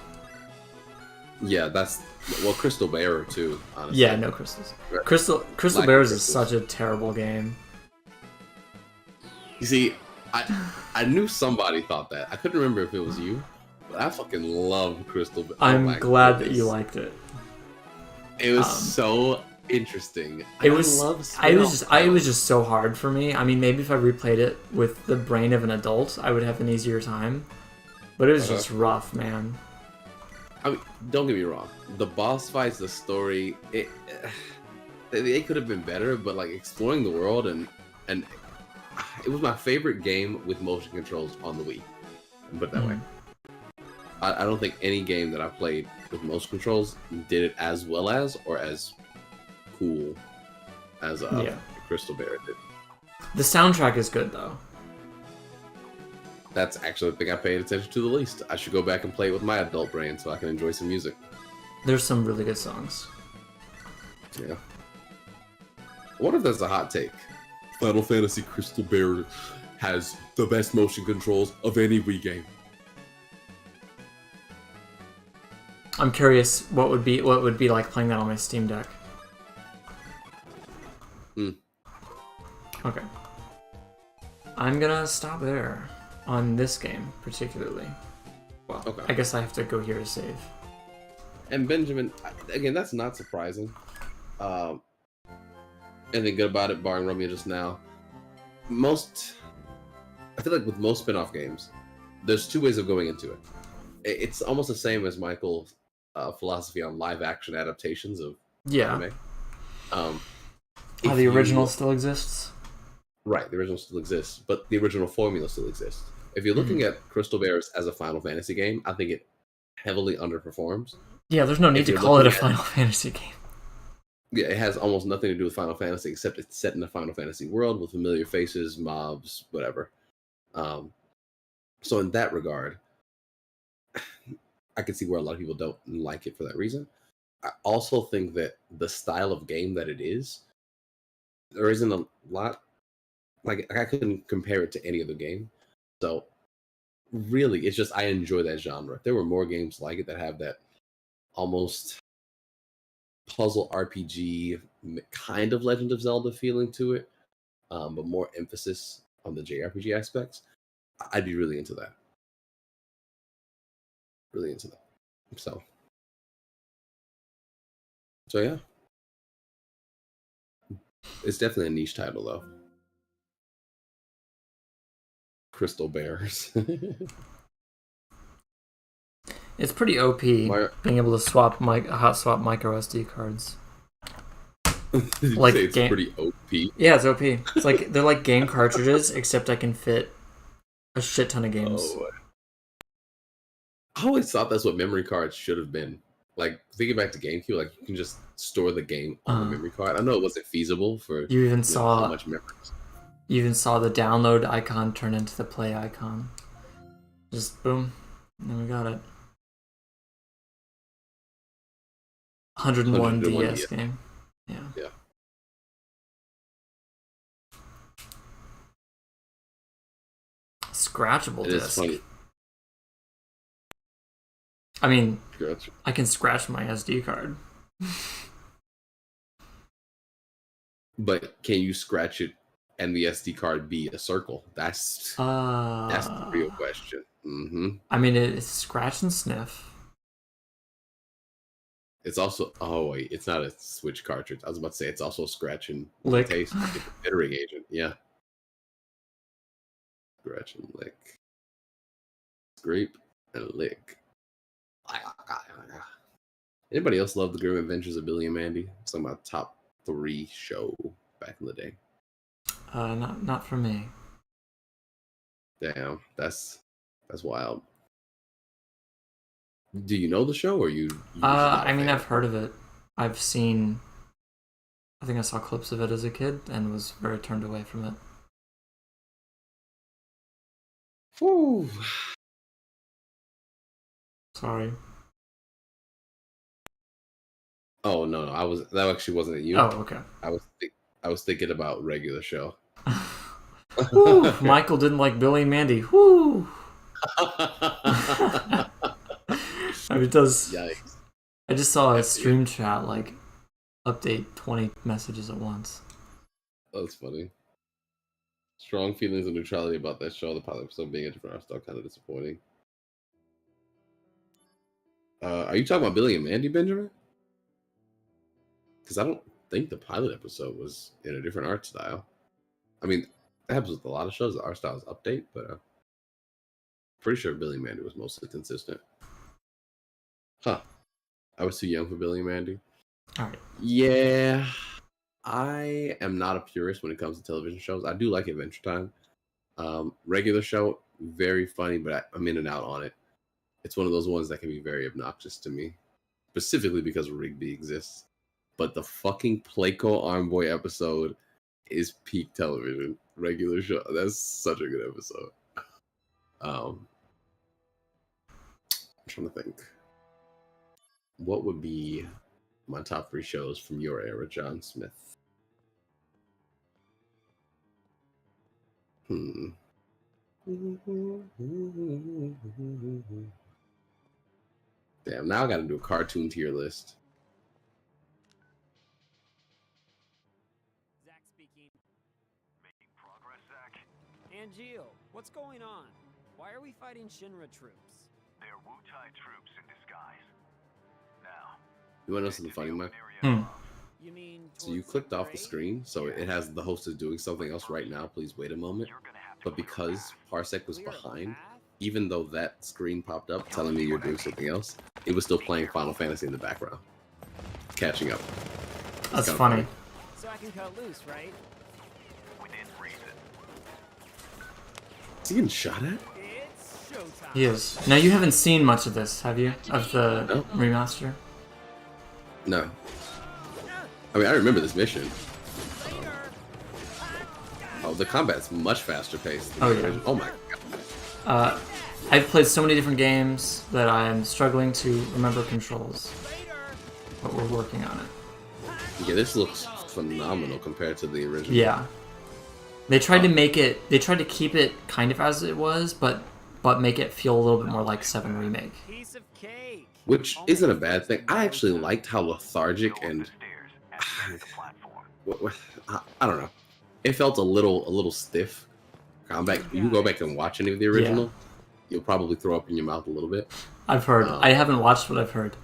Yeah, Crystal Bearer too, honestly. Yeah, no crystals. Crystal Bears is such a terrible game. You see, I knew somebody thought that. I couldn't remember if it was you, but I fucking love Crystal Bears. I'm glad that you liked it. It was so interesting. I was just so hard for me. I mean, maybe if I replayed it with the brain of an adult, I would have an easier time. But it was just rough, man. I mean, don't get me wrong. The boss fights, the story, they could have been better. But like exploring the world and it was my favorite game with motion controls on the Wii. Put it that way. I don't think any game that I played with motion controls did it as well as or as cool as Crystal Bear did. The soundtrack is good though. That's actually the thing I paid attention to the least. I should go back and play it with my adult brain so I can enjoy some music. There's some really good songs. Yeah. I wonder if that's a hot take. Final Fantasy Crystal Bear has the best motion controls of any Wii game. I'm curious what would be like playing that on my Steam Deck. Okay. I'm gonna stop there. On this game, particularly. Well, okay. I guess I have to go here to save. And Benjamin, again, that's not surprising. Anything good about it, barring Romeo just now? I feel like with most spin-off games, there's two ways of going into it. It's almost the same as Michael's philosophy on live-action adaptations of anime. The original still exists? Right, the original still exists, but the original formula still exists. If you're looking at Crystal Bears as a Final Fantasy game, I think it heavily underperforms. Yeah, there's no need to call it a Final Fantasy game. Yeah, it has almost nothing to do with Final Fantasy, except it's set in a Final Fantasy world with familiar faces, mobs, whatever. So in that regard, I can see where a lot of people don't like it for that reason. I also think that the style of game that it is, there isn't a lot. Like, I couldn't compare it to any other game. So, really, it's just I enjoy that genre. If there were more games like it that have that almost puzzle RPG, kind of Legend of Zelda feeling to it, but more emphasis on the JRPG aspects, I'd be really into that. Really into that. So yeah. It's definitely a niche title, though. Crystal Bears. It's pretty OP being able to hot swap micro SD cards. Did you say it's pretty OP? Yeah, it's OP. It's like they're like game cartridges, except I can fit a shit ton of games. Oh. I always thought that's what memory cards should have been. Like, thinking back to GameCube, like, you can just store the game on the memory card. I know it wasn't feasible for you even saw how much memory. You even saw the download icon turn into the play icon. Just boom, and we got it. 101 DS game. Yeah. Yeah. Scratchable It is disc. funny. I mean, Scratch. I can scratch my SD card. But can you scratch it and the SD card be a circle? That's the real question. I mean, it's scratch and sniff. It's also wait, it's not a Switch cartridge. I was about to say it's also scratch and Lick. taste bittering agent. Yeah. Scratch and lick. Scrape and lick. Anybody else love the Grim Adventures of Billy and Mandy? It's talking about top 3 show back in the day. Not for me. Damn, that's wild. Do you know the show, or you just not a I mean, fan? I've heard of it. I think I saw clips of it as a kid and was very turned away from it. Whew. Sorry. Oh no, that actually wasn't you. Oh, okay. I was thinking about regular show. Whew, Michael didn't like Billy and Mandy. Whoo! I mean, it does. Yikes. I just saw a stream chat like update 20 messages at once. That's funny. Strong feelings of neutrality about that show. The pilot episode being a different art style, kind of disappointing. Are you talking about Billy and Mandy, Benjamin? Because I don't think the pilot episode was in a different art style. I mean, that happens with a lot of shows. The art styles update, but pretty sure Billy and Mandy was mostly consistent. Huh. I was too young for Billy and Mandy. All right. Yeah. I am not a purist when it comes to television shows. I do like Adventure Time. Regular show, very funny, but I'm in and out on it. It's one of those ones that can be very obnoxious to me, specifically because Rigby exists. But the fucking Playco Arm Boy episode is peak television. Regular show. That's such a good episode. I'm trying to think. What would be my top 3 shows from your era, John Smith? Damn, now I gotta do a cartoon tier list. Zach speaking. Making progress, Zach. Angeal, what's going on? Why are we fighting Shinra troops? They're Wu-Tai troops in disguise. Now, You want to know something funny, Mike? You mean So you clicked off the screen, so it has the host is doing something else right now. Please wait a moment. But because Parsec was behind, even though that screen popped up telling me you're doing something else, it was still playing Final Fantasy in the background, catching up. That's funny. So I can cut loose, right? within reason. Is he getting shot at? It's showtime. He is. Now, you haven't seen much of this, have you? Of the remaster? No. I mean, I remember this mission. Oh, the combat's much faster paced. Oh, yeah. Oh my god. I've played so many different games that I'm struggling to remember controls. But we're working on it. Yeah, this looks phenomenal compared to the original. Yeah. They tried to make it, they tried to keep it kind of as it was, but make it feel a little bit more like 7 Remake. Piece of cake. Which isn't a bad thing. I actually liked how lethargic and I don't know. It felt a little stiff. Combat. You go back and watch any of the original, you'll probably throw up in your mouth a little bit. I've heard. I haven't watched, but I've heard.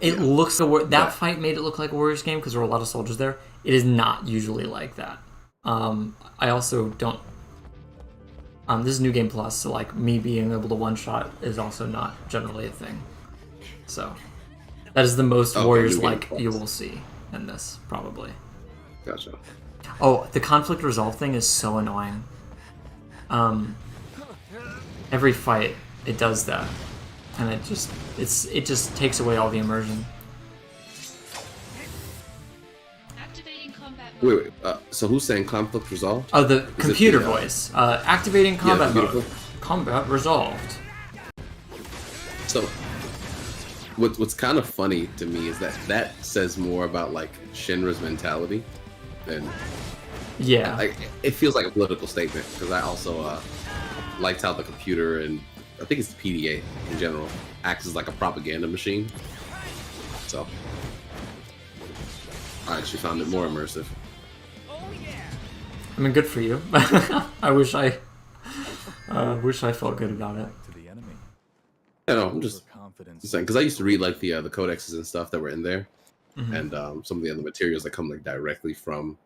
It looks that fight made it look like a Warriors game because there were a lot of soldiers there. It is not usually like that. I also don't. This is New Game Plus, so like me being able to one shot is also not generally a thing. So that is the most Warriors like you will see in this probably. Gotcha. Oh, the conflict resolve thing is so annoying. Every fight it does that, and it just takes away all the immersion. Activating combat Wait. So who's saying conflict resolved? Oh, the Is it computer the, voice. Activating combat the mode. computer Combat resolved. So, what's kind of funny to me is that says more about like Shinra's mentality than Yeah. it feels like a political statement because I also liked how the computer and I think it's the PDA in general acts as like a propaganda machine. So, I actually found it more immersive. I mean, good for you. I wish I felt good about it. I know, I'm just saying because I used to read like the codexes and stuff that were in there, and some of the other materials that come like directly from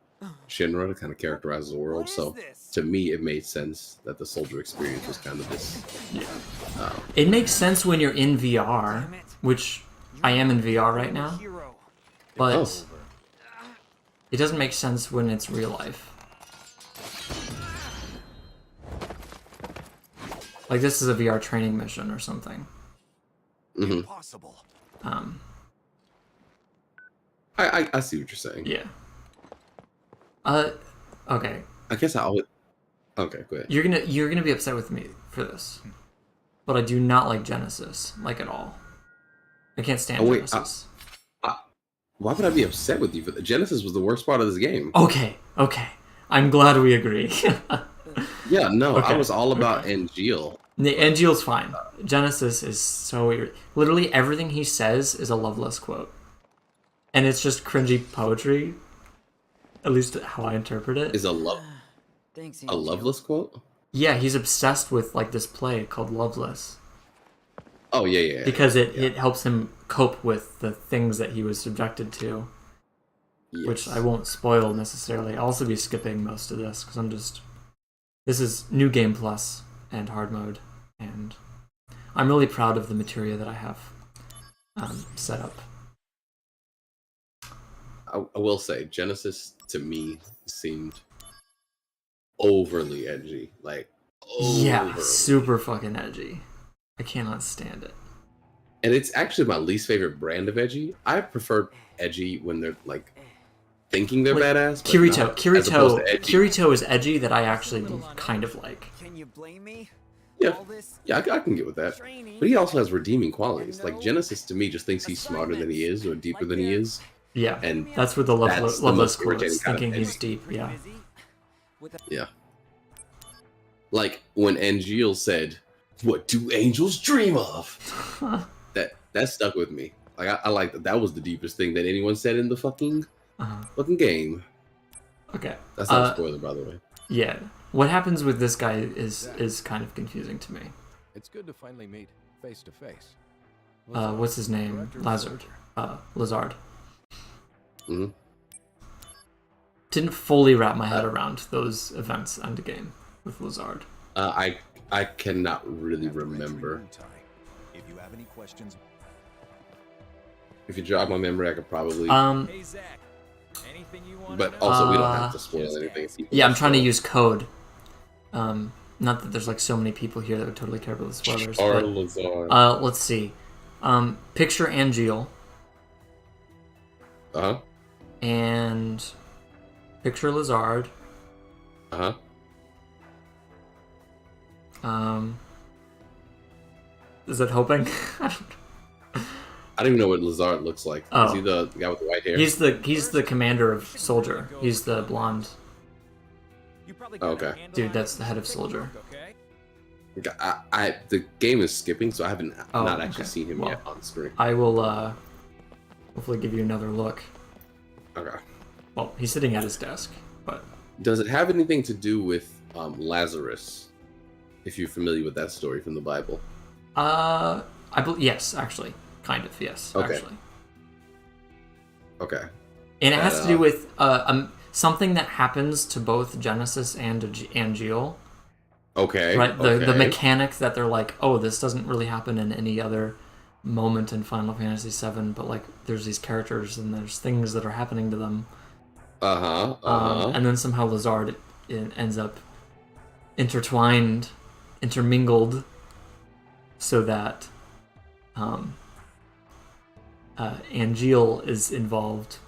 Shinra to kind of characterize the world. So to me, it made sense that the soldier experience was kind of this. Yeah. It makes sense when you're in VR, which I am in VR right now, but it doesn't make sense when it's real life. Like this is a VR training mission or something. Impossible. I see what you're saying. Yeah. Okay. I guess I always. Okay, go ahead. You're gonna be upset with me for this, but I do not like Genesis like at all. I can't stand Genesis. Why would I be upset with you for that? Genesis was the worst part of this game. Okay. I'm glad we agree. Yeah, no, Okay. I was all about Angeal. Angeal's fine. Genesis is so weird. Literally everything he says is a Loveless quote. And it's just cringy poetry. At least how I interpret it. Is a Loveless quote? Yeah, he's obsessed with like this play called Loveless. Oh yeah. Because it helps him cope with the things that he was subjected to. Yes. Which I won't spoil necessarily. I'll also be skipping most of this because this is New Game Plus and Hard Mode, and I'm really proud of the materia that I have set up. I will say, Genesis to me seemed overly edgy. Yeah, super fucking edgy. I cannot stand it. And it's actually my least favorite brand of edgy. I prefer edgy when they're like thinking they're badass. Kirito is edgy that I actually kind of like. Can you blame me? Yeah, I can get with that. But he also has redeeming qualities. Like Genesis to me just thinks he's smarter than he is or deeper than he is. Yeah, and that's what the Loveless quote is, thinking he's deep. Yeah. Yeah. Like when Angeal said, "What do angels dream of?" that stuck with me. Like I like that. That was the deepest thing that anyone said in the fucking game. Okay. That's not a spoiler, by the way. Yeah. What happens with this guy is kind of confusing to me. It's good to finally meet face to face. What's his name? Lazard. Lazard. Didn't fully wrap my head around those events endgame with Lazard. I cannot really remember. If you have any questions, if you jog my memory, I could probably. Hey Zach, anything you want? But also, we don't have to spoil anything. Yeah, I'm trying to use code. Not that there's like so many people here that would totally care about the spoilers. But, Lazard. Let's see. Picture Angeal. And picture Lazard. Is it helping? I don't even know what Lazard looks like. Oh. Is he the guy with the white hair? He's the commander of Soldier. He's the blonde. Okay. Dude, that's the head of Soldier. The game is skipping, so I haven't not actually seen him yet on screen. I will hopefully give you another look. Okay. Well, he's sitting at his desk, but does it have anything to do with Lazarus? If you're familiar with that story from the Bible. Yes, actually, kind of, yes, okay. Actually. Okay. And it has to do with something that happens to both Genesis and Angeal. Okay. Right. The mechanic that they're like, oh, this doesn't really happen in any other moment in Final Fantasy VII, but like, there's these characters and there's things that are happening to them. And then somehow Lazard ends up intermingled, so that Angeal is involved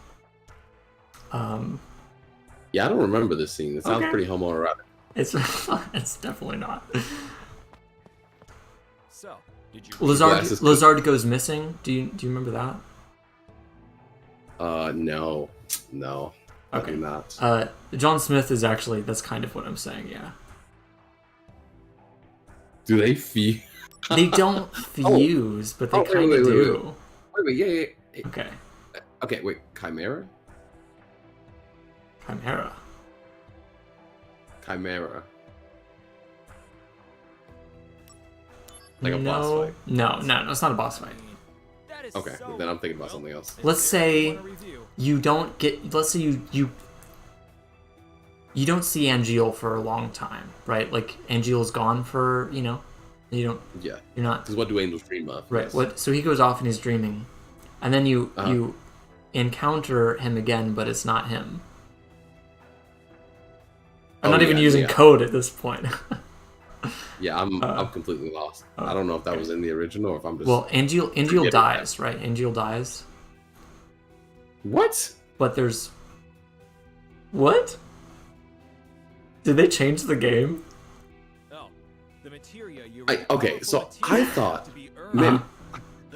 Yeah, I don't remember this scene. It sounds pretty homoerotic. It's it's definitely not. So, did you Lazard goes missing. Do you remember that? No. I Okay. do not. John Smith is actually, that's kind of what I'm saying, yeah. Do they fuse? They don't fuse, but they kind of do. Wait, yeah. Okay. Okay, wait, Chimera? Chimera. Like a boss fight? No, it's not a boss fight. Okay, then I'm thinking about something else. Let's say you don't get. Let's say you don't see Angeal for a long time, right? Like Angeal's gone for you don't. Yeah. You're not. Because what do angels dream of? Right. Yes. What? So he goes off and he's dreaming, and then you encounter him again, but it's not him. I'm not even using code at this point. Yeah, I'm completely lost. I don't know if that was in the original or if I'm just. Well, Angeal dies, right? Angeal dies. What? But there's. What? Did they change the game? Oh, the materia you okay, so I thought. Man,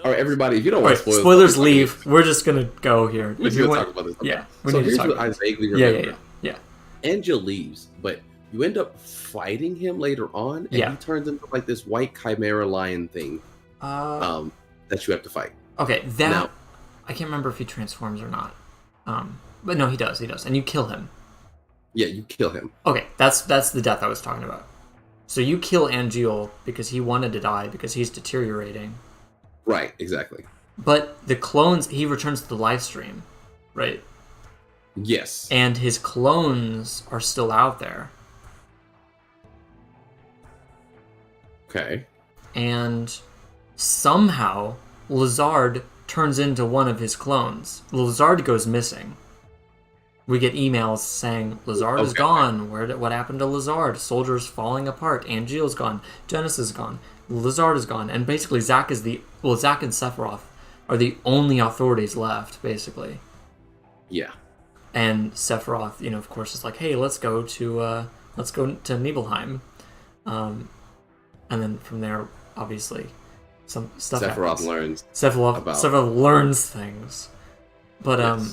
all right, everybody, if you don't want spoilers, spoilers leave. We're just gonna go here. We're gonna talk about this. Okay. Yeah. So here's what I vaguely remember. Yeah. Angeal leaves, but you end up fighting him later on, and he turns into like this white chimera lion thing that you have to fight. Okay, I can't remember if he transforms or not. But no, he does, and you kill him. Yeah, you kill him. Okay, that's the death I was talking about. So you kill Angeal because he wanted to die because he's deteriorating. Right, exactly. But the clones, he returns to the live stream, right? Yes. And his clones are still out there. Okay. And somehow Lazard turns into one of his clones. Lazard goes missing. We get emails saying Lazard is gone. What happened to Lazard? Soldiers falling apart. Angeal's gone. Genesis is gone. Lazard is gone. And basically Zack and Sephiroth are the only authorities left, basically. Yeah. And Sephiroth, of course, is like, hey, let's go to Nibelheim. And then from there, obviously, some stuff Sephiroth happens. learns. Sephiroth learns things. But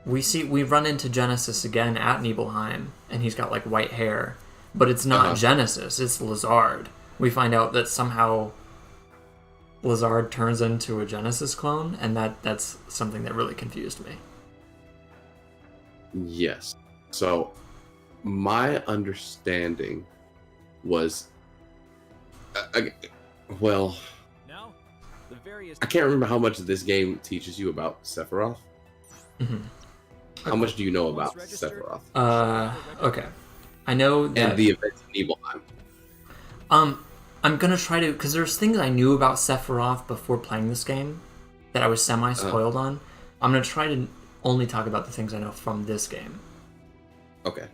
we run into Genesis again at Nibelheim, and he's got like white hair, but it's not Genesis, it's Lazard. We find out that somehow Lazard turns into a Genesis clone, and that's something that really confused me. Yes. So my understanding was I can't remember how much this game teaches you about Sephiroth. Mm-hmm. How much do you know about Sephiroth? Okay. I know that... And the events of Nibelheim. I'm gonna try to... Because there's things I knew about Sephiroth before playing this game that I was semi-spoiled on. I'm gonna try to only talk about the things I know from this game. Okay.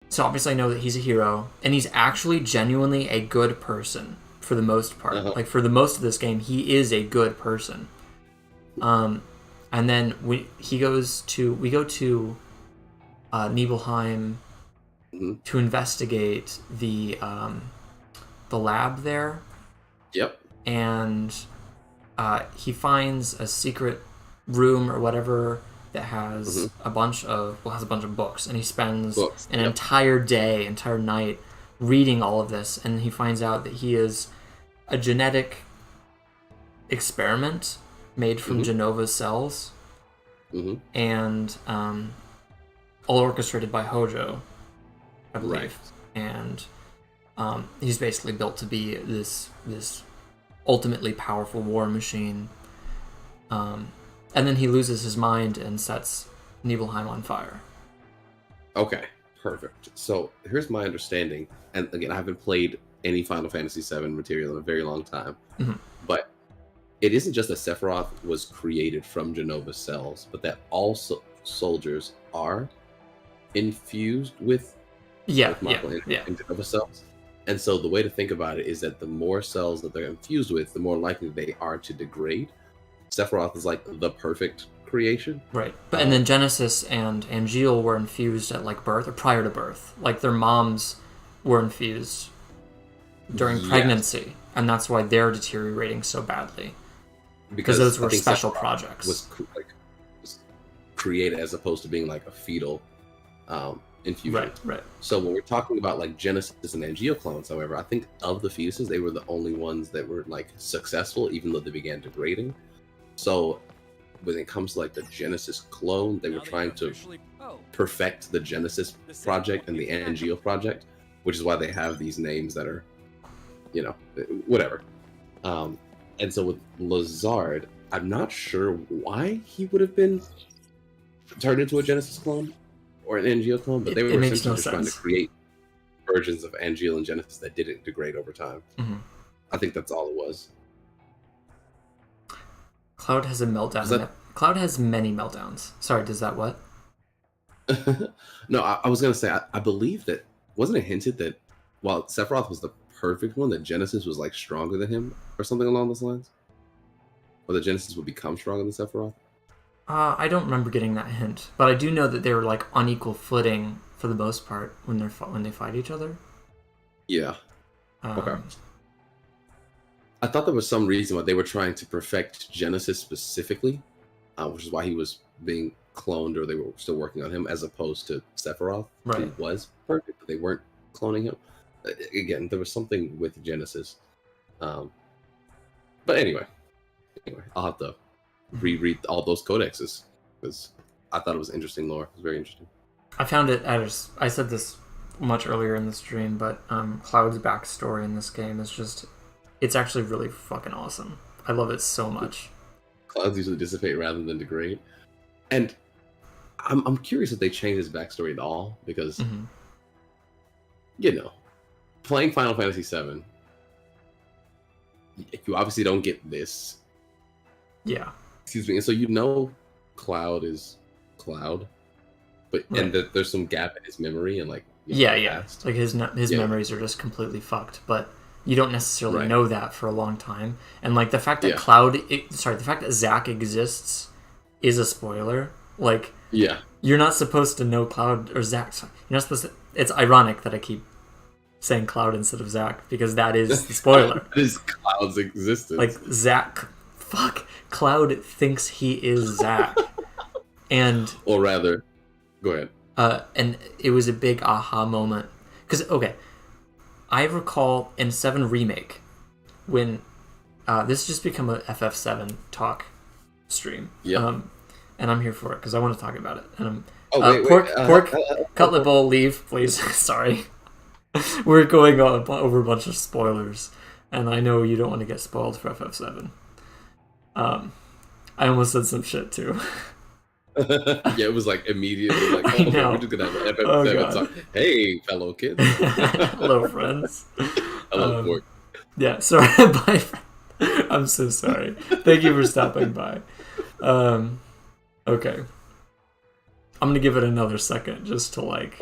So obviously I know that he's a hero, and he's actually genuinely a good person for the most part. Like, for the most of this game, he is a good person. And then we go to Nibelheim to investigate the lab there. Yep. And he finds a secret room or whatever that has a bunch of books, and he spends an entire night reading all of this, and he finds out that he is a genetic experiment made from Genova's cells, and all orchestrated by Hojo, I believe. Right. And he's basically built to be this ultimately powerful war machine. And then he loses his mind and sets Nibelheim on fire. Okay, perfect. So here's my understanding, and again, I haven't played any Final Fantasy VII material in a very long time, but it isn't just that Sephiroth was created from Genova's cells, but that all soldiers are infused with Genova's cells. And so the way to think about it is that the more cells that they're infused with, the more likely they are to degrade. Sephiroth is like the perfect creation. Right. But and then Genesis and Angeal were infused at like birth or prior to birth. Like their moms were infused during pregnancy, and that's why they're deteriorating so badly. Because those were special projects. Was created as opposed to being like a fetal infusion. Right. So when we're talking about like Genesis and Angeal clones, however, I think of the fetuses, they were the only ones that were like successful, even though they began degrading. So when it comes to like the Genesis clone, they were trying to perfect the Genesis project and the Angeal project, which is why they have these names that are, you know, whatever. And so with Lazard, I'm not sure why he would have been turned into a Genesis clone or an Angeal clone, but they were essentially just trying to create versions of Angeal and Genesis that didn't degrade over time. Mm-hmm. I think that's all it was. Cloud has a meltdown. Cloud has many meltdowns. Sorry, does that what? No, I was going to say, I believe that, wasn't it hinted that while Sephiroth was the perfect one, that Genesis was like stronger than him or something along those lines? Or that Genesis would become stronger than Sephiroth? I don't remember getting that hint, but I do know that they were like on equal footing for the most part when they fight each other. Yeah. Okay. I thought there was some reason why they were trying to perfect Genesis specifically, which is why he was being cloned, or they were still working on him, as opposed to Sephiroth, who was perfect, but they weren't cloning him. Again, there was something with Genesis. But anyway, I'll have to reread all those codexes because I thought it was interesting lore. It was very interesting. I found it. I said this much earlier in the stream, but Cloud's backstory in this game is just—it's actually really fucking awesome. I love it so much. Clouds usually dissipate rather than degrade, and I'm curious if they changed his backstory at all because you know, playing Final Fantasy VII, you obviously don't get this. Yeah. Excuse me. And so you know Cloud is Cloud, but and that there's some gap in his mememory and like past. Like his memories are just completely fucked, but you don't necessarily know that for a long time. And like the fact that the fact that Zack exists is a spoiler. Like you're not supposed to know Cloud or Zack. You're not supposed to. It's ironic that I keep saying Cloud instead of Zack because that is the spoiler. That is Cloud's existence. Like Zack. Cloud thinks he is Zack. And or rather, go ahead. And it was a big aha moment. Because, I recall in 7 Remake, when this just become a FF7 talk stream. Yeah. And I'm here for it, because I want to talk about it. And Pork, Cutlet Bowl, leave, please. Sorry. We're going over a bunch of spoilers. And I know you don't want to get spoiled for FF7. I almost said some shit too. Yeah, it was like immediately like, oh, okay, we're just gonna have an FF7 talk. Hey, fellow kids. Hello, friends. Hello, Pork. Yeah, sorry. Bye, friend. I'm so sorry. Thank you for stopping by. Okay. I'm gonna give it another second just to like.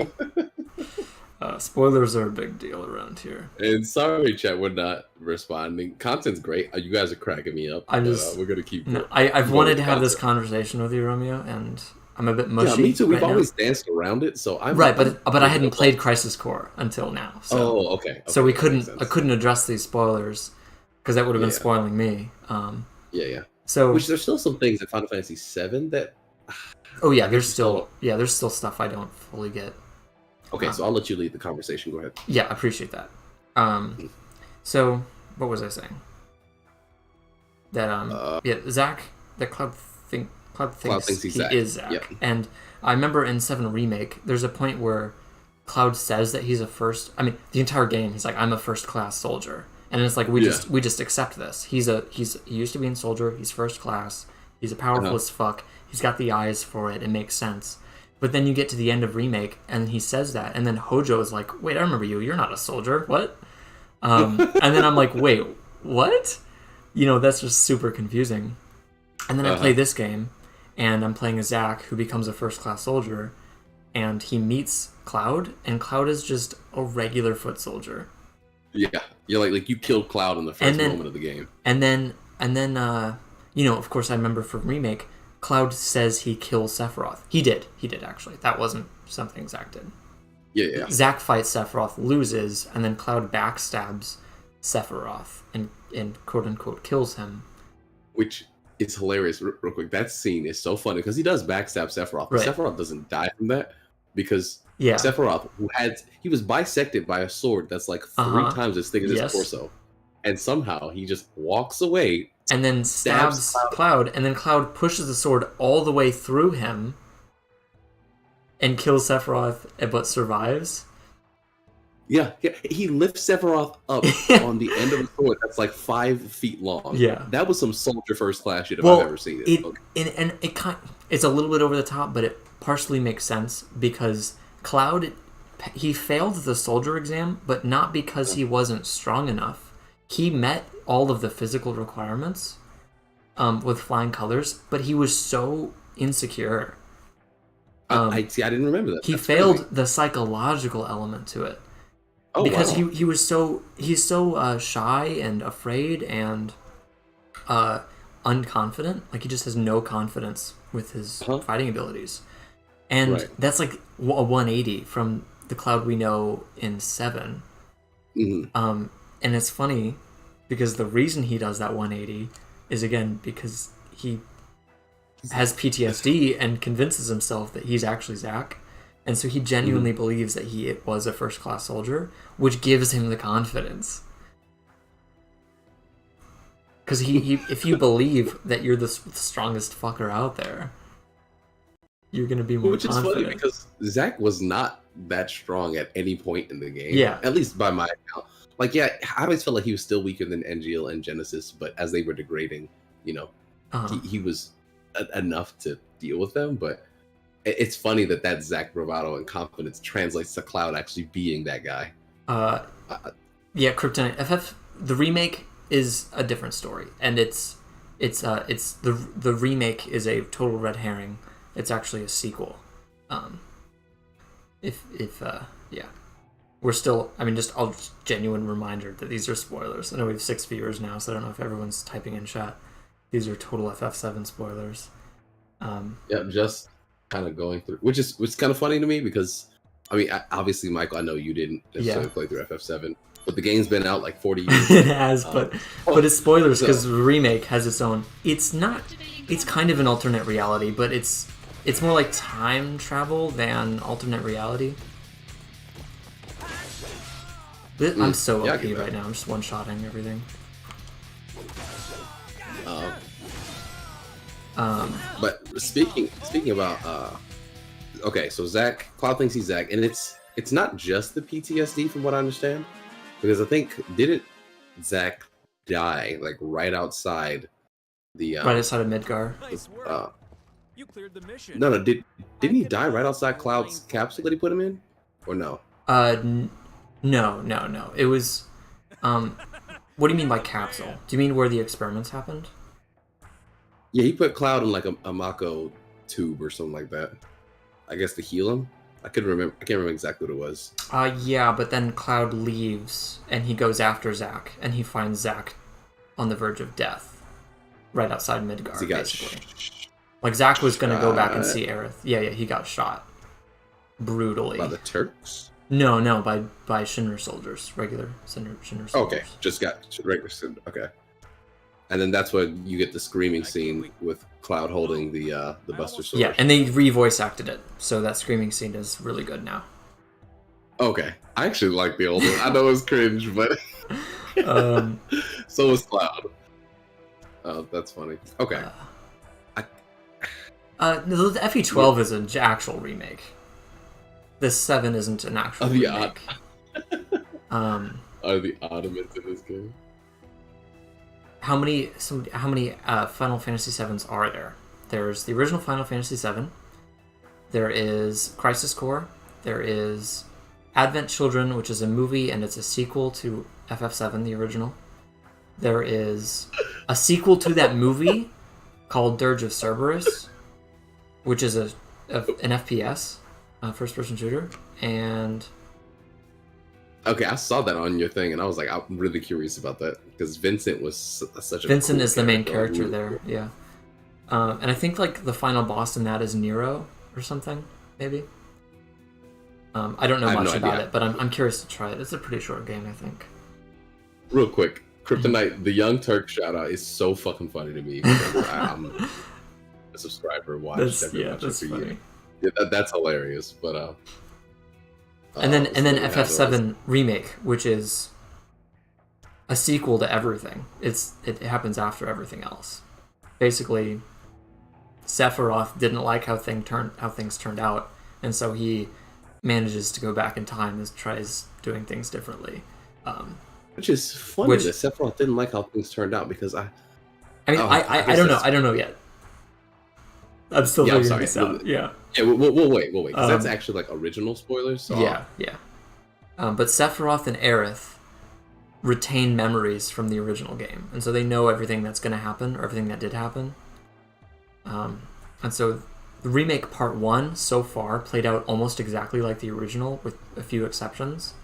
Spoilers are a big deal around here. And sorry, chat, we're not responding. Content's great. You guys are cracking me up. We're gonna keep. No, I've wanted to have this conversation with you, Romeo, and I'm a bit mushy. Yeah, me too. We've right always now. danced around it, so I'm but I hadn't played Crisis Core until now. So, okay. So I couldn't address these spoilers because that would have been spoiling me. So which there's still some things in Final Fantasy VII that. Oh yeah, there's still stuff I don't fully get. Okay, so I'll let you lead the conversation. Go ahead. Yeah, I appreciate that. So what was I saying? That Zack, that Cloud thinks he is Zack. Yep. And I remember in 7 Remake, there's a point where Cloud says that he's the entire game he's like, I'm a first class soldier. And it's like we just accept this. He used to be in soldier, he's first class, he's a powerful as fuck, he's got the eyes for it, it makes sense. But then you get to the end of Remake, and he says that, and then Hojo is like, wait, I remember you, you're not a soldier, what? And then I'm like, wait, what? That's just super confusing. And then I play this game, and I'm playing a Zack who becomes a first-class soldier, and he meets Cloud, and Cloud is just a regular foot soldier. Yeah, you're like you killed Cloud in the first moment of the game. And then of course, I remember from Remake, Cloud says he kills Sephiroth. He did actually. That wasn't something Zack did. Yeah. Zack fights Sephiroth, loses, and then Cloud backstabs Sephiroth and quote unquote kills him. Which is hilarious. Real quick, that scene is so funny because he does backstab Sephiroth, but Sephiroth doesn't die from that because Sephiroth, he was bisected by a sword that's like 3 times as thick as his torso, and somehow he just walks away and then stabs Cloud, and then Cloud pushes the sword all the way through him and kills Sephiroth, but survives. Yeah, he lifts Sephiroth up on the end of a sword that's like 5 feet long. Yeah, that was some soldier first class shit if I've ever seen it. It's a little bit over the top, but it partially makes sense because Cloud, he failed the soldier exam, but not because he wasn't strong enough. He met all of the physical requirements with flying colors, but he was so insecure. I didn't remember that. He failed the psychological element to it. Because he's so shy and afraid and unconfident. Like he just has no confidence with his fighting abilities, and that's like a 180 from the Cloud we know in 7. And it's funny because the reason he does that 180 is again because he has PTSD and convinces himself that he's actually Zack. And so he genuinely believes that he was a first-class soldier, which gives him the confidence. Because if you believe that you're the strongest fucker out there, you're going to be more confident. Which is funny because Zack was not that strong at any point in the game. Yeah. At least by my account. Like, I always felt like he was still weaker than Engil and Genesis, but as they were degrading, he was enough to deal with them, but it's funny that Zack bravado and confidence translates to Cloud actually being that guy. Kryptonite FF. The remake is a different story, and it's the remake is a total red herring. It's actually a sequel. We're still. I mean, just a genuine reminder that these are spoilers. I know we have 6 viewers now, so I don't know if everyone's typing in chat. These are total FF7 spoilers. Just kind of going through, which is kind of funny to me because, I mean, obviously, Michael, I know you didn't necessarily play through FF7, but the game's been out like 40 years. It has, but it's spoilers because the remake has its own. It's not. It's kind of an alternate reality, but it's more like time travel than alternate reality. I'm so OP right now. I'm just one-shotting everything. But speaking about okay, so Cloud thinks he's Zack, and it's not just the PTSD from what I understand, because I think didn't Zack die like right outside the right outside of Midgar? You cleared the mission. No, didn't he die right outside Cloud's capsule that he put him in, or no? No. It was what do you mean by capsule? Do you mean where the experiments happened? Yeah, he put Cloud in like a Mako tube or something like that. I guess to heal him. I can't remember exactly what it was. Yeah, but then Cloud leaves and he goes after Zack, and he finds Zack on the verge of death, right outside Midgar. Basically, like Zack was gonna go back and see Aerith. Yeah, he got shot brutally by the Turks. No, by Shinra soldiers, regular Shinra soldiers. Okay, just got regular Shinra. Okay. And then that's when you get the screaming scene with Cloud holding the Buster Sword. Yeah, and they re-voice acted it, so that screaming scene is really good now. Okay, I actually like the old one. I know it's cringe, but so was Cloud. Oh, that's funny. Okay. The FE12 is an actual remake. This 7 isn't an actual remake. Are the Ottomans in this game? How many Final Fantasy 7s are there? There's the original Final Fantasy 7. There is Crisis Core. There is Advent Children, which is a movie, and it's a sequel to FF7, the original. There is a sequel to that movie called Dirge of Cerberus, which is an FPS, first-person shooter, and... Okay, I saw that on your thing, and I was like, I'm really curious about that because Vincent was such a Vincent is the main character there, yeah. And I think like the final boss in that is Nero or something, maybe. I don't know I have much no about idea. it, but I'm curious to try it. It's a pretty short game, I think. Real quick, Kryptonite, the Young Turk shout out is so fucking funny to me. Because I'm a subscriber, watched every watch that's for funny. you. Yeah, that's hilarious. But And then so we have FF7 Remake, which is a sequel to everything. It happens after everything else. Basically, Sephiroth didn't like how things turned out, and so he manages to go back in time and tries doing things differently. Which is funny that Sephiroth didn't like how things turned out because I don't know. I don't know yet. I'm still figuring this out. Yeah. Yeah, we'll wait. Because that's actually like original spoilers. So yeah. But Sephiroth and Aerith retain memories from the original game, and so they know everything that's going to happen or everything that did happen. And so the remake part 1 so far played out almost exactly like the original, with a few exceptions.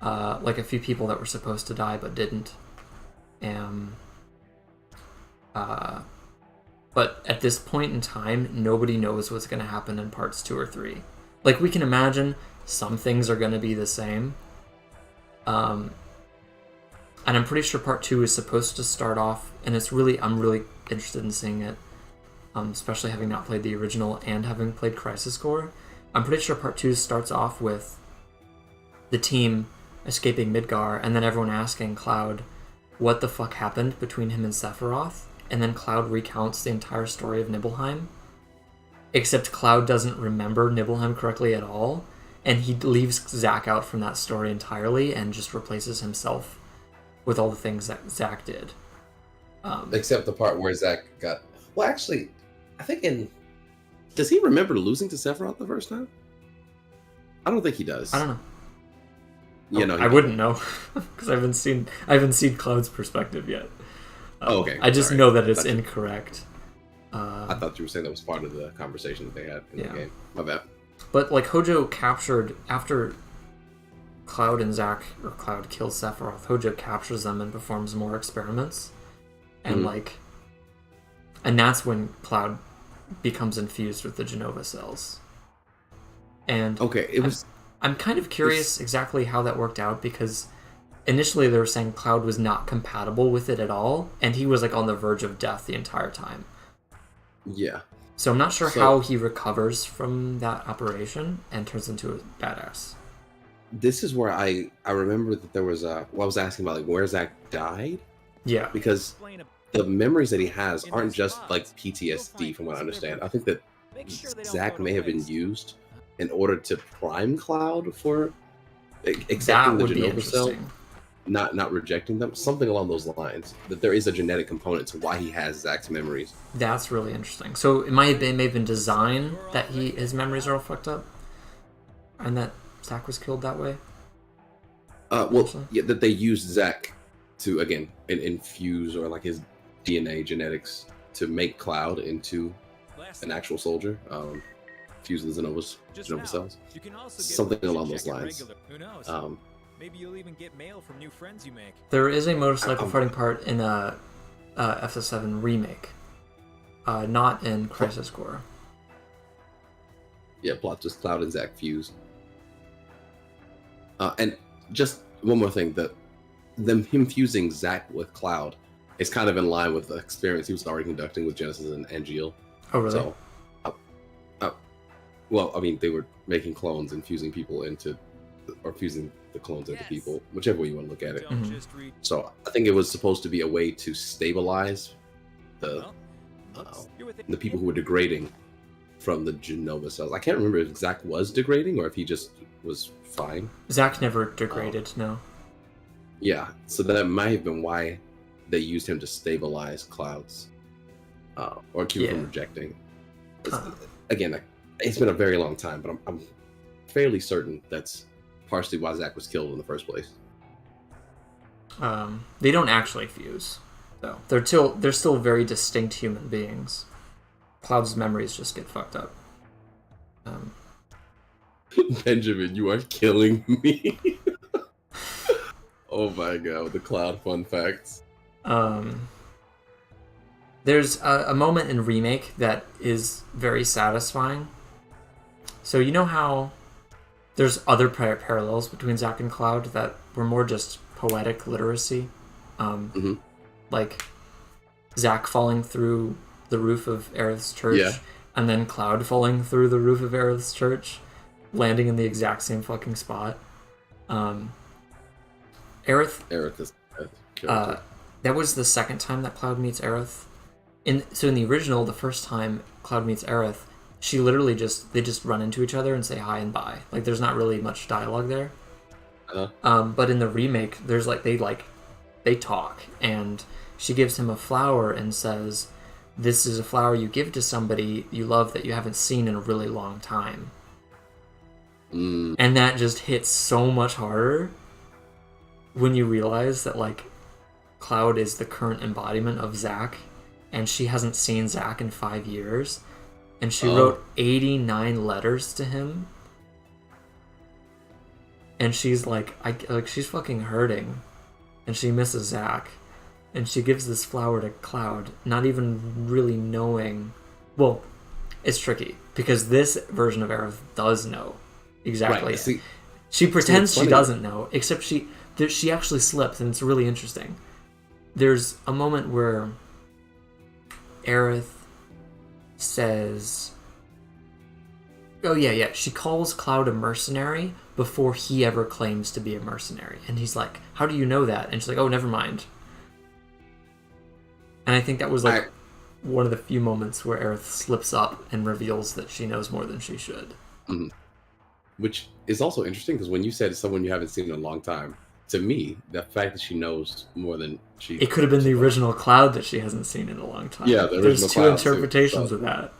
Like a few people that were supposed to die but didn't. But at this point in time, nobody knows what's going to happen in parts 2 or 3. Like, we can imagine some things are going to be the same. And I'm pretty sure part 2 is supposed to start off, and I'm really interested in seeing it, especially having not played the original and having played Crisis Core. I'm pretty sure part 2 starts off with the team escaping Midgar, and then everyone asking Cloud what the fuck happened between him and Sephiroth, and then Cloud recounts the entire story of Nibelheim, except Cloud doesn't remember Nibelheim correctly at all, and he leaves Zack out from that story entirely and just replaces himself with all the things that Zack did. Except the part where Zack got... Well, actually, I think does he remember losing to Sephiroth the first time? I don't think he does. I don't know. I wouldn't know because I haven't seen Cloud's perspective yet. Okay. I just know that it's incorrect. I thought you were saying that was part of the conversation that they had in the game. My bad. But like Hojo captured after Cloud and Zack, or Cloud kills Sephiroth, Hojo captures them and performs more experiments, and and that's when Cloud becomes infused with the Genova cells. And I'm kind of curious exactly how that worked out, because initially they were saying Cloud was not compatible with it at all, and he was like on the verge of death the entire time. Yeah. So I'm not sure how he recovers from that operation and turns into a badass. This is where I remember that there was I was asking about like where Zack died. Yeah. Because the memories that he has aren't just like PTSD, from what I understand. I think that Zack may have been used in order to prime Cloud for accepting the Genova cell, not rejecting them, something along those lines. That there is a genetic component to why he has Zack's memories. That's really interesting. So it may have been design that his memories are all fucked up, and that Zack was killed that way. That they used Zack to again infuse or like his DNA genetics to make Cloud into an actual soldier. Fuse the Genova cells. Something along those lines. Who knows? Maybe you'll even get mail from new friends you make. There is a motorcycle fighting part in FF7 remake, not in Crisis Core. Yeah, plot just Cloud and Zack fused. And just one more thing, that him fusing Zack with Cloud is kind of in line with the experience he was already conducting with Genesis and Angeal. Oh, really? So, well, I mean, they were making clones and fusing people into, or fusing the clones into people, whichever way you want to look at it. Mm-hmm. So I think it was supposed to be a way to stabilize the people who were degrading from the Genova cells. I can't remember if Zack was degrading or if he just was fine. Zack never degraded, no. Yeah, so that might have been why they used him to stabilize Clouds, or keep him from rejecting. Again, it's been a very long time, but I'm fairly certain that's partially why Zack was killed in the first place. They don't actually fuse, though. They're still very distinct human beings. Cloud's memories just get fucked up. Benjamin, you are killing me. Oh my god, the Cloud fun facts. There's a moment in Remake that is very satisfying. So you know how there's other parallels between Zack and Cloud that were more just poetic literacy? Like Zack falling through the roof of Aerith's church, and then Cloud falling through the roof of Aerith's church, landing in the exact same fucking spot. Aerith is that was the second time that Cloud meets Aerith. So in the original, the first time Cloud meets Aerith, she literally they just run into each other and say hi and bye. Like there's not really much dialogue there. But in the remake, there's they talk, and she gives him a flower and says, "This is a flower you give to somebody you love that you haven't seen in a really long time." And that just hits so much harder when you realize that Cloud is the current embodiment of Zack, and she hasn't seen Zack in 5 years, and she wrote 89 letters to him, and she's she's fucking hurting, and she misses Zack, and she gives this flower to Cloud, not even really knowing. Well, it's tricky because this version of Aerith does know exactly. Right. She pretends she doesn't know, except she actually slips, and it's really interesting. There's a moment where Aerith says, she calls Cloud a mercenary before he ever claims to be a mercenary. And he's like, "How do you know that?" And she's like, "Oh, never mind." And I think that was one of the few moments where Aerith slips up and reveals that she knows more than she should. Mm-hmm. Which is also interesting, because when you said someone you haven't seen in a long time, to me, the fact that she knows more than she... It could have been the original Cloud that she hasn't seen in a long time. Yeah, there's two interpretations of that.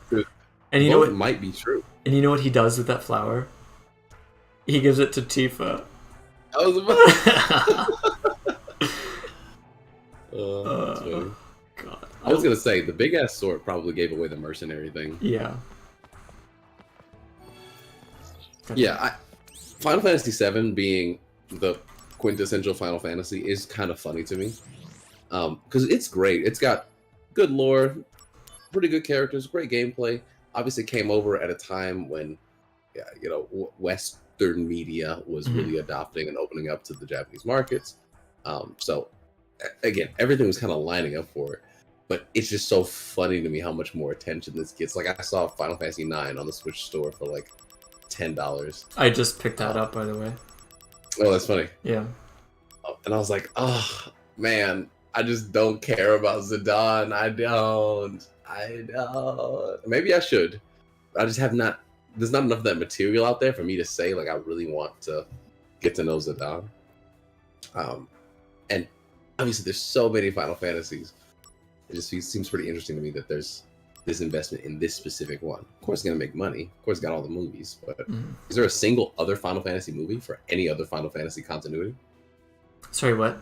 And you know what might be true. And you know what he does with that flower? He gives it to Tifa. I was about God. I was gonna say the big ass sword probably gave away the mercenary thing. Yeah. Yeah, Final Fantasy VII being the quintessential Final Fantasy is kind of funny to me, because it's great. It's got good lore, pretty good characters, great gameplay. Obviously, came over at a time when, Western media was really adopting and opening up to the Japanese markets. So, again, everything was kind of lining up for it. But it's just so funny to me how much more attention this gets. Like, I saw Final Fantasy IX on the Switch store for $10. I just picked that up, by the way. Oh, that's funny. Yeah. And I was like, oh, man, I just don't care about Zidane. I don't. Maybe I should. I just have not. There's not enough of that material out there for me to say, I really want to get to know Zidane. And obviously, there's so many Final Fantasies. It just seems pretty interesting to me that there's this investment in this specific one. Of course, it's going to make money. Of course, it's got all the movies. But is there a single other Final Fantasy movie for any other Final Fantasy continuity? Sorry, what?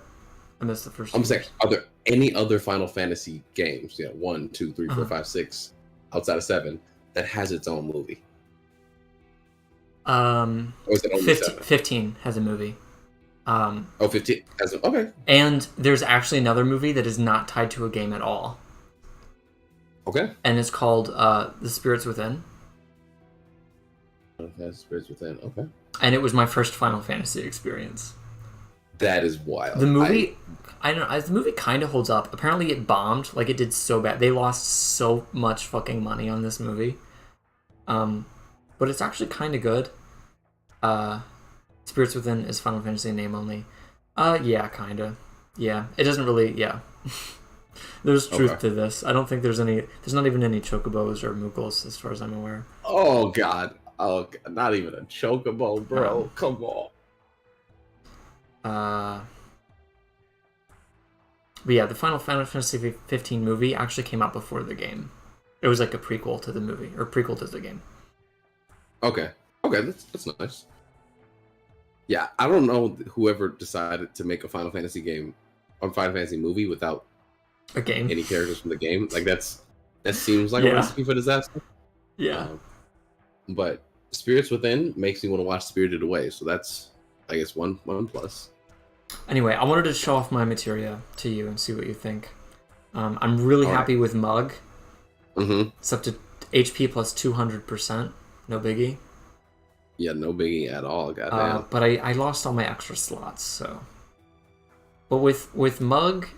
I missed the first. I'm saying, are there any other Final Fantasy games, 1, 2, 3, 4, 5, 6, outside of 7, that has its own movie? Or is it only 15 has a movie. 15 has a... Okay. And there's actually another movie that is not tied to a game at all. Okay. And it's called The Spirits Within. Okay, Spirits Within, okay. And it was my first Final Fantasy experience. That is wild. The movie, I don't know, the movie kind of holds up. Apparently it bombed, it did so bad. They lost so much fucking money on this movie. But it's actually kind of good. Spirits Within is Final Fantasy in name only. Yeah, kind of. Yeah, it doesn't really, yeah. There's truth to this. I don't think there's not even any chocobos or Moogles as far as I'm aware. Oh, God. Oh, not even a chocobo, bro. Come on. But yeah, the Final Fantasy 15 movie actually came out before the game. It was like a prequel to the movie, or prequel to the game. Okay, that's nice. Yeah, I don't know whoever decided to make a Final Fantasy game or Final Fantasy movie without a game, any characters from the game. That seems like a recipe for disaster. Yeah. But Spirits Within makes me want to watch Spirited Away, so that's, I guess, one plus. Anyway, I wanted to show off my materia to you and see what you think. I'm really happy with Mug. Mm-hmm. It's up to HP plus 200%. No biggie. Yeah, no biggie at all. Goddamn. But I lost all my extra slots, so. But with Mug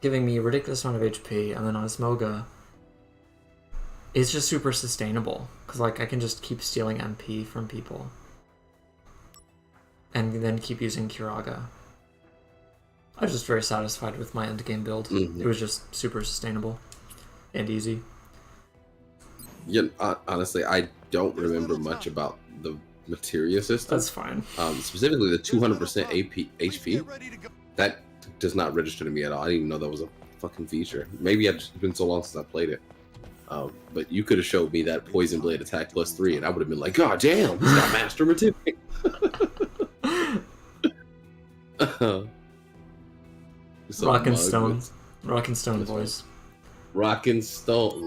giving me a ridiculous amount of HP, and then Osmoga, it's just super sustainable. Because, like, I can just keep stealing MP from people. And then keep using Kiraga. I was just very satisfied with my endgame build. Mm-hmm. It was just super sustainable and easy. Yeah, honestly, I don't remember much about the materia system. That's fine. Specifically the 200% HP. That does not register to me at all. I didn't even know that was a fucking feature. Maybe it's been so long since I played it. But you could have showed me that Poison Blade attack plus 3, and I would have been like, God damn, he's got Master Materia. Rockin' Stone. Rockin' Stone, boys. Rockin' Stone.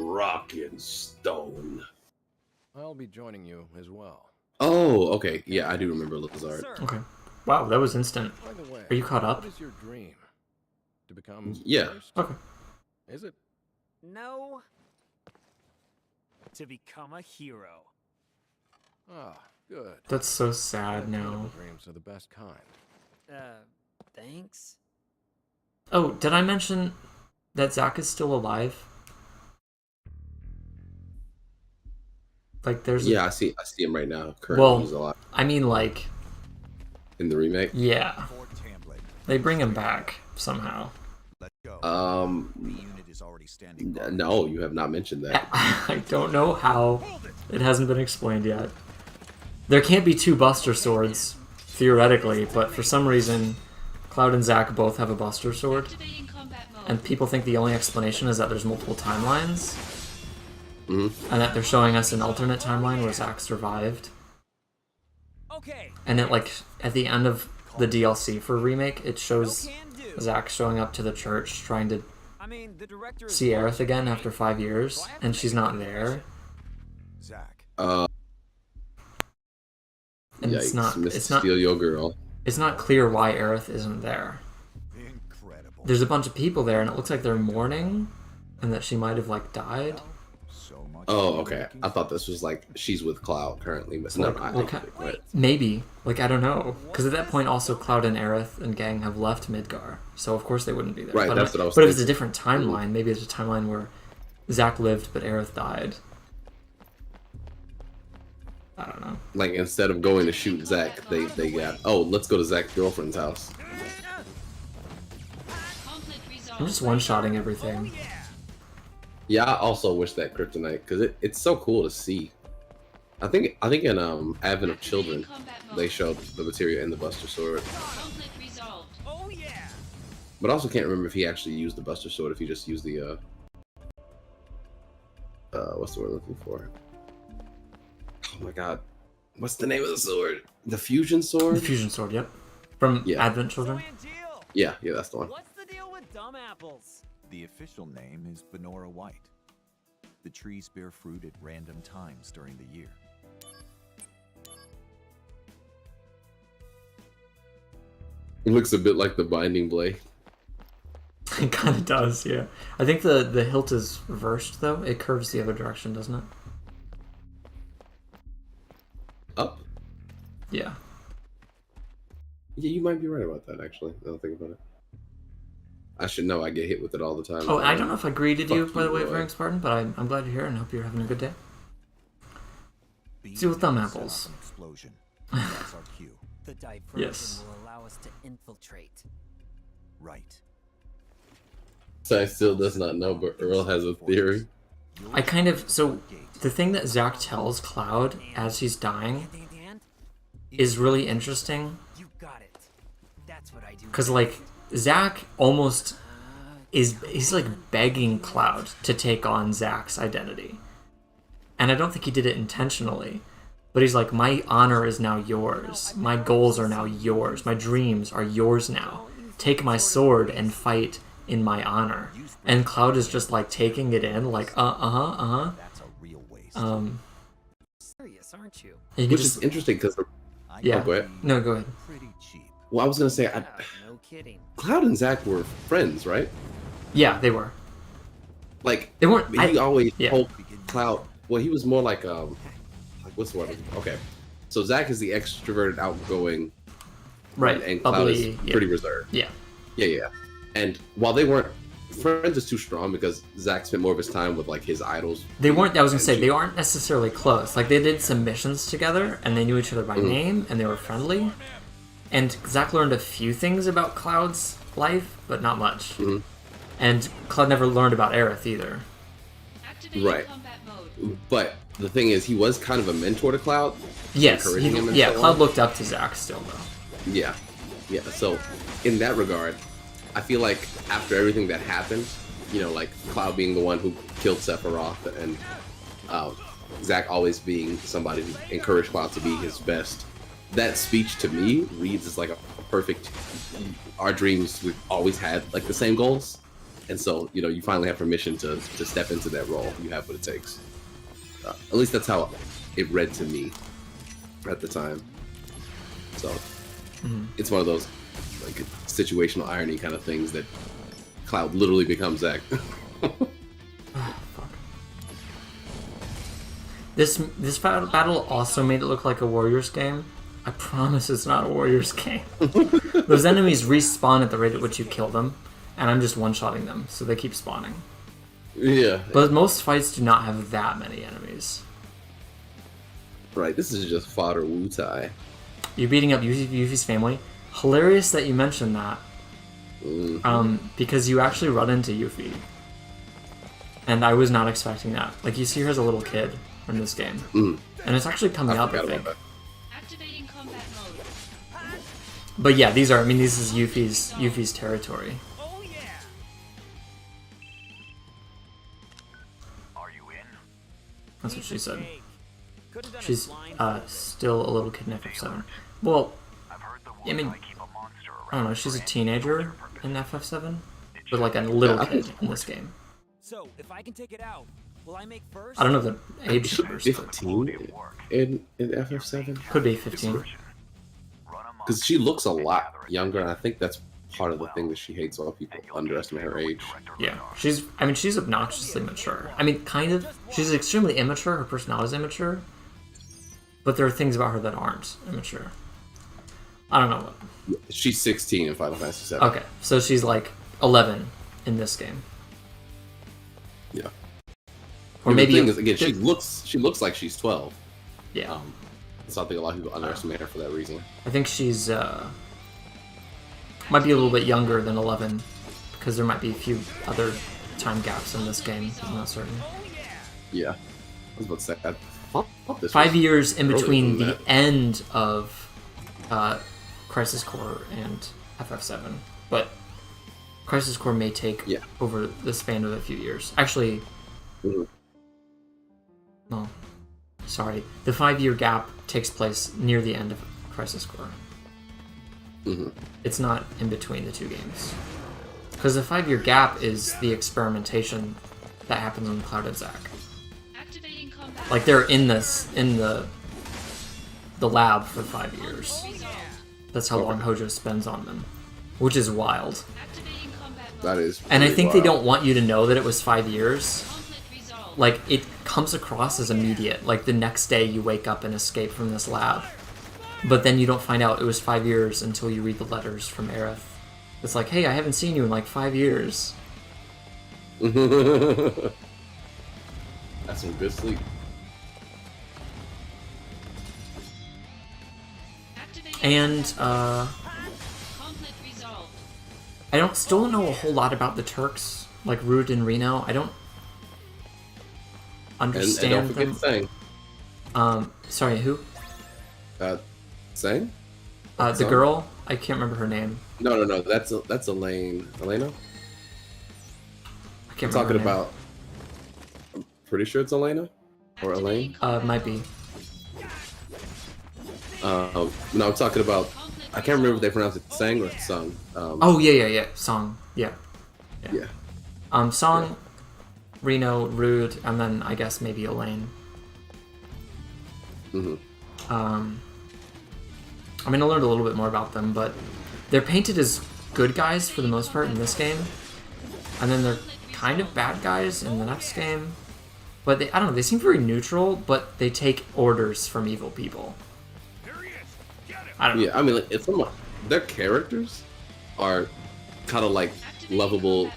I'll be joining you as well. Oh, okay. Yeah, I do remember Lizard. Okay. Wow, that was instant. By the way, are you caught up? What is your dream? To become first? Okay. Is it? No. To become a hero. Ah, good. That's so sad now. Dreams are the best kind. Thanks. Oh, did I mention that Zack is still alive? Like, there's I see him right now. Currently, he's alive. I mean, like, in the remake. Yeah, they bring him back somehow. No, you have not mentioned that. I don't know how. It hasn't been explained yet. There can't be two Buster Swords, theoretically, but for some reason, Cloud and Zack both have a Buster Sword. And people think the only explanation is that there's multiple timelines. Mm-hmm. And that they're showing us an alternate timeline where Zack survived. And it, like, at the end of the DLC for Remake, it shows Zack showing up to the church trying to see Aerith again after 5 years, and she's not there. And yikes, it's not Steal Your Girl. It's not clear why Aerith isn't there. There's a bunch of people there, and it looks like they're mourning, and that she might have, like, died. Oh, okay. I thought this was like she's with Cloud currently, but no, maybe. Like, I don't know. Because at that point, also, Cloud and Aerith and gang have left Midgar, so of course they wouldn't be there. Right, but that's what I was But thinking. if it's a different timeline, maybe it's a timeline where Zack lived, but Aerith died. I don't know. Like, instead of going to shoot Zack, they got, oh, let's go to Zack's girlfriend's house. I'm just one-shotting everything. Yeah, I also wish that Kryptonite, because it's so cool to see. I think in Advent of Children, they showed the materia in the Buster Sword. But I also can't remember if he actually used the Buster Sword, if he just used the what's the word I'm looking for? Oh my god. What's the name of the sword? The Fusion Sword? The Fusion Sword, yep. From Advent Children? Yeah, that's the one. What's the deal with dumb apples? The official name is Benora White. The trees bear fruit at random times during the year. It looks a bit like the Binding Blade. It kind of does, yeah. I think the hilt is reversed, though. It curves the other direction, doesn't it? Up? Yeah. Yeah, you might be right about that, actually. I don't think about it. I should know. I get hit with it all the time. Oh, I don't know if I greeted you, by the way, Frank Spartan, but I'm glad you're here and hope you're having a good day. See with thumb apples. That's our cue. The diversion Yes. will allow us to infiltrate. Right. So still does not know, but Earl has a theory. So the thing that Zack tells Cloud as he's dying is really interesting. You got it. That's what I do. Because, like, Zack almost he's like begging Cloud to take on Zack's identity. And I don't think he did it intentionally. But he's like, my honor is now yours. My goals are now yours. My dreams are yours now. Take my sword and fight in my honor. And Cloud is just like taking it in, like, Serious, aren't you? Which is interesting because yeah. Oh, go ahead. No, go ahead. Well, I was gonna say, No kidding. Cloud and Zack were friends, right? Yeah, they were. like They weren't. he always yeah. told Cloud. Well, he was more like what's the word? Okay, so Zack is the extroverted, outgoing, right? And Cloud Bubbly, is pretty reserved. Yeah. Yeah. And while they weren't friends, is too strong because Zack spent more of his time with like his idols. They weren't. I was gonna say they aren't necessarily close. Like they did some missions together, and they knew each other by name, and they were friendly. And Zack learned a few things about Cloud's life, but not much. And Cloud never learned about Aerith either. Right. But the thing is, he was kind of a mentor to Cloud. Yes. Encouraging him and yeah. so Cloud on. looked up to Zack still, though. Yeah. So in that regard, I feel like after everything that happened, you know, like Cloud being the one who killed Sephiroth, and Zack always being somebody who encouraged Cloud to be his best. That speech to me reads as like a perfect. Our dreams, we've always had like the same goals, and so you know you finally have permission to step into that role. You have what it takes. At least that's how it read to me at the time. So it's one of those like situational irony kind of things that Cloud literally becomes Zack. This battle also made it look like a Warriors game. I promise it's not a Warriors game. Those enemies respawn at the rate at which you kill them, and I'm just one-shotting them, so they keep spawning. Yeah. But most fights do not have that many enemies. Right, this is just fodder Wu-Tai. You're beating up Yuffie's family. Hilarious that you mentioned that. Because you actually run into Yuffie. And I was not expecting that. Like, you see her as a little kid in this game. And it's actually coming up, I think. But yeah, this is Yuffie's territory. That's what she said. She's still a little kid in FF7. Well, I mean, I don't know, she's a teenager in FF7, but like a little kid in this game. So, if I can take it out, will I make first? I don't know the age numbers. 15 in FF7? Could be 15. Because she looks a lot younger, and I think that's part of the thing that she hates when people underestimate her age. Yeah, she's obnoxiously mature. I mean, kind of. She's extremely immature. Her personality is immature. But there are things about her that aren't immature. I don't know what. She's 16 in Final Fantasy VII. Okay, so she's like 11 in this game. Yeah. Or maybe the thing is, again, she looks like she's 12. Yeah. So I think a lot of people underestimate her for that reason. I think she's might be a little bit younger than 11 because there might be a few other time gaps in this game. I'm not certain. Yeah. I was about to say that. 5 years in between the end of Crisis Core and FF7, but Crisis Core may take over the span of a few years. Actually, no, sorry. The 5-year gap takes place near the end of Crisis Core. It's not in between the two games. Because the 5-year gap is the experimentation that happens on Cloud and Zack. Like they're in the lab for 5 years. That's how long Hojo spends on them, which is wild. That is. And I think they don't want you to know that it was 5 years. Like it comes across as immediate. Like the next day you wake up and escape from this lab, but then you don't find out it was 5 years until you read the letters from Aerith. It's like, hey, I haven't seen you in like 5 years. That's some good sleep. And I still don't know a whole lot about the Turks, like Rude and Reno. I don't understand and don't forget them. Sorry, who? Sang? The girl. I can't remember her name. No. That's Elaine. Elena? I can't remember. Talking about. I'm pretty sure it's Elena or Elaine. Might be. No, I'm talking about. I can't remember if they pronounce it Sang or Sung. Oh yeah. Song. Yeah. Song, Reno, Rude, and then I guess maybe Elaine. I mean, I learned a little bit more about them, but they're painted as good guys for the most part in this game. and then they're kind of bad guys in the next game. But I don't know, they seem very neutral, but they take orders from evil people. I don't know. Yeah, I mean, like, it's their characters are kind of like lovable,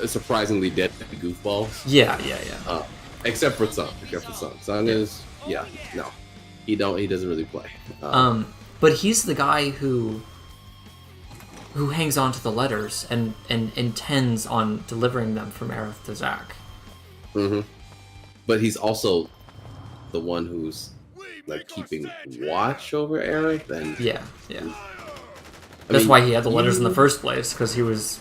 surprisingly dead goofballs. Yeah. Except for Sung. Sung is, yeah, no, he doesn't really play. But he's the guy who hangs on to the letters and intends on delivering them from Aerith to Zack. Mm-hmm. But he's also the one who's like keeping watch over Aerith, and yeah. That's why he had the letters in the first place, because he was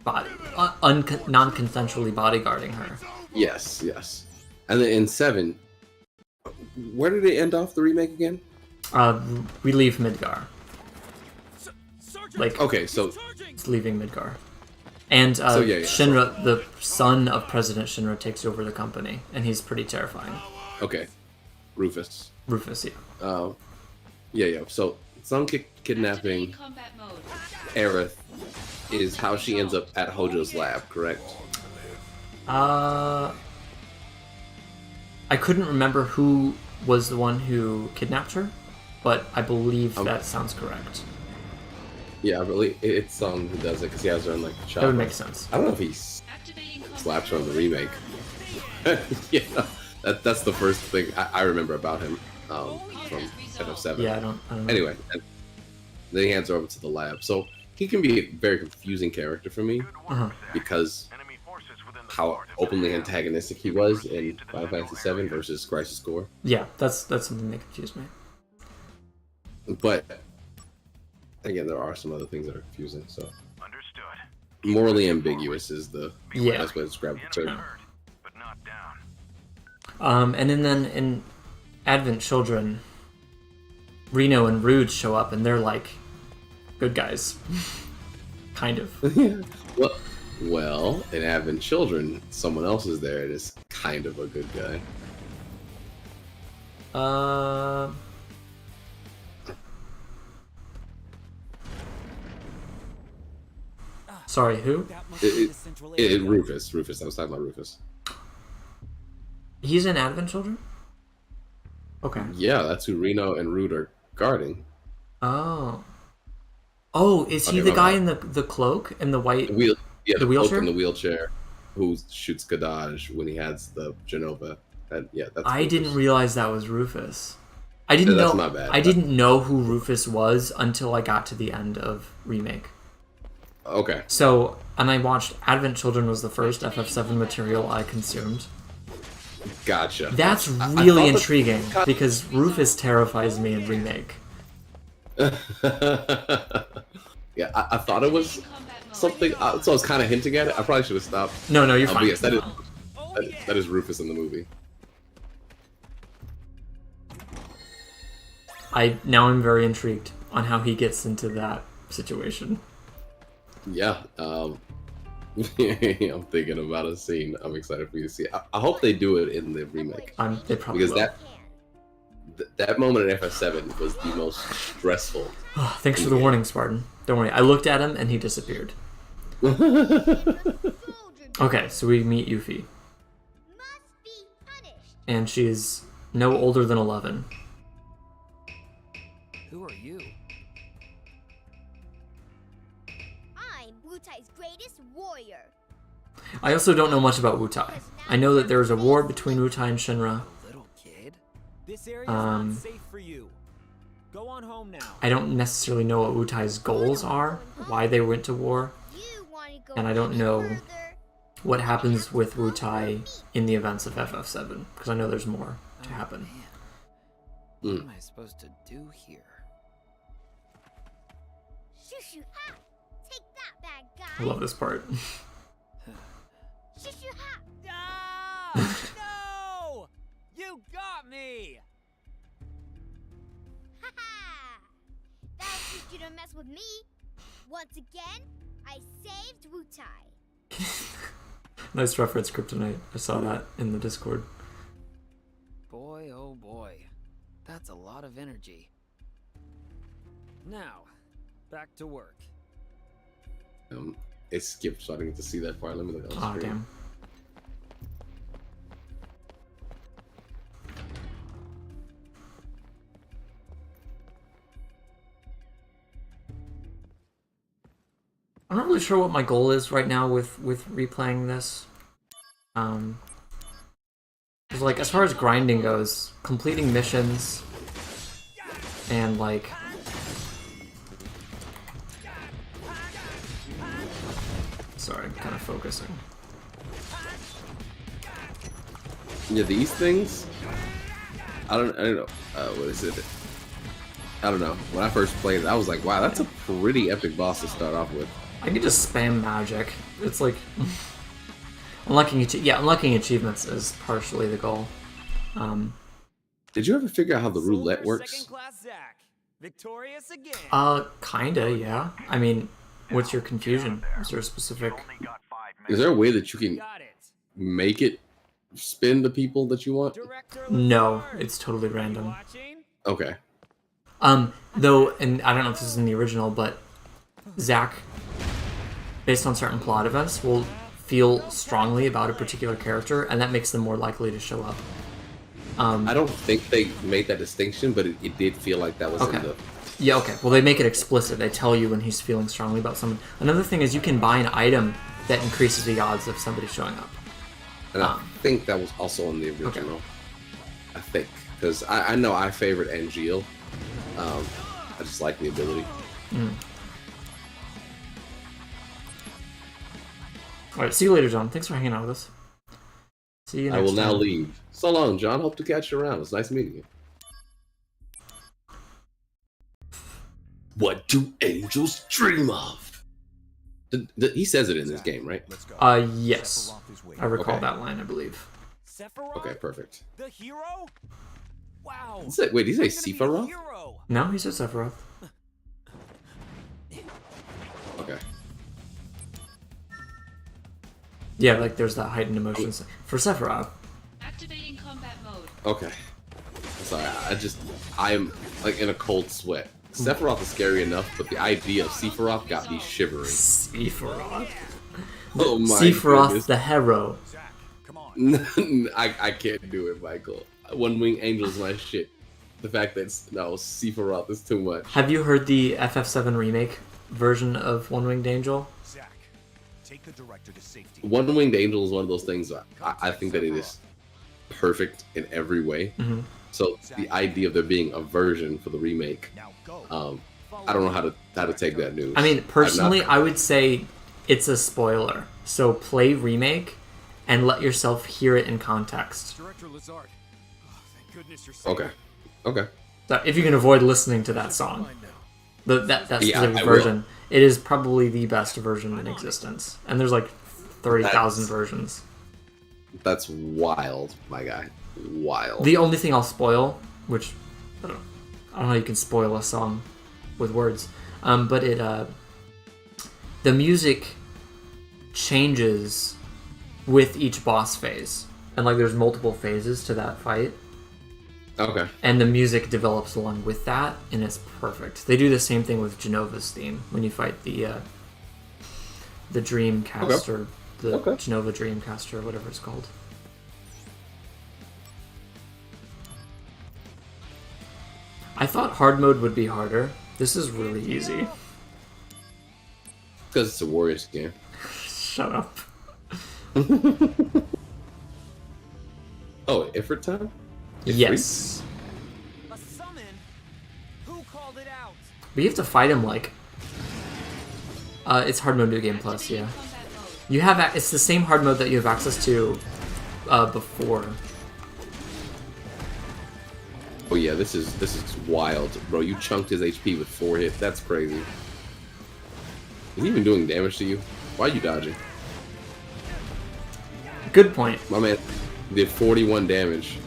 non-consensually bodyguarding her. Yes. And then in 7, where did it end off the remake again? We leave Midgar. Like, okay, so it's leaving Midgar. And Shinra, the son of President Shinra, takes over the company, and he's pretty terrifying. Okay, Rufus, yeah. Yeah. So Sung kidnapping Aerith is how she ends up at Hojo's lab, correct? I couldn't remember who was the one who kidnapped her, but I believe that sounds correct. Yeah, I believe it's Sung who does it because he has her in like the shop. That would make sense. I don't know if he slaps her on the remake. Yeah, that's the first thing I remember about him from FF7. Yeah, I don't know. Anyway, then he hands her over to the lab. So he can be a very confusing character for me because how openly antagonistic he was in Final Fantasy VII versus Crisis Core. Yeah, that's something that confused me. But again, there are some other things that are confusing. So morally ambiguous is the best way to describe the term. And then in Advent Children, Reno and Rude show up, and they're like good guys, kind of. Well, in Advent Children, someone else is there and is kind of a good guy. Sorry, who? Rufus. I was talking about Rufus. He's in Advent Children? Okay. Yeah, that's who Reno and Rude are guarding. Oh, is he the guy in the cloak and the white... the wheelchair? Cloak in the wheelchair who shoots Kadaj when he has the Genova. That's I Rufus. didn't realize that was Rufus. I didn't know. My bad. I didn't know who Rufus was until I got to the end of Remake. Okay. So, and I watched Advent Children was the first FF7 material I consumed. Gotcha. That's really intriguing because Rufus terrifies me in Remake. Yeah, I thought it was something, so I was kind of hinting at it. I probably should have stopped. No, you're fine. Yes, that is Rufus in the movie. Now I'm very intrigued on how he gets into that situation. Yeah, I'm thinking about a scene. I'm excited for you to see. I hope they do it in the remake. They probably will. That moment in FF7 was the most stressful. Oh, thanks for the warning, Spartan. Don't worry. I looked at him and he disappeared. Okay, so we meet Yuffie. And she's no older than 11. Who are you? I'm Wutai's greatest warrior. I also don't know much about Wutai. I know that there was a war between Wutai and Shinra. Little kid? This area is not safe for you. Go on home now. I don't necessarily know what Wutai's goals are, why they went to war, and I don't know what happens with Wutai in the events of FF7, because I know there's more to happen. What am I supposed to do here? Shoo-shoo, ha! Take that, bad guy. I love this part. Shoo-shoo, ha! No! You got me! Ha-ha! That'll teach you to mess with me. Once again, I saved Wutai. Nice reference, Kryptonite. I saw that in the Discord. Boy, oh boy. That's a lot of energy. Now, back to work. It skipped, so I didn't get to see that part. Let me look on the Oh, screen. damn. I'm not really sure what my goal is right now with replaying this. 'Cause, like, as far as grinding goes, completing missions and like sorry, I'm kind of focusing. Yeah, these things. I don't know. What is it? I don't know. When I first played it, I was like, wow, that's a pretty epic boss to start off with. I can just spam magic. It's like unlocking achievements is partially the goal. Did you ever figure out how the roulette works? Second-class Zach. Victorious again. Kinda, yeah. I mean, what's your confusion? Is there a specific? Is there a way that you can make it spin the people that you want? No, it's totally random. Okay. Though, and I don't know if this is in the original, but Zach, based on certain plot events, will feel strongly about a particular character, and that makes them more likely to show up. I don't think they made that distinction, but it did feel like that was Okay. in the... Yeah, okay. Well, they make it explicit. They tell you when he's feeling strongly about someone. Another thing is you can buy an item that increases the odds of somebody showing up. And I think that was also in the original. Okay. I think. Because I know I favored Angeal. I just like the ability. Alright, see you later, John. Thanks for hanging out with us. See you next I will now time. leave. So long, John. Hope to catch you around. It's nice meeting you. What do angels dream of? He says it in this game, right? Yes. I recall Okay. that line, I believe. Okay, perfect. The hero? Wow. Wait, did he say Sephiroth? No, he said Sephiroth. Okay. Yeah, like there's that heightened emotions for Sephiroth. Activating combat mode. Okay. Sorry, I am like in a cold sweat. Sephiroth is scary enough, but the idea of Sephiroth got me shivering. Sephiroth. Oh my Sephiroth goodness. the hero. I can't do it, Michael. One Wing Angel's my shit. The fact that Sephiroth is too much. Have you heard the FF7 remake version of One Winged Angel? Take the director to safety. One Winged Angel is one of those things I think that it is perfect in every way. Mm-hmm. So the idea of there being a version for the remake, I don't know how to take that news. I mean, personally, I would say it's a spoiler. So play remake and let yourself hear it in context. Director Lazard. Oh, thank goodness you're safe. Okay. Okay. So if you can avoid listening to that song, that specific I version, will. it is probably the best version in existence. And there's like 30,000 versions. That's wild, my guy. Wild. The only thing I'll spoil, which I don't know how you can spoil a song with words, but the music changes with each boss phase, and like there's multiple phases to that fight. Okay. And the music develops along with that, and it's perfect. They do the same thing with Genova's theme when you fight the Dreamcast or the Genova Dreamcast or whatever it's called. I thought hard mode would be harder. This is really easy. Because it's a Warriors game. Shut up. Oh, Ifrit time? Yes. A summon? Who called it out? But you have to fight him like... it's hard mode New Game Plus, yeah. You have it's the same hard mode that you have access to before. Oh yeah, this is wild, bro. You chunked his HP with 4 hits. That's crazy. Is he even doing damage to you? Why are you dodging? Good point. My man did 41 damage.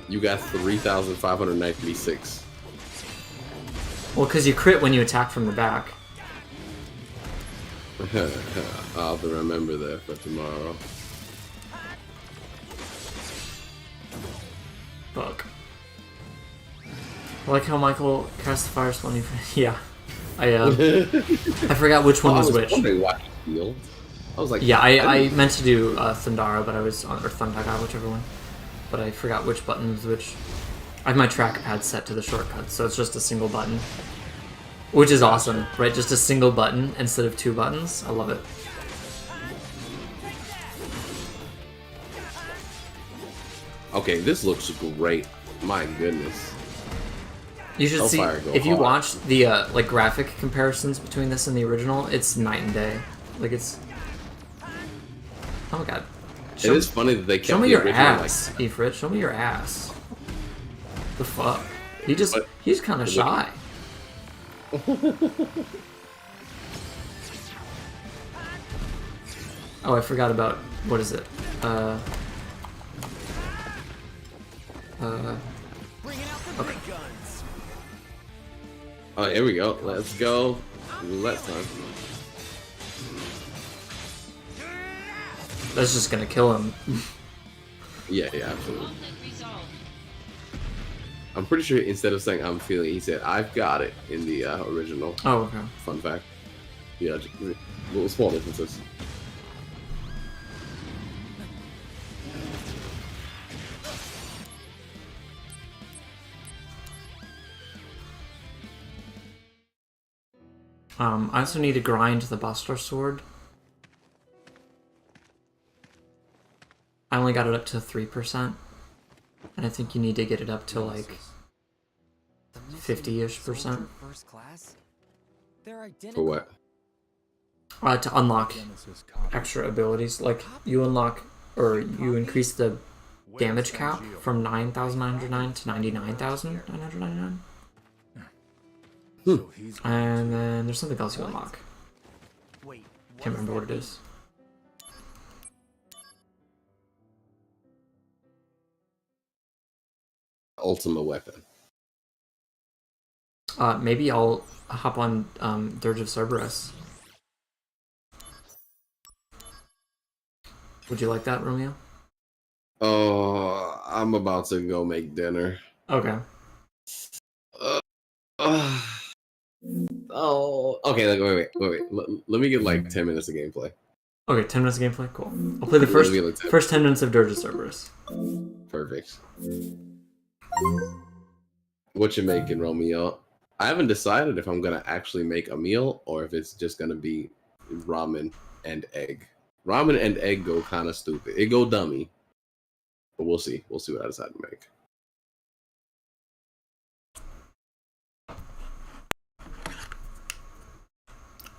You got 3,596. Well, because you crit when you attack from the back. I'll have to remember that for tomorrow. Fuck. I like how Michael cast the fire when he... Yeah. I forgot which one was which. I was wondering why he healed. I was like, yeah, I meant to do Thundara, but I was on, or Thundaga, whichever one. But I forgot which button was which. I have my trackpad set to the shortcut, so it's just a single button. Which is awesome, right? Just a single button instead of 2 buttons. I love it. Okay, this looks great. My goodness. You should see, if you watch the like graphic comparisons between this and the original, it's night and day. Like it's... Oh my god. It is funny that they kept show me the your original, ass, Ifrit. Show me your ass. The fuck? He's kind of shy. Oh, I forgot about, what is it? Okay. Oh, here we go. Let's go. Let's time. That's just gonna kill him. Yeah, absolutely. I'm pretty sure instead of saying I'm feeling, he said I've got it in the original. Oh, okay. Fun fact. Yeah, just little small differences. I also need to grind the Buster Sword. I only got it up to 3%. And I think you need to get it up to like 50-ish%. For what? To unlock extra abilities. Like you unlock, or you increase the damage cap from 9,909 to 99,999. And then there's something else you unlock. Can't remember what it is. Ultimate weapon. Maybe I'll hop on Dirge of Cerberus. Would you like that, Romeo? Oh, I'm about to go make dinner. Okay. Oh, okay. Wait. Let me get like 10 minutes of gameplay. Okay, 10 minutes of gameplay. Cool. I'll play the first 10 minutes of Dirge of Cerberus. Perfect. What you making, Romeo? I haven't decided if I'm gonna actually make a meal or if it's just gonna be ramen and egg. Ramen and egg go kind of stupid. It go dummy, but we'll see. We'll see what I decide to make.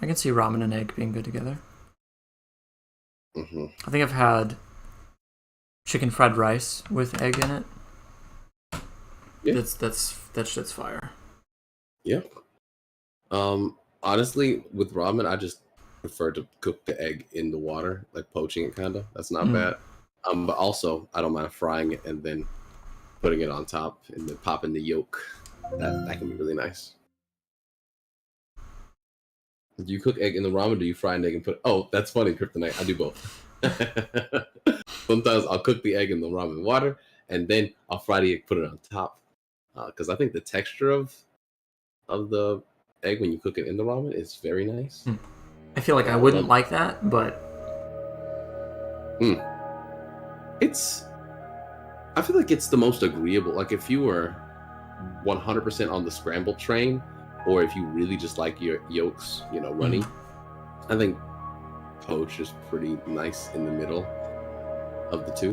I can see ramen and egg being good together. Mm-hmm. I think I've had chicken fried rice with egg in it. Yeah. That shit's fire. Yeah. Honestly, with ramen, I just prefer to cook the egg in the water, like poaching it, kind of. That's not bad. But also, I don't mind frying it and then putting it on top and then popping the yolk. That can be really nice. Do you cook egg in the ramen? Or do you fry an egg and put? Oh, that's funny, Kryptonite. I do both. Sometimes I'll cook the egg in the ramen water and then I'll fry the egg, put it on top. Because I think the texture of the egg when you cook it in the ramen is very nice. I feel like I wouldn't like that, but I feel like it's the most agreeable. Like if you were 100% on the scrambled train, or if you really just like your yolks, runny, I think poach is pretty nice in the middle of the two.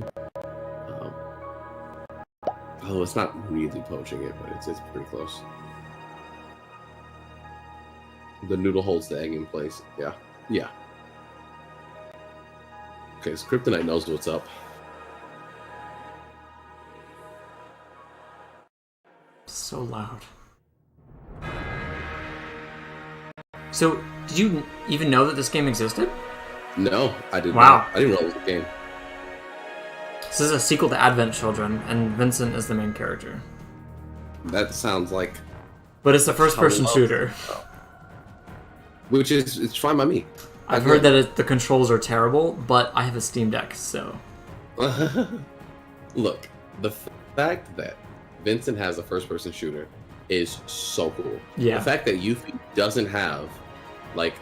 Oh, it's not really poaching it, but it's pretty close. The noodle holds the egg in place. Yeah. Okay, so Kryptonite knows what's up. So loud. So, did you even know that this game existed? No, I didn't. Wow. I didn't know it was a game. This is a sequel to Advent Children, and Vincent is the main character. That sounds like... But it's a first-person shooter. Which is, it's fine by me. I've heard that the controls are terrible, but I have a Steam Deck, so... Look, the fact that Vincent has a first-person shooter is so cool. Yeah. The fact that Yuffie doesn't have like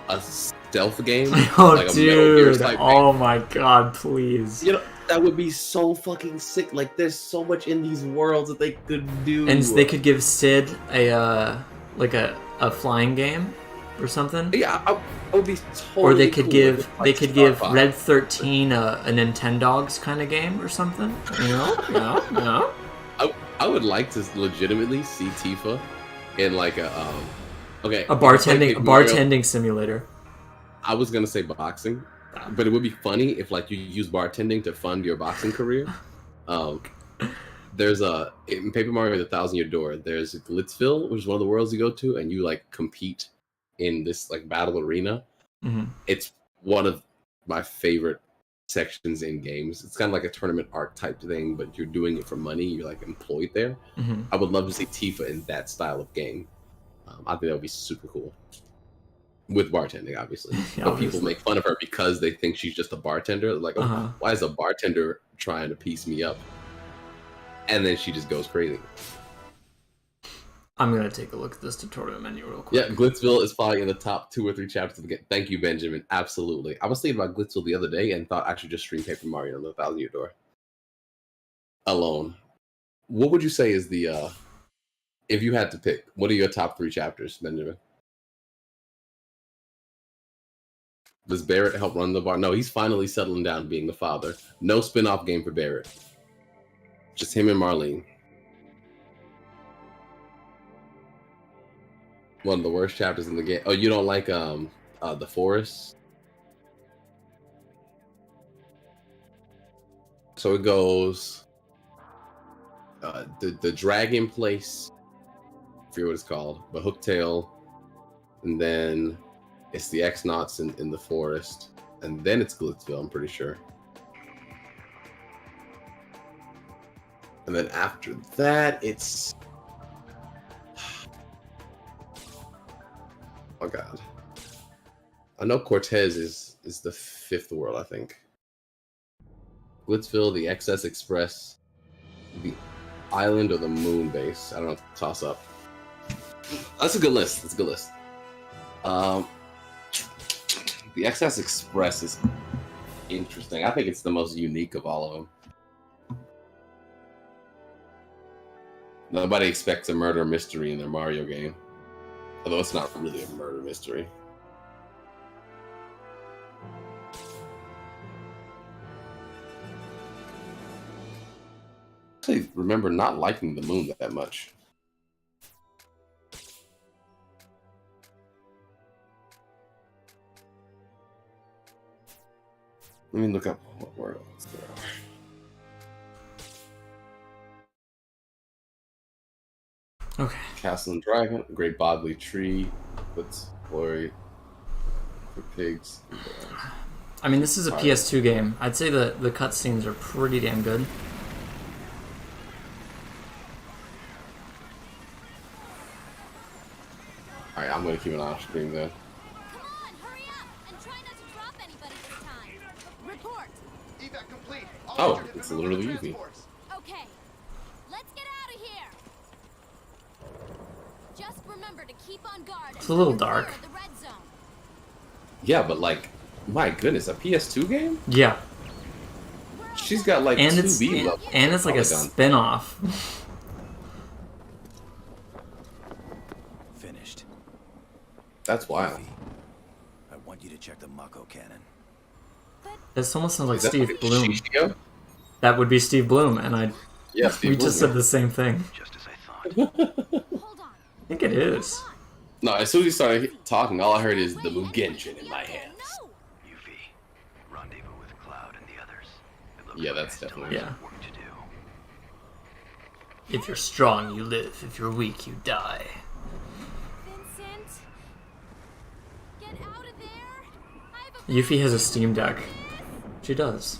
a stealth game, Oh, like a dude! Metal Gear type Oh game. my god! Please. You know that would be so fucking sick. Like, there's so much in these worlds that they could do. And they could give Sid a like a flying game or something. Yeah, I would be totally. Or they could cool give if it's like Starfox. Red 13 a Nintendogs kind of game or something. You know. I would like to legitimately see Tifa in like a bartending simulator. I was gonna say boxing, but it would be funny if like you use bartending to fund your boxing career. There's in Paper Mario: The 1,000-Year Door. There's Glitzville, which is one of the worlds you go to, and you like compete in this like battle arena. Mm-hmm. It's one of my favorite sections in games. It's kind of like a tournament arc type thing, but you're doing it for money. You're like employed there. Mm-hmm. I would love to see Tifa in that style of game. I think that would be super cool. With bartending, obviously. Yeah, but people make fun of her because they think she's just a bartender. Like, oh, why is a bartender trying to piece me up? And then she just goes crazy. I'm gonna take a look at this tutorial menu real quick. Yeah, Glitzville is probably in the top 2 or 3 chapters of the game. Thank you, Benjamin. Absolutely. I was thinking about Glitzville the other day and thought I should just stream Paper Mario on the 1,000-Year Door. Alone. What would you say is the if you had to pick, what are your top 3 chapters, Benjamin? Does Barrett help run the bar? No, he's finally settling down being the father. No spin-off game for Barrett. Just him and Marlene. One of the worst chapters in the game. Oh, you don't like the forest? So it goes the dragon place. I forget what it's called, but Hooktail, and then it's the X-Nauts in the forest, and then it's Glitzville, I'm pretty sure. And then after that, it's... Oh god. I know Cortez is the 5th world, I think. Glitzville, the XS Express, the island, or the moon base. I don't know, toss up. That's a good list. That's a good list. The XS Express is interesting. I think it's the most unique of all of them. Nobody expects a murder mystery in their Mario game. Although it's not really a murder mystery. I actually remember not liking the moon that much. Let me look up what worlds there are. Okay. Castle and Dragon, Great Bodley Tree, What's Glory for Pigs. I mean, this is a PS2 game. I'd say the cutscenes are pretty damn good. Alright, I'm gonna keep an eye on screen then. Come on, hurry up, and try not to drop anybody this time. Report. Evac complete. Oh, it's literally easy. Okay, let's get out of here. Just remember to keep on guard. It's a little dark. The red zone. Yeah, but like, my goodness, a PS2 game? Yeah. She's got like and 2 it's B levels. and it's like a spin-off. Finished. That's wild. I want you to check the Mako cannon. This almost sounds like Is that Steve like Bloom. Shishio? That would be Steve Bloom, and we Steve just Bloom, said the same thing. Just as I thought. I think it is. No, as soon as he started talking, all I heard is the Mugenjin in my hands. UV, rendezvous with Cloud and the others. Yeah, that's definitely Yeah. Work to do. If you're strong, you live. If you're weak, you die. Vincent, get out of there. Yuffie has a Steam Deck. She does.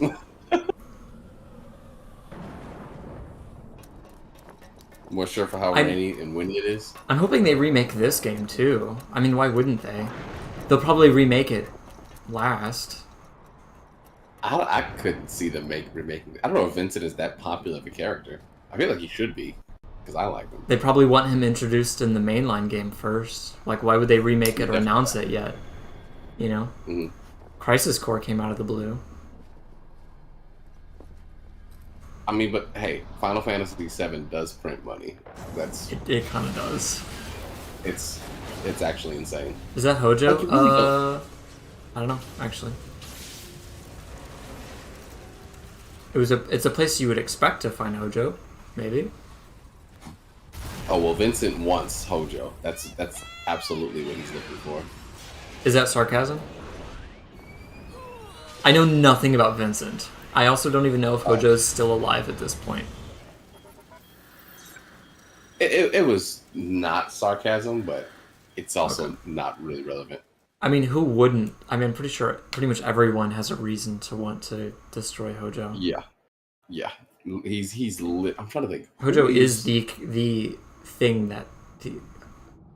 More sure for how rainy and windy it is. I'm hoping they remake this game too. I mean, why wouldn't they? They'll probably remake it last. I couldn't see them remaking it. I don't know if Vincent is that popular of a character. I feel like he should be. because I like him. They probably want him introduced in the mainline game first. Like, why would they remake it or announce it yet? You know? Mm-hmm. Crisis Core came out of the blue. I mean, but hey, Final Fantasy VII does print money. That's it kind of does. It's actually insane. Is that Hojo? Like, really I don't know, actually. It's a place you would expect to find Hojo, maybe. Oh well, Vincent wants Hojo. That's absolutely what he's looking for. Is that sarcasm? I know nothing about Vincent. I also don't even know if Hojo is still alive at this point. It was not sarcasm, but it's also not really relevant. I mean, who wouldn't? I mean, I'm pretty sure pretty much everyone has a reason to want to destroy Hojo. Yeah. He's lit. I'm trying to think. Hojo is the thing that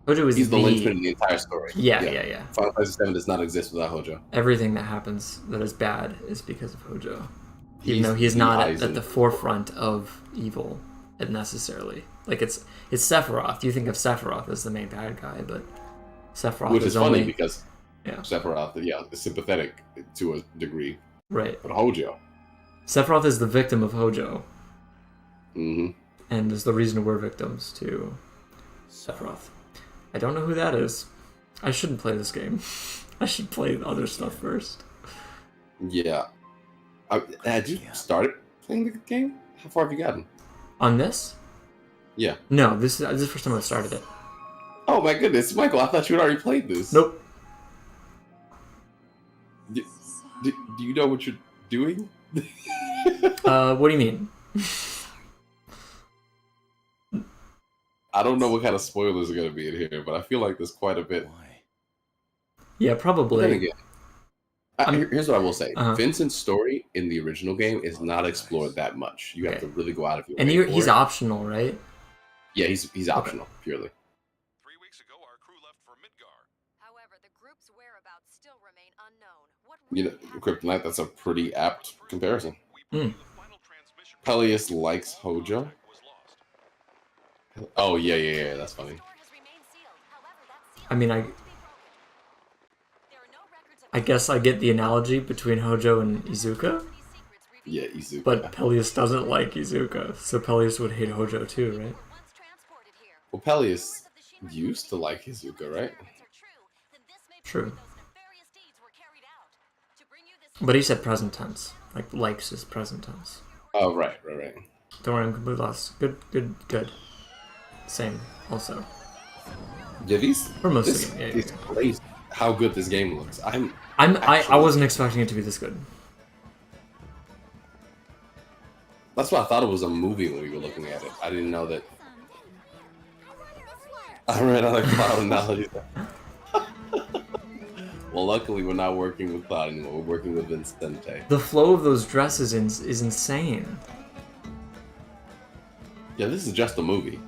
Hojo is he's the linchpin in the entire story. Yeah. Final Fantasy VII does not exist without Hojo. Everything that happens that is bad is because of Hojo. Even though he's not at the forefront of evil necessarily. Like it's Sephiroth. You think of Sephiroth as the main bad guy, but Sephiroth Which is only... funny because Sephiroth, is sympathetic to a degree. Right. But Hojo. Sephiroth is the victim of Hojo. Mm-hmm. And is the reason we're victims to Sephiroth. I don't know who that is. I shouldn't play this game. I should play other stuff first. Yeah. Had you started playing the game? How far have you gotten? On this? Yeah. No, this is the first time I started it. Oh my goodness, Michael, I thought you had already played this. Nope. Do you know what you're doing? What do you mean? I don't know what kind of spoilers are going to be in here, but I feel like there's quite a bit. Yeah, probably. Then again, here's what I will say. Uh-huh. Vincent's story in the original game is not explored that much. You have to really go out of your way. And he's for it. optional, right? Yeah, he's optional, purely. 3 weeks ago, our crew left for Midgar. However, the group's whereabouts still remain unknown. What You know, Kryptonite, that's a pretty apt comparison. Mm. Peleus likes Hojo. Oh, yeah, that's funny. I mean, I guess I get the analogy between Hojo and Izuka. Yeah, Izuka. But Peleus doesn't like Izuka, so Peleus would hate Hojo too, right? Well, Peleus used to like Izuka, right? True. But he said present tense. Like, likes is present tense. Oh, right. Don't worry, I'm completely lost. Good. Same, also. Yeah, For most of the game, it's crazy how good this game looks. I wasn't expecting it to be this good. That's why I thought it was a movie when we were looking at it. I didn't know that. I ran out of Cloud analogies. Well, luckily we're not working with Cloud anymore. We're working with Vincente. The flow of those dresses is insane. Yeah, this is just a movie.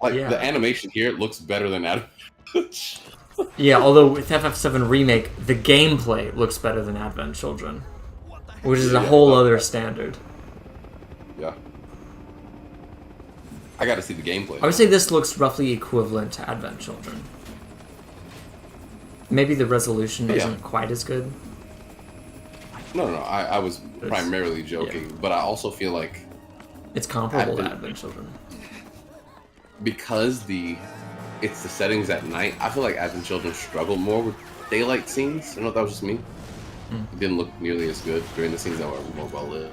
Yeah. The animation here looks better than Advent. Yeah, although with FF7 Remake, the gameplay looks better than Advent Children, which is a whole other standard. Yeah. I gotta see the gameplay. I would say this looks roughly equivalent to Advent Children. Maybe the resolution isn't quite as good. No, I was primarily joking, but I also feel like it's comparable to Advent Children. Because it's the settings at night, I feel like Advent Children struggled more with daylight scenes. I don't know if that was just me. It didn't look nearly as good during the scenes that were more well lit.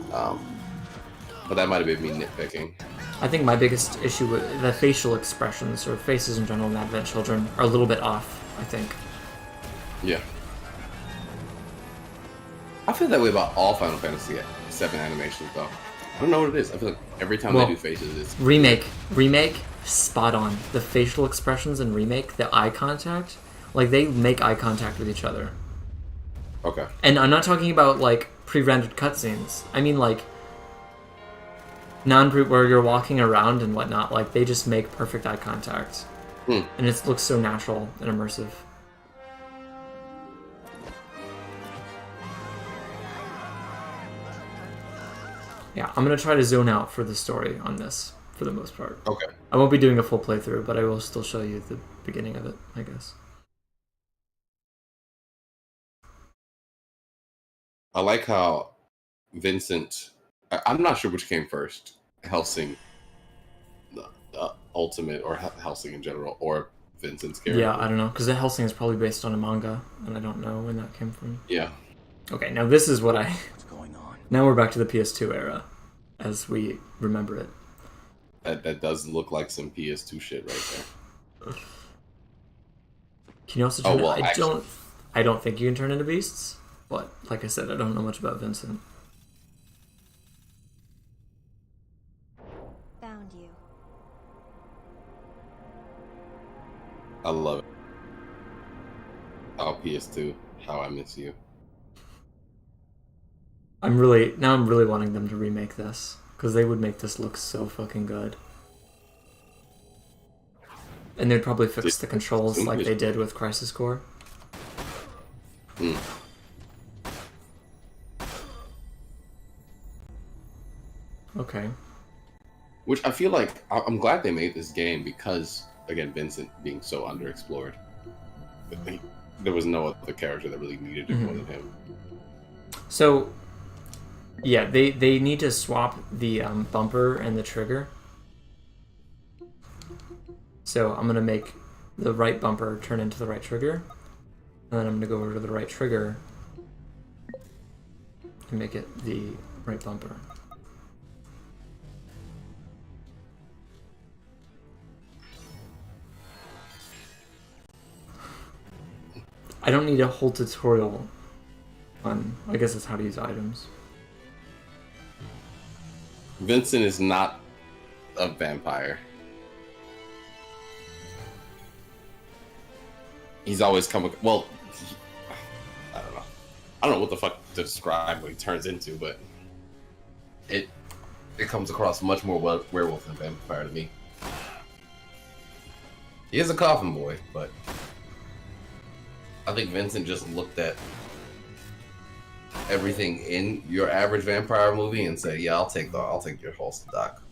But that might have been me nitpicking. I think my biggest issue with the facial expressions, or faces in general in Advent Children, are a little bit off, I think. Yeah. I feel that way about all Final Fantasy VII animations, though. I don't know what it is. I feel like every time they do faces, it's... Remake, spot on. The facial expressions in Remake, the eye contact, like, they make eye contact with each other. Okay. And I'm not talking about, like, pre-rendered cutscenes. I mean, like, where you're walking around and whatnot, like, they just make perfect eye contact. And it looks so natural and immersive. Yeah, I'm gonna try to zone out for the story on this for the most part. Okay. I won't be doing a full playthrough, but I will still show you the beginning of it, I guess. I like how Vincent. I'm not sure which came first, Helsing, the Ultimate, or Helsing in general, or Vincent's character. Yeah, I don't know, because the Helsing is probably based on a manga, and I don't know when that came from. Yeah. Okay, now this is what I... What's going on? Now we're back to the PS2 era, as we remember it. That does look like some PS2 shit right there. Can you also turn... Oh, well, I don't think you can turn into beasts, but like I said, I don't know much about Vincent. Found you. I love it. Oh, PS2, how I miss you. I'm really wanting them to remake this, because they would make this look so fucking good. And they'd probably fix the controls like they did with Crisis Core. Hmm. Okay. Which I feel like I'm glad they made this game because, again, Vincent being so underexplored. There was no other character that really needed it more than him. So, yeah, they need to swap the bumper and the trigger. So I'm going to make the right bumper turn into the right trigger. And then I'm going to go over to the right trigger and make it the right bumper. I don't need a whole tutorial on, I guess it's how to use items. Vincent is not a vampire. He's always come... Well, I don't know. I don't know what the fuck to describe what he turns into, but it comes across much more werewolf than vampire to me. He is a coffin boy, but I think Vincent just looked at everything in your average vampire movie and said, "Yeah, I'll take your whole stock."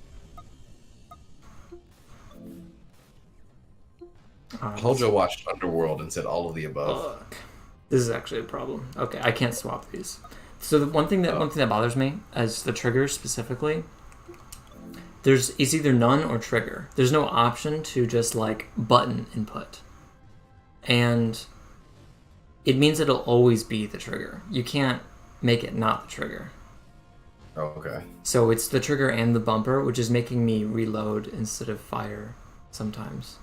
Hojo watched Underworld and said all of the above. This is actually a problem. Okay, I can't swap these. So the one thing that bothers me as the trigger specifically, it's either none or trigger. There's no option to just like button input, and it means it'll always be the trigger. You can't make it not the trigger. Oh, okay. So it's the trigger and the bumper, which is making me reload instead of fire sometimes.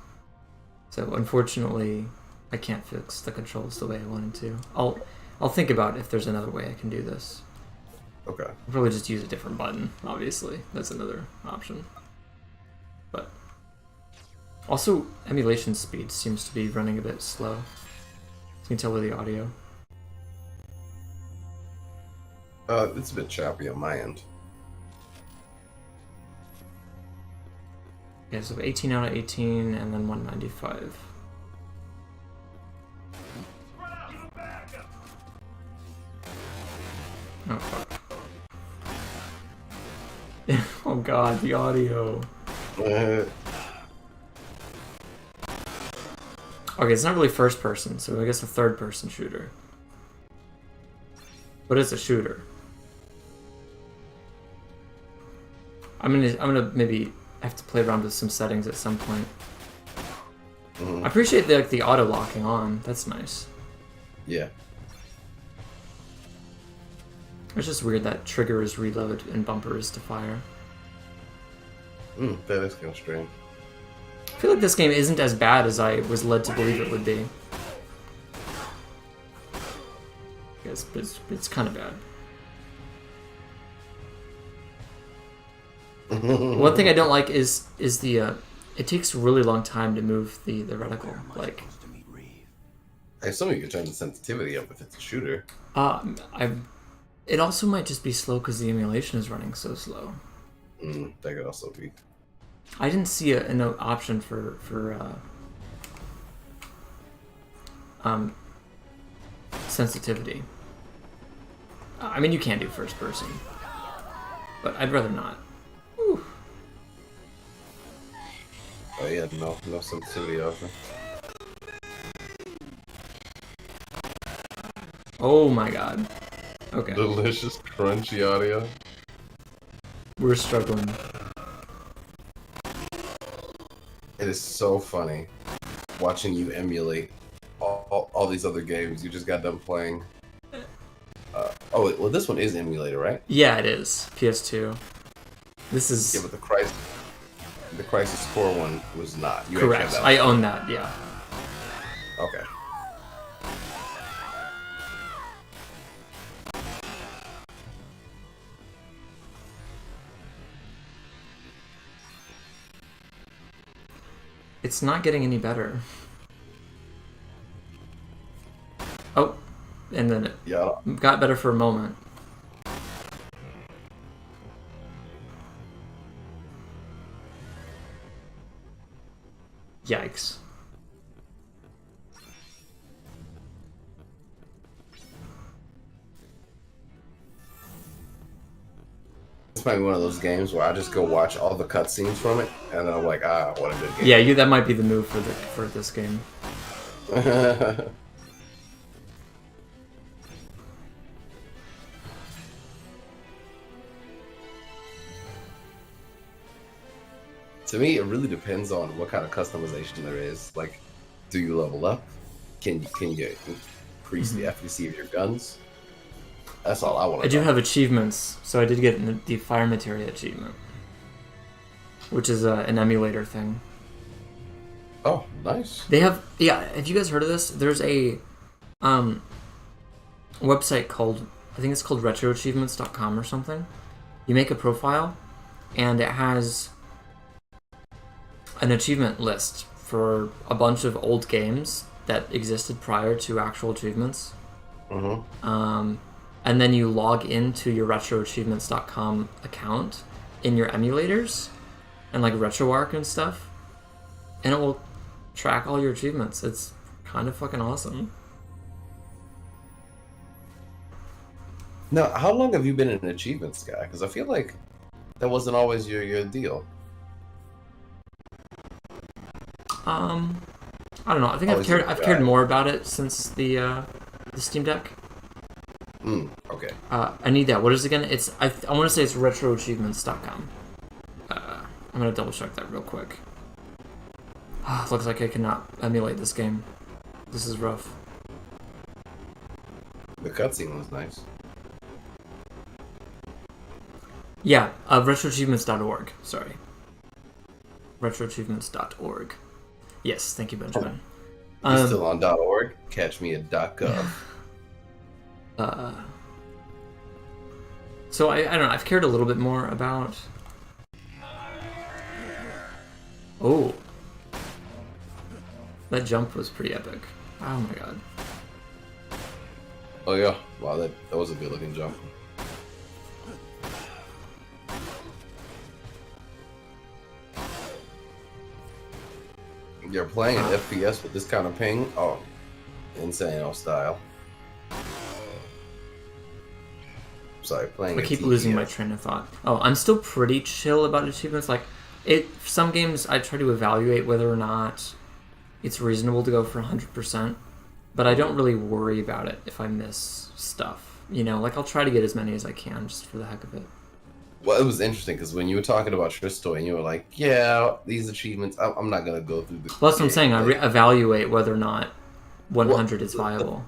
So unfortunately, I can't fix the controls the way I wanted to. I'll think about if there's another way I can do this. Okay. I'll probably just use a different button, obviously. That's another option. But also, emulation speed seems to be running a bit slow. You can tell with the audio. It's a bit choppy on my end. Yeah, so 18 out of 18 and then 195. Oh, fuck. Oh god, the audio. Okay, it's not really first person, so I guess a third person shooter. But it's a shooter. I'm gonna maybe have to play around with some settings at some point. I appreciate the auto locking on. That's nice. Yeah. It's just weird that trigger is reload and bumper is to fire. That is kind of strange. I feel like this game isn't as bad as I was led to believe it would be. Yes, but it's kind of bad. One thing I don't like is the it takes a really long time to move the reticle. Like, I assume you can turn the sensitivity up if it's a shooter. It also might just be slow because the emulation is running so slow. That could also be. I didn't see an option for sensitivity. I mean, you can do first person, but I'd rather not. Whew. Oh yeah, no sensitivity offer. Oh my god. Okay. Delicious, crunchy audio. We're struggling. It is so funny watching you emulate all these other games you just got done playing. Oh, well, this one is emulated, right? Yeah, it is. PS2. This is... Yeah, but the Crisis Core one was not. You correct. I own that, yeah. Okay. It's not getting any better. Oh, and then it got better for a moment. Yikes. This might be one of those games where I just go watch all the cutscenes from it, and then I'm like, ah, what a good game. Yeah, that might be the move for this game. To me, it really depends on what kind of customization there is. Like, do you level up? Can you increase the efficacy of your guns? That's all I want to I do have achievements, so I did get the Fire Materia achievement, which is an emulator thing. Oh, nice. They have, have you guys heard of this? There's a website called, I think it's called retroachievements.com or something. You make a profile, and it has an achievement list for a bunch of old games that existed prior to actual achievements. And then you log into your retroachievements.com account in your emulators and like RetroArch and stuff, and it will track all your achievements. It's kind of fucking awesome. Now, how long have you been an achievements guy? Because I feel like that wasn't always your deal. I don't know. I think I've cared more about it since the Steam Deck. Okay. I need that. What is it again? It's I want to say it's retroachievements.com. I'm gonna double check that real quick. Looks like I cannot emulate this game. This is rough. The cutscene was nice. Yeah, retroachievements.org. Sorry. Retroachievements.org. Yes, thank you, Benjamin. You're still on .org? Catch me at .gov. So I don't know, I've cared a little bit more about... Oh. That jump was pretty epic. Oh my god. Oh yeah, wow, that was a good looking jump. You're playing an FPS with this kind of ping? Oh, insane style. Sorry, playing. I keep losing my train of thought. Oh, I'm still pretty chill about achievements. Like, some games I try to evaluate whether or not it's reasonable to go for 100%, but I don't really worry about it if I miss stuff. You know, like I'll try to get as many as I can just for the heck of it. Well, it was interesting because when you were talking about Tristoy and you were like, yeah, these achievements, I'm not going to go through this. Well, that's what I'm saying. I evaluate whether or not 100 is viable.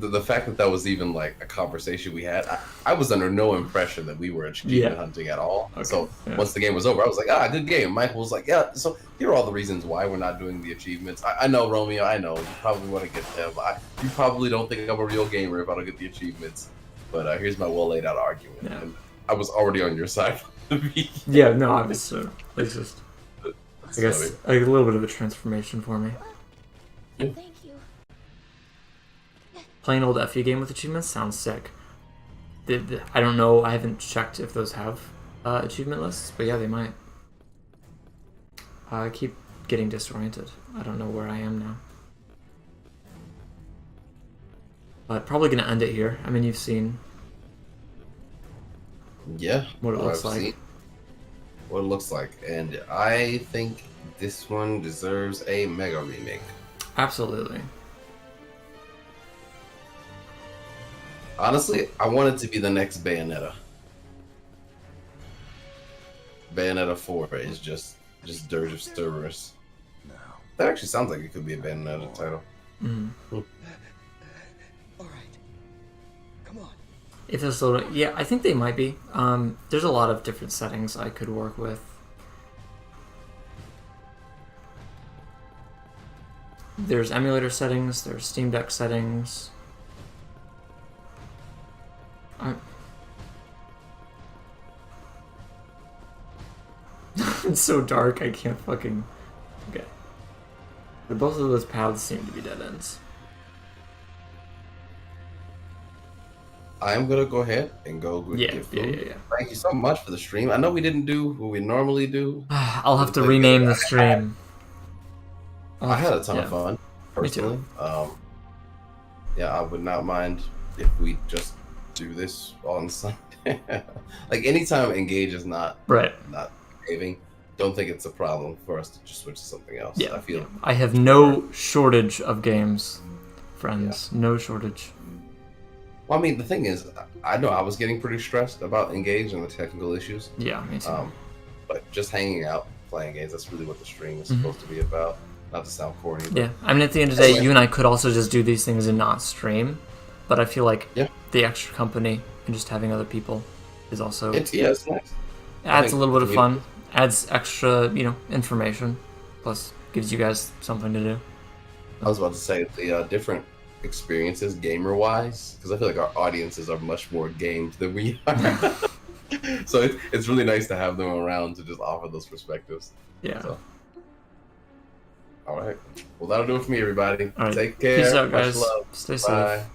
The fact that was even like a conversation we had, I was under no impression that we were achievement hunting at all. Okay. So once the game was over, I was like, good game. Michael was like, yeah, so here are all the reasons why we're not doing the achievements. I know, Romeo, I know. You probably want to get them. You probably don't think I'm a real gamer if I don't get the achievements. But here's my well laid out argument. Yeah. And I was already on your side. Yeah, no, I was it's just, I guess, a little bit of a transformation for me. Yeah. Playing an old FE game with achievements sounds sick. I don't know, I haven't checked if those have achievement lists, but yeah, they might. I keep getting disoriented. I don't know where I am now. But probably gonna end it here. I mean, you've seen. Yeah. What it looks I've like. seen what it looks like, and I think this one deserves a mega remake. Absolutely. Honestly, I want it to be the next Bayonetta. Bayonetta 4 is just Dirge of Cerberus. No. That actually sounds like it could be a Bayonetta title. If it's a little, yeah, I think they might be. There's a lot of different settings I could work with. There's emulator settings. There's Steam Deck settings. It's so dark. I can't fucking. Okay. But both of those paths seem to be dead ends. I'm gonna go ahead and go get food. Yeah. Thank you so much for the stream. I know we didn't do what we normally do. I'll have to rename the stream. I had a ton of fun, personally. Yeah, I would not mind if we just do this on Sunday. Like anytime Engage is not behaving, don't think it's a problem for us to just switch to something else. Yeah, I feel I have no shortage of games, friends. Yeah. No shortage. Well, I mean, the thing is, I know I was getting pretty stressed about Engage and the technical issues. Yeah, me too. But just hanging out, playing games, that's really what the stream is supposed to be about. Not to sound corny. But yeah, I mean, at the end of the day, you and I could also just do these things and not stream. But I feel like the extra company and just having other people is also... It's nice. Adds a little bit of fun. Adds extra, information. Plus, gives you guys something to do. I was about to say, the different experiences gamer-wise, because I feel like our audiences are much more gamed than we are. So it's really nice to have them around to just offer those perspectives. Yeah. So. All right. Well, that'll do it for me, everybody. All right. Take care. Peace out, guys. Much love. Stay Bye. safe.